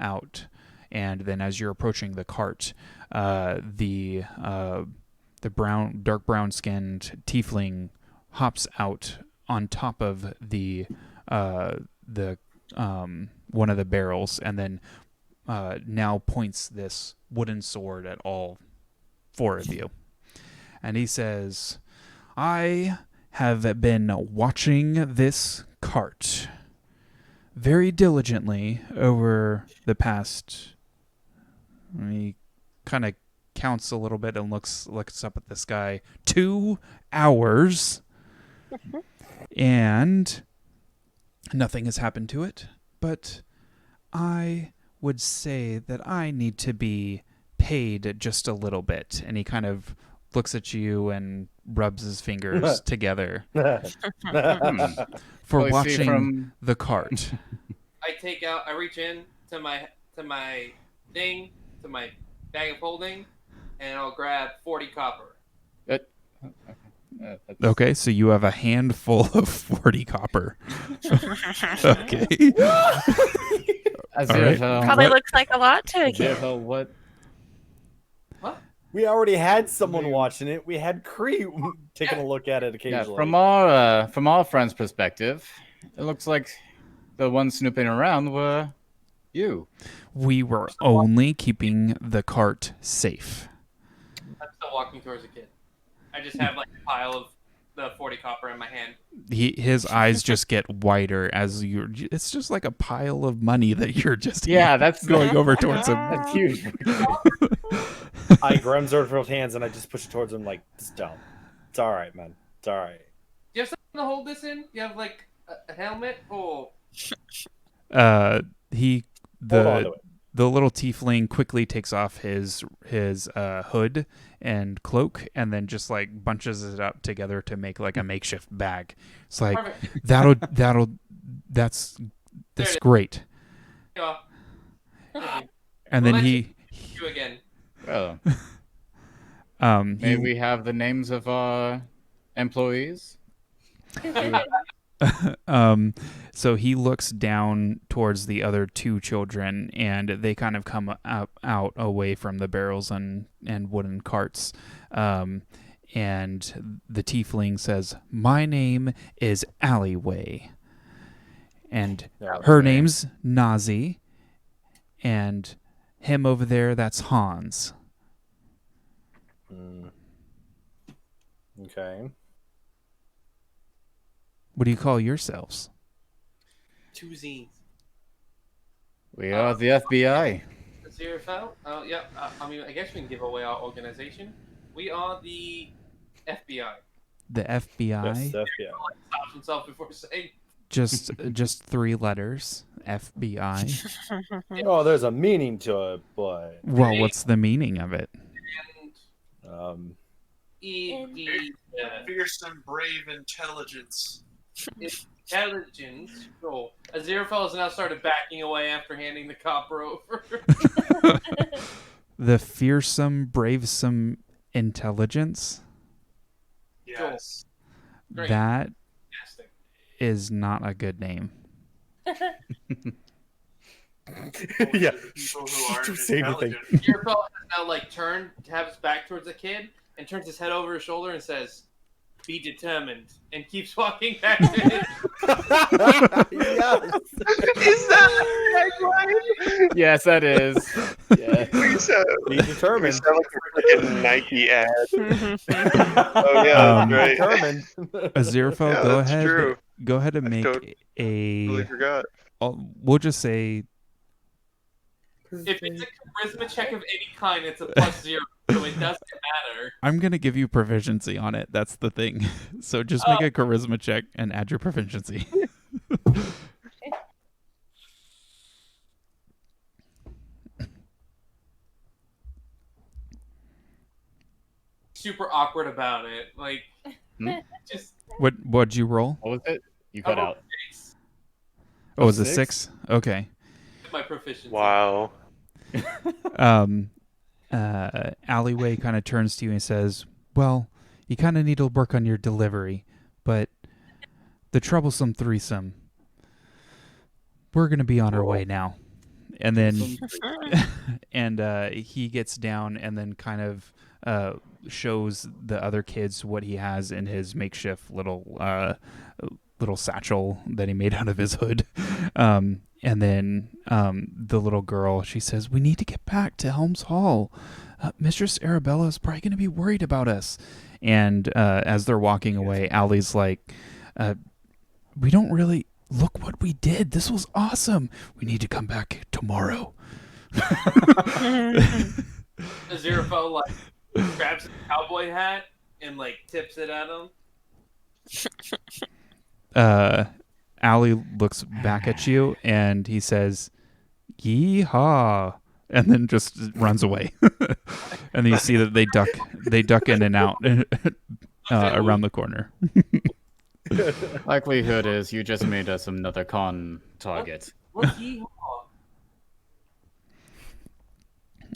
out. And then, as you're approaching the cart, the dark brown skinned tiefling hops out on top of the one of the barrels, and then now points this wooden sword at all four of you. And he says, I have been watching this cart very diligently over the past... He kind of counts a little bit and looks up at the sky. 2 hours. And nothing has happened to it. But I would say that I need to be paid just a little bit. And he kind of looks at you and rubs his fingers together for watching the cart. I reach in to my thing, to my bag of holding, and I'll grab 40 copper. Okay, so you have a handful of 40 copper. Okay. Aziraphale. Probably looks like a lot to a kid. What? We already had someone watching it. We had Cree taking a look at it occasionally. Yeah, from our friend's perspective, it looks like the ones snooping around were you. We were only keeping the cart safe. I'm still walking towards the kid. I just have like a pile of the 40 copper in my hand. His eyes just get wider as you're... It's just like a pile of money that you're just... Yeah, that's going over towards him. That's huge. I grab Zordfield's hands and I just push it towards him like, just don't. It's all right, man. It's all right. Do you have something to hold this in? You have like a helmet or... The little tiefling quickly takes off his hood and cloak, and then just like bunches it up together to make like a makeshift bag. It's like that's great. Yeah. And then he you again. Oh. May we have the names of our employees? So he looks down towards the other two children, and they kind of come out away from the barrels and wooden carts. And the tiefling says, "My name is Alleyway." And her name's Nazi. And him over there, that's Hans. Okay. What do you call yourselves? Two Zs. We are the FBI. Aziraphale? Yeah. I guess we can give away our organization. We are the FBI. The FBI? Yes, the FBI. Stops himself before saying. Just 3 letters. FBI. Oh, there's a meaning to it, but... Well, what's the meaning of it? Fearsome, brave intelligence. Intelligence. Cool. Aziraphale has now started backing away after handing the copper over. The fearsome, bravesome intelligence? Yes. Great. That is not a good name. Yeah. People who aren't Say anything. Aziraphale has now like turned to have his back towards the kid and turns his head over his shoulder and says, "Be determined," and keeps walking back to him. Yes. Is that the tagline? Yes, that is. Yeah. Be determined. We sound like a freaking Nike ad. Oh yeah, that's right. Determined. Aziraphale, Yeah, go that's ahead. true. Go ahead and I make totally forgot. We'll just say If it's a charisma check of any kind, it's a +0, so it doesn't matter. I'm gonna give you proficiency on it. That's the thing. So just make a charisma check and add your proficiency. Super awkward about it. Like, just. What'd you roll? What was it? You cut out. Oh, was it 6? Okay. My proficiency. Wow. Alleyway kind of turns to you and says, well, you kind of need to work on your delivery, but the troublesome threesome, we're going to be on our way now. And then he gets down and then kind of shows the other kids what he has in his makeshift little satchel that he made out of his hood. And then the little girl, she says, we need to get back to Helm's Hall. Mistress Arabella is probably going to be worried about us. And as they're walking away, Allie's like, we don't really... Look what we did. This was awesome. We need to come back tomorrow. Aziraphale like grabs a cowboy hat and like tips it at him. Allie looks back at you and he says, "Yeehaw!" and then just runs away. And then you see that they duck in and out around the corner. Likelihood is you just made us another con target. What's yeehaw?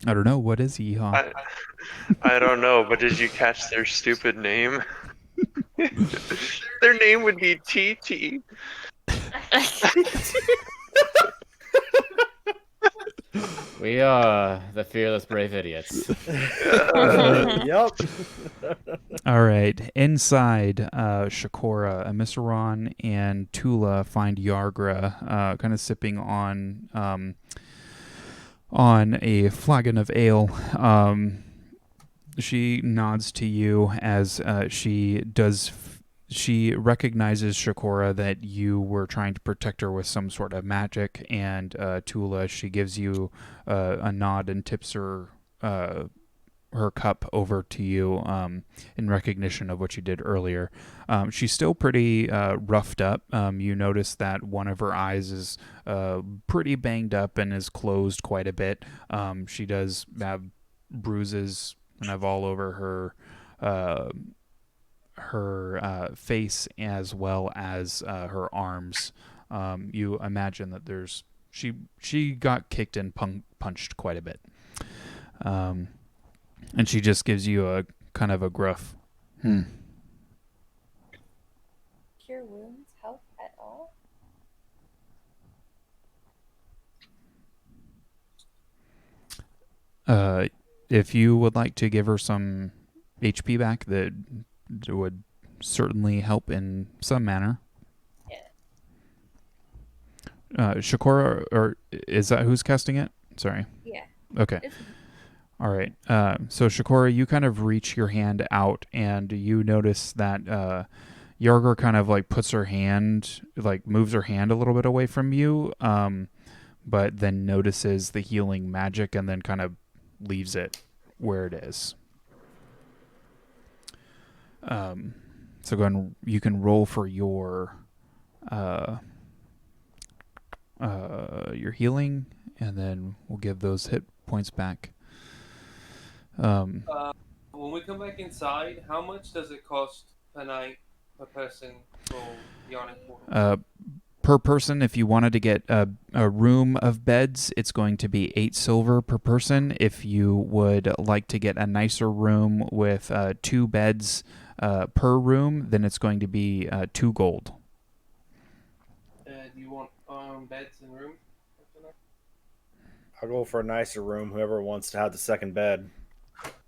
I don't know. What is yeehaw? I don't know, but did you catch their stupid name? Their name would be TT. We are the fearless brave idiots. Yep. All right. Inside, Chakora, Omaceran, and Tulah find Yargra kind of sipping on a flagon of ale. She nods to you as she does. She recognizes, Chakora, that you were trying to protect her with some sort of magic, and Tulah, she gives you a nod and tips her cup over to you in recognition of what you did earlier. She's still pretty roughed up. You notice that one of her eyes is pretty banged up and is closed quite a bit. She does have bruises kind of all over her face as well as her arms. You imagine that she got kicked and punched quite a bit. And she just gives you a kind of a gruff, Cure wounds help at all? If you would like to give her some HP back, that would certainly help in some manner. Yeah. Chakora, or is that who's casting it? Sorry. Yeah. Okay. All right. So Chakora, you kind of reach your hand out, and you notice that Yargra kind of like puts her hand, like moves her hand a little bit away from you, but then notices the healing magic and then kind of leaves it where it is. So go ahead, you can roll for your healing, and then we'll give those hit points back. When we come back inside, how much does it cost per night per person for Yawning Portal? Per person, if you wanted to get a room of beds, it's going to be 8 silver per person. If you would like to get a nicer room with 2 beds per room, then it's going to be 2 gold. Do you want beds and rooms? I'll go for a nicer room. Whoever wants to have the second bed,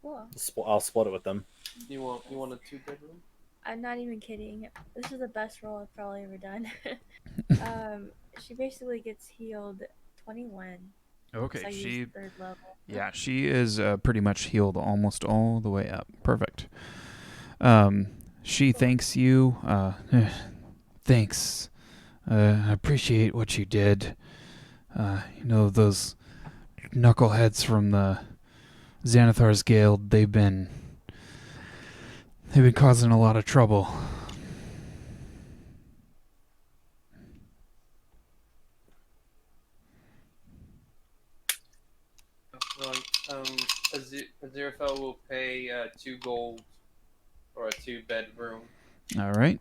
Cool. I'll split it with them. You want a 2-bedroom? I'm not even kidding. This is the best roll I've probably ever done. She basically gets healed 21. Okay, so she 3rd level. Yeah, she is pretty much healed almost all the way up. Perfect. She thanks you. Thanks. I appreciate what you did. Those knuckleheads from the Xanathar's Guild, they've been causing a lot of trouble. Aziraphale will pay 2 gold for a 2-bedroom. All right.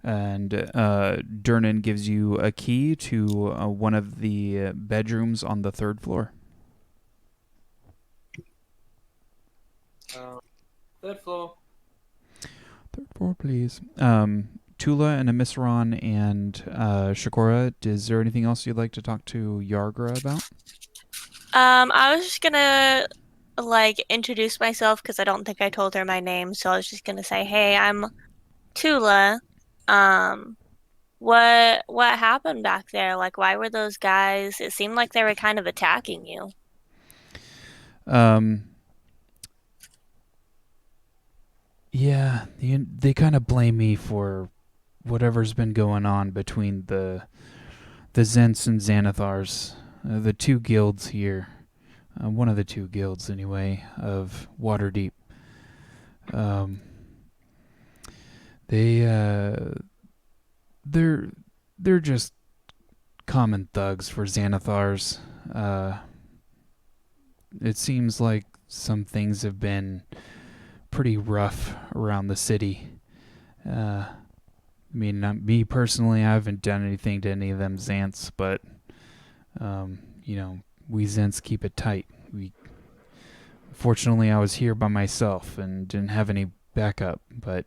And Durnan gives you a key to one of the bedrooms on the 3rd floor. Third floor. Third floor, please. Tulah and Omaceran and Chakora, is there anything else you'd like to talk to Yargra about? I was just gonna introduce myself because I don't think I told her my name, so I was just gonna say, "Hey, I'm Tulah. What happened back there? Like, why were those guys? It seemed like they were kind of attacking you." Yeah, they kind of blame me for whatever's been going on between the Zents and Xanathars, the two guilds here. One of the two guilds, anyway, of Waterdeep. They're just common thugs for Xanathars. It seems like some things have been pretty rough around the city. I mean, me personally, I haven't done anything to any of them Xants, but we Xants keep it tight. Fortunately, I was here by myself and didn't have any backup, but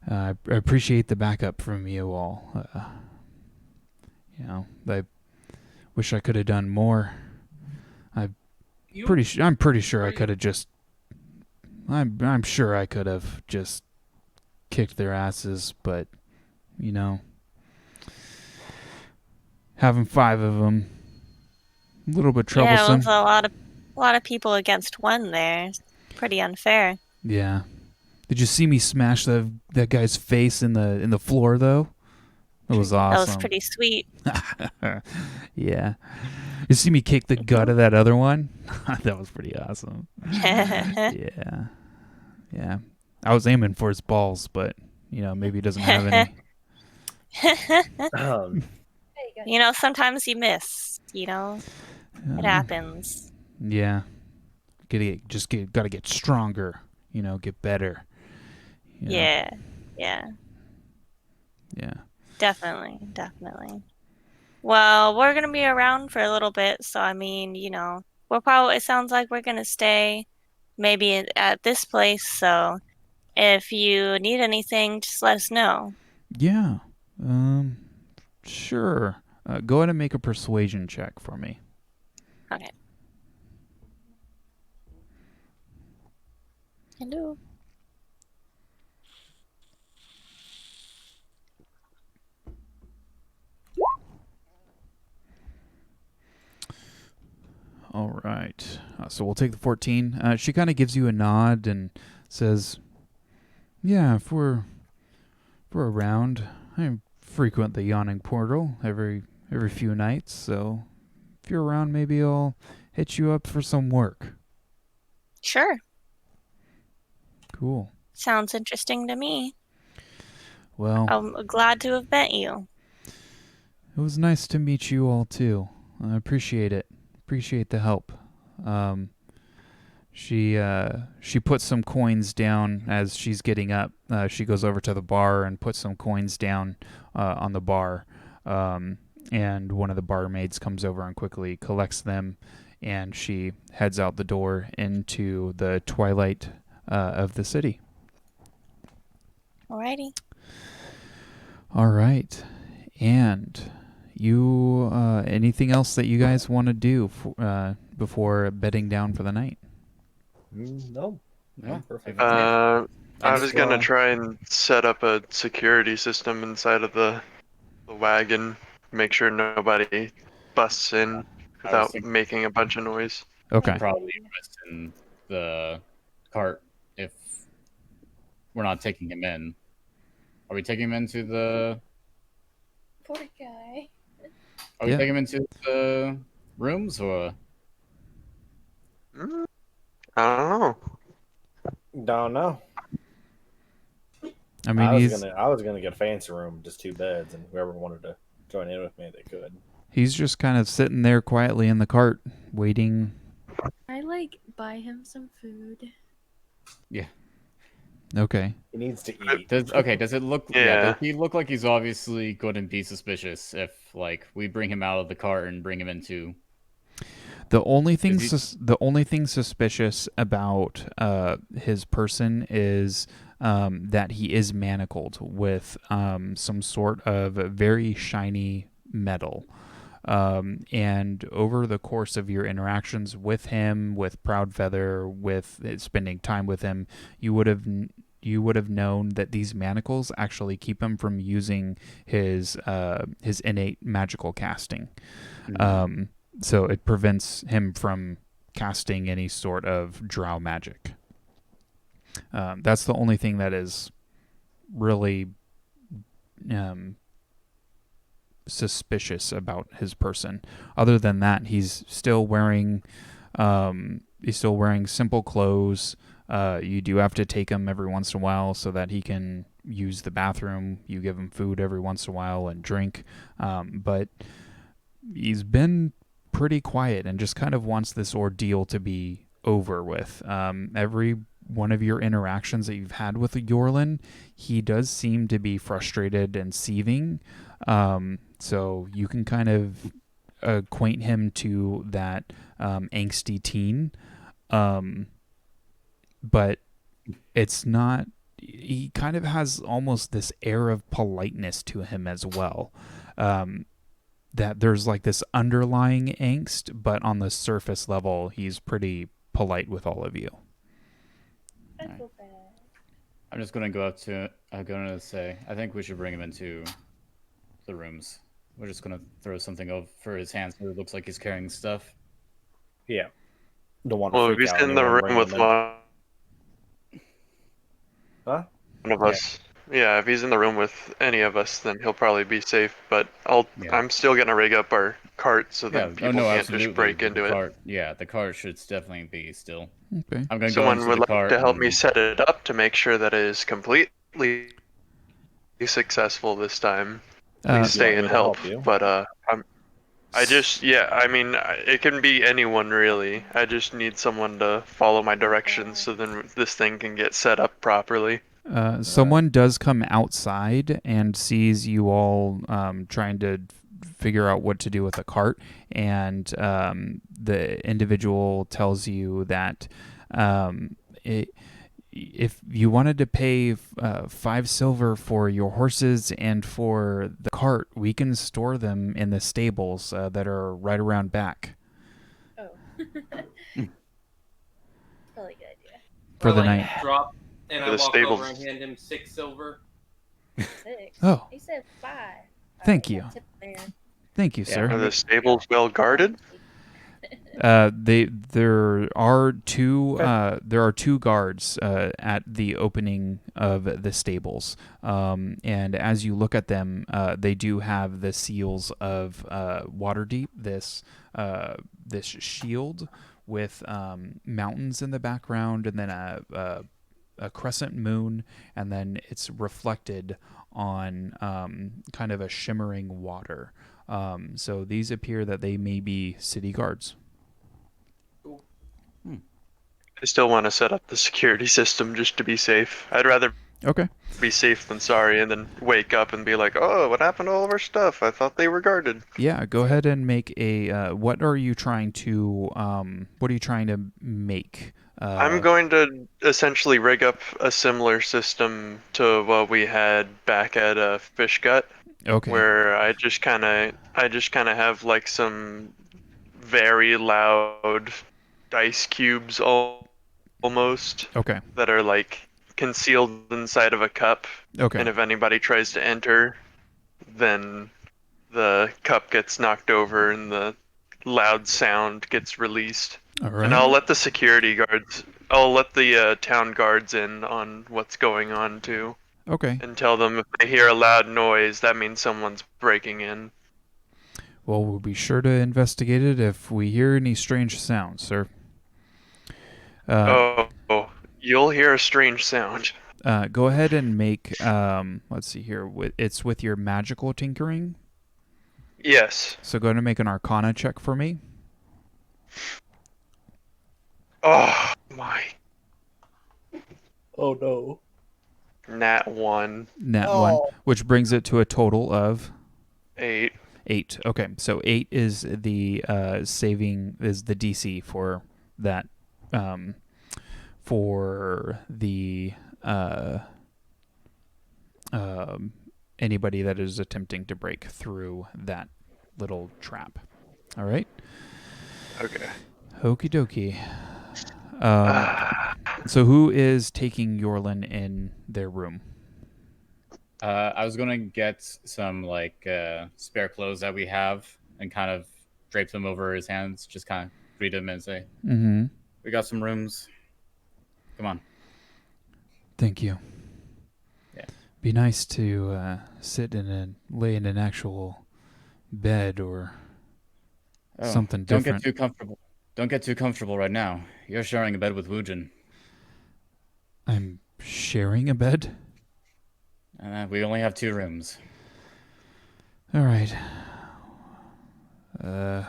I appreciate the backup from you all. I wish I could have done more. I'm pretty sure I could have just. I'm sure I could have just kicked their asses, but having 5 of them, a little bit troublesome. Yeah, it was a lot of people against one there. Pretty unfair. Yeah. Did you see me smash that guy's face in the floor though? It was awesome. That was pretty sweet. Yeah. You see me kick the gut of that other one? That was pretty awesome. Yeah. Yeah. I was aiming for his balls, but maybe he doesn't have any. Sometimes you miss. It happens. Yeah. Gotta get stronger. Get better. Yeah. Yeah. Definitely. Well, we're gonna be around for a little bit, so I mean, it sounds like we're gonna stay maybe at this place, so if you need anything, just let us know. Yeah. Sure. Go ahead and make a persuasion check for me. Okay. Hello. All right. So we'll take the 14. She kind of gives you a nod and says, "Yeah, if we're around, I frequent the Yawning Portal every few nights. So if you're around, maybe I'll hit you up for some work." Sure. Cool. Sounds interesting to me. Well, I'm glad to have met you. It was nice to meet you all too. I appreciate it. Appreciate the help. She puts some coins down as she's getting up. She goes over to the bar and puts some coins down on the bar. And one of the barmaids comes over and quickly collects them, and she heads out the door into the twilight of the city. Alrighty. All right. And you, anything else that you guys want to do before bedding down for the night? No. Yeah. Perfect. I was going to try and set up a security system inside of the wagon, make sure nobody busts in without making a bunch of noise. Okay. Probably invest in the cart if we're not taking him in. Are we taking him into the... Poor guy. Are we taking him into the rooms or... I don't know. I mean, I was gonna get a fancy room, just 2 beds, and whoever wanted to join in with me, they could. He's just kind of sitting there quietly in the cart, waiting. I buy him some food. Yeah. Okay. He needs to eat. Does it look... Yeah. Does he look like he's obviously going to be suspicious if, we bring him out of the cart and bring him into... The only thing Is the only thing suspicious about his person is that he is manacled with some sort of very shiny metal. And over the course of your interactions with him, with Proudfeather, with spending time with him, you would have known that these manacles actually keep him from using his innate magical casting. So it prevents him from casting any sort of drow magic. That's the only thing that is really suspicious about his person. Other than that, he's still wearing simple clothes. You do have to take him every once in a while so that he can use the bathroom. You give him food every once in a while and drink. But he's been pretty quiet and just kind of wants this ordeal to be over with. Every one of your interactions that you've had with Yorlin, he does seem to be frustrated and seething. So you can kind of acquaint him to that angsty teen. But it's not... He kind of has almost this air of politeness to him as well. That there's like this underlying angst, but on the surface level, he's pretty polite with all of you. I feel bad. I'm just gonna go up to. I'm gonna say, I think we should bring him into the rooms. We're just gonna throw something over his hands so it looks like he's carrying stuff. Yeah. Don't want Well, to if freak he's out in the anyone, room bring with him in. Huh? one of us, yeah, if he's in the room with any of us, then he'll probably be safe. But I'm still gonna rig up our cart so that people can't just break into it. Yeah, the cart should definitely be still. Okay. I'm gonna go Someone into would the like cart to help me and- set it up to make sure that it is completely successful this time. Please stay and help. But it can be anyone really. I just need someone to follow my directions so then this thing can get set up properly. Someone does come outside and sees you all trying to figure out what to do with the cart, and the individual tells you that if you wanted to pay 5 silver for your horses and for the cart, we can store them in the stables that are right around back. Oh. Probably a good idea. For the night. Drop, and I The walk stables. over and hand him 6 silver. 6. Oh. He said 5. Thank you. Thank you, sir. Are the stables well guarded? There are two guards at the opening of the stables, and as you look at them, they do have the seals of Waterdeep. This shield with mountains in the background, and then a crescent moon, and then it's reflected on kind of a shimmering water. So these appear that they may be city guards. I still want to set up the security system just to be safe. I'd rather be safe than sorry and then wake up and be like, oh, what happened to all of our stuff? I thought they were guarded. Yeah, go ahead and make a... what are you trying to make? I'm going to essentially rig up a similar system to what we had back at Fish Gut. Okay. Where I just kind of have like some very loud dice cubes almost. Okay. That are like concealed inside of a cup. Okay. And if anybody tries to enter, then the cup gets knocked over and the loud sound gets released. All right. And I'll let the town guards in on what's going on too. Okay. And tell them if they hear a loud noise, that means someone's breaking in. Well, we'll be sure to investigate it if we hear any strange sounds, sir. You'll hear a strange sound. Go ahead and make, let's see here, it's with your magical tinkering? Yes. So go ahead and make an Arcana check for me. Oh, my. Oh, no. Nat 1. Nat 1, which brings it to a total of... 8. 8. Okay, so 8 is the DC for that, for the anybody that is attempting to break through that little trap. All right. Okay. Okie dokie. So who is taking Yorlin in their room? I was gonna get some spare clothes that we have and kind of drape them over his hands, just kind of greet him and say, "We got some rooms. Come on." Thank you. Yeah. Be nice to lay in an actual bed or something different. Don't get too comfortable. Don't get too comfortable right now. You're sharing a bed with Wujin. I'm sharing a bed? We only have 2 rooms. All right. I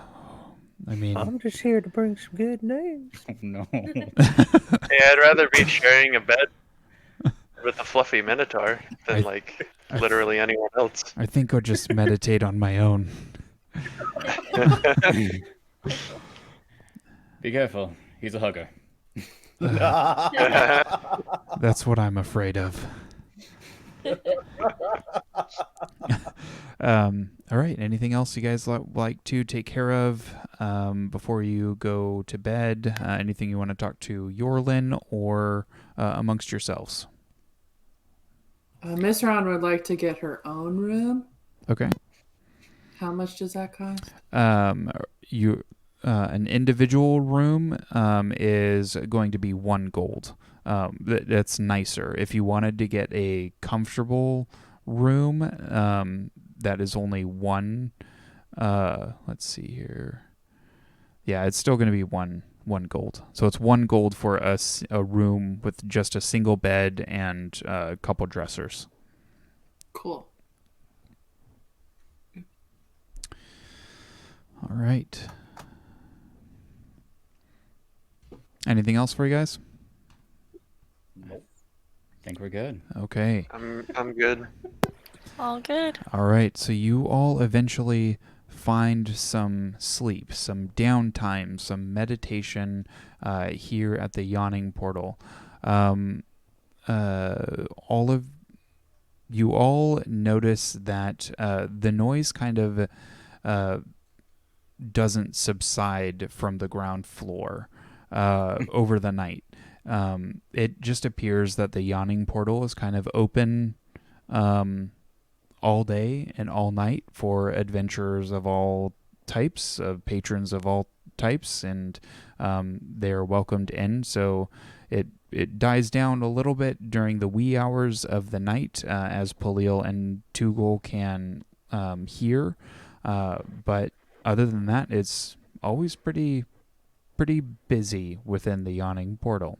mean, I'm just here to bring some good news. Oh, no. Hey, I'd rather be sharing a bed with a fluffy minotaur than literally anyone else. I think I'll just meditate on my own. Be careful. He's a hugger. That's what I'm afraid of. All right. Anything else you guys like to take care of before you go to bed? Anything you want to talk to Yorlin or amongst yourselves? Miss Ron would like to get her own room. Okay. How much does that cost? An individual room is going to be 1 gold. That's nicer. If you wanted to get a comfortable room, that is only 1. Let's see here. Yeah, it's still going to be one gold. So it's 1 gold for a room with just a single bed and a couple dressers. Cool. All right. Anything else for you guys? Nope. I think we're good. Okay. I'm good. All good. All right. So you all eventually find some sleep, some downtime, some meditation here at the Yawning Portal. All of you all notice that the noise kind of doesn't subside from the ground floor over the night. It just appears that the Yawning Portal is kind of open all day and all night for adventurers of all types, of patrons of all types, and they're welcomed in. So it dies down a little bit during the wee hours of the night as Peliel and Tugal can hear. But other than that, it's always pretty busy within the Yawning Portal.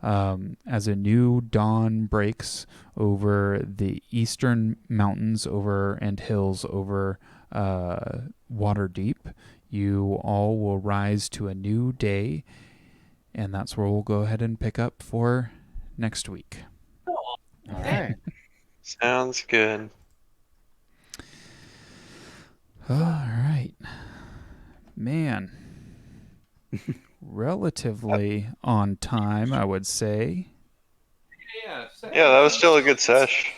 As a new dawn breaks over the eastern mountains and hills over Waterdeep, you all will rise to a new day, and that's where we'll go ahead and pick up for next week. All right. Sounds good. All right. Man. Relatively on time, I would say. Yeah, that was still a good sesh.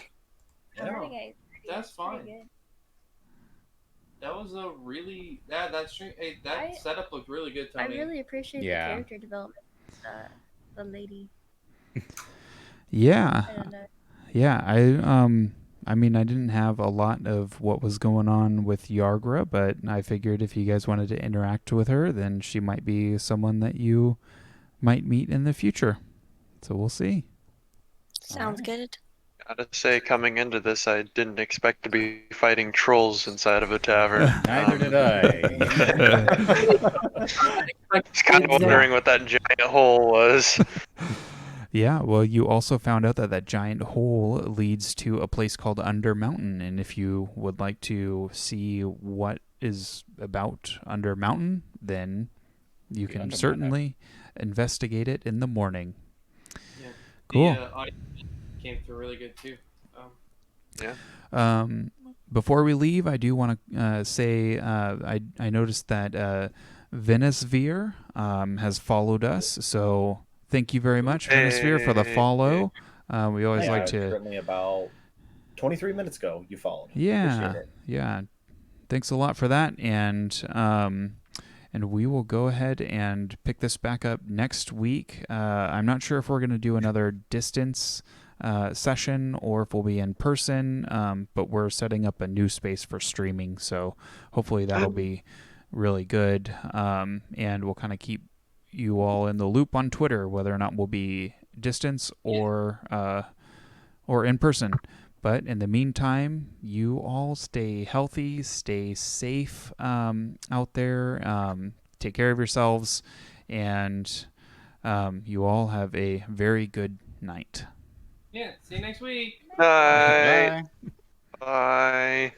Yeah. That's fine. That was a really that setup looked really good, I Tony. really appreciate the character development. The lady. Yeah. I don't know. Yeah, I mean, I didn't have a lot of what was going on with Yargra, but I figured if you guys wanted to interact with her, then she might be someone that you might meet in the future. So we'll see. Sounds good. Gotta say, coming into this, I didn't expect to be fighting trolls inside of a tavern. Neither did I. I was kind of wondering what that giant hole was. Yeah, well, you also found out that that giant hole leads to a place called Under Mountain, and if you would like to see what is about Under Mountain, then you can certainly investigate it in the morning. Yeah. Cool. The audio came through really good too. Yeah. before we leave, I do want to say I noticed that Venisveer has followed us, so thank you very much, Venisveer, for the follow. We always like to. Currently about 23 minutes ago, you followed. Yeah, Appreciate it. yeah. Thanks a lot for that, and we will go ahead and pick this back up next week. I'm not sure if we're going to do another distance session or if we'll be in person, but we're setting up a new space for streaming, so hopefully that'll be really good, and we'll kind of keep you all in the loop on Twitter whether or not we'll be distance or in person. But in the meantime, you all stay healthy, stay safe out there, take care of yourselves, and you all have a very good night. Yeah, see you next week. Bye. Bye.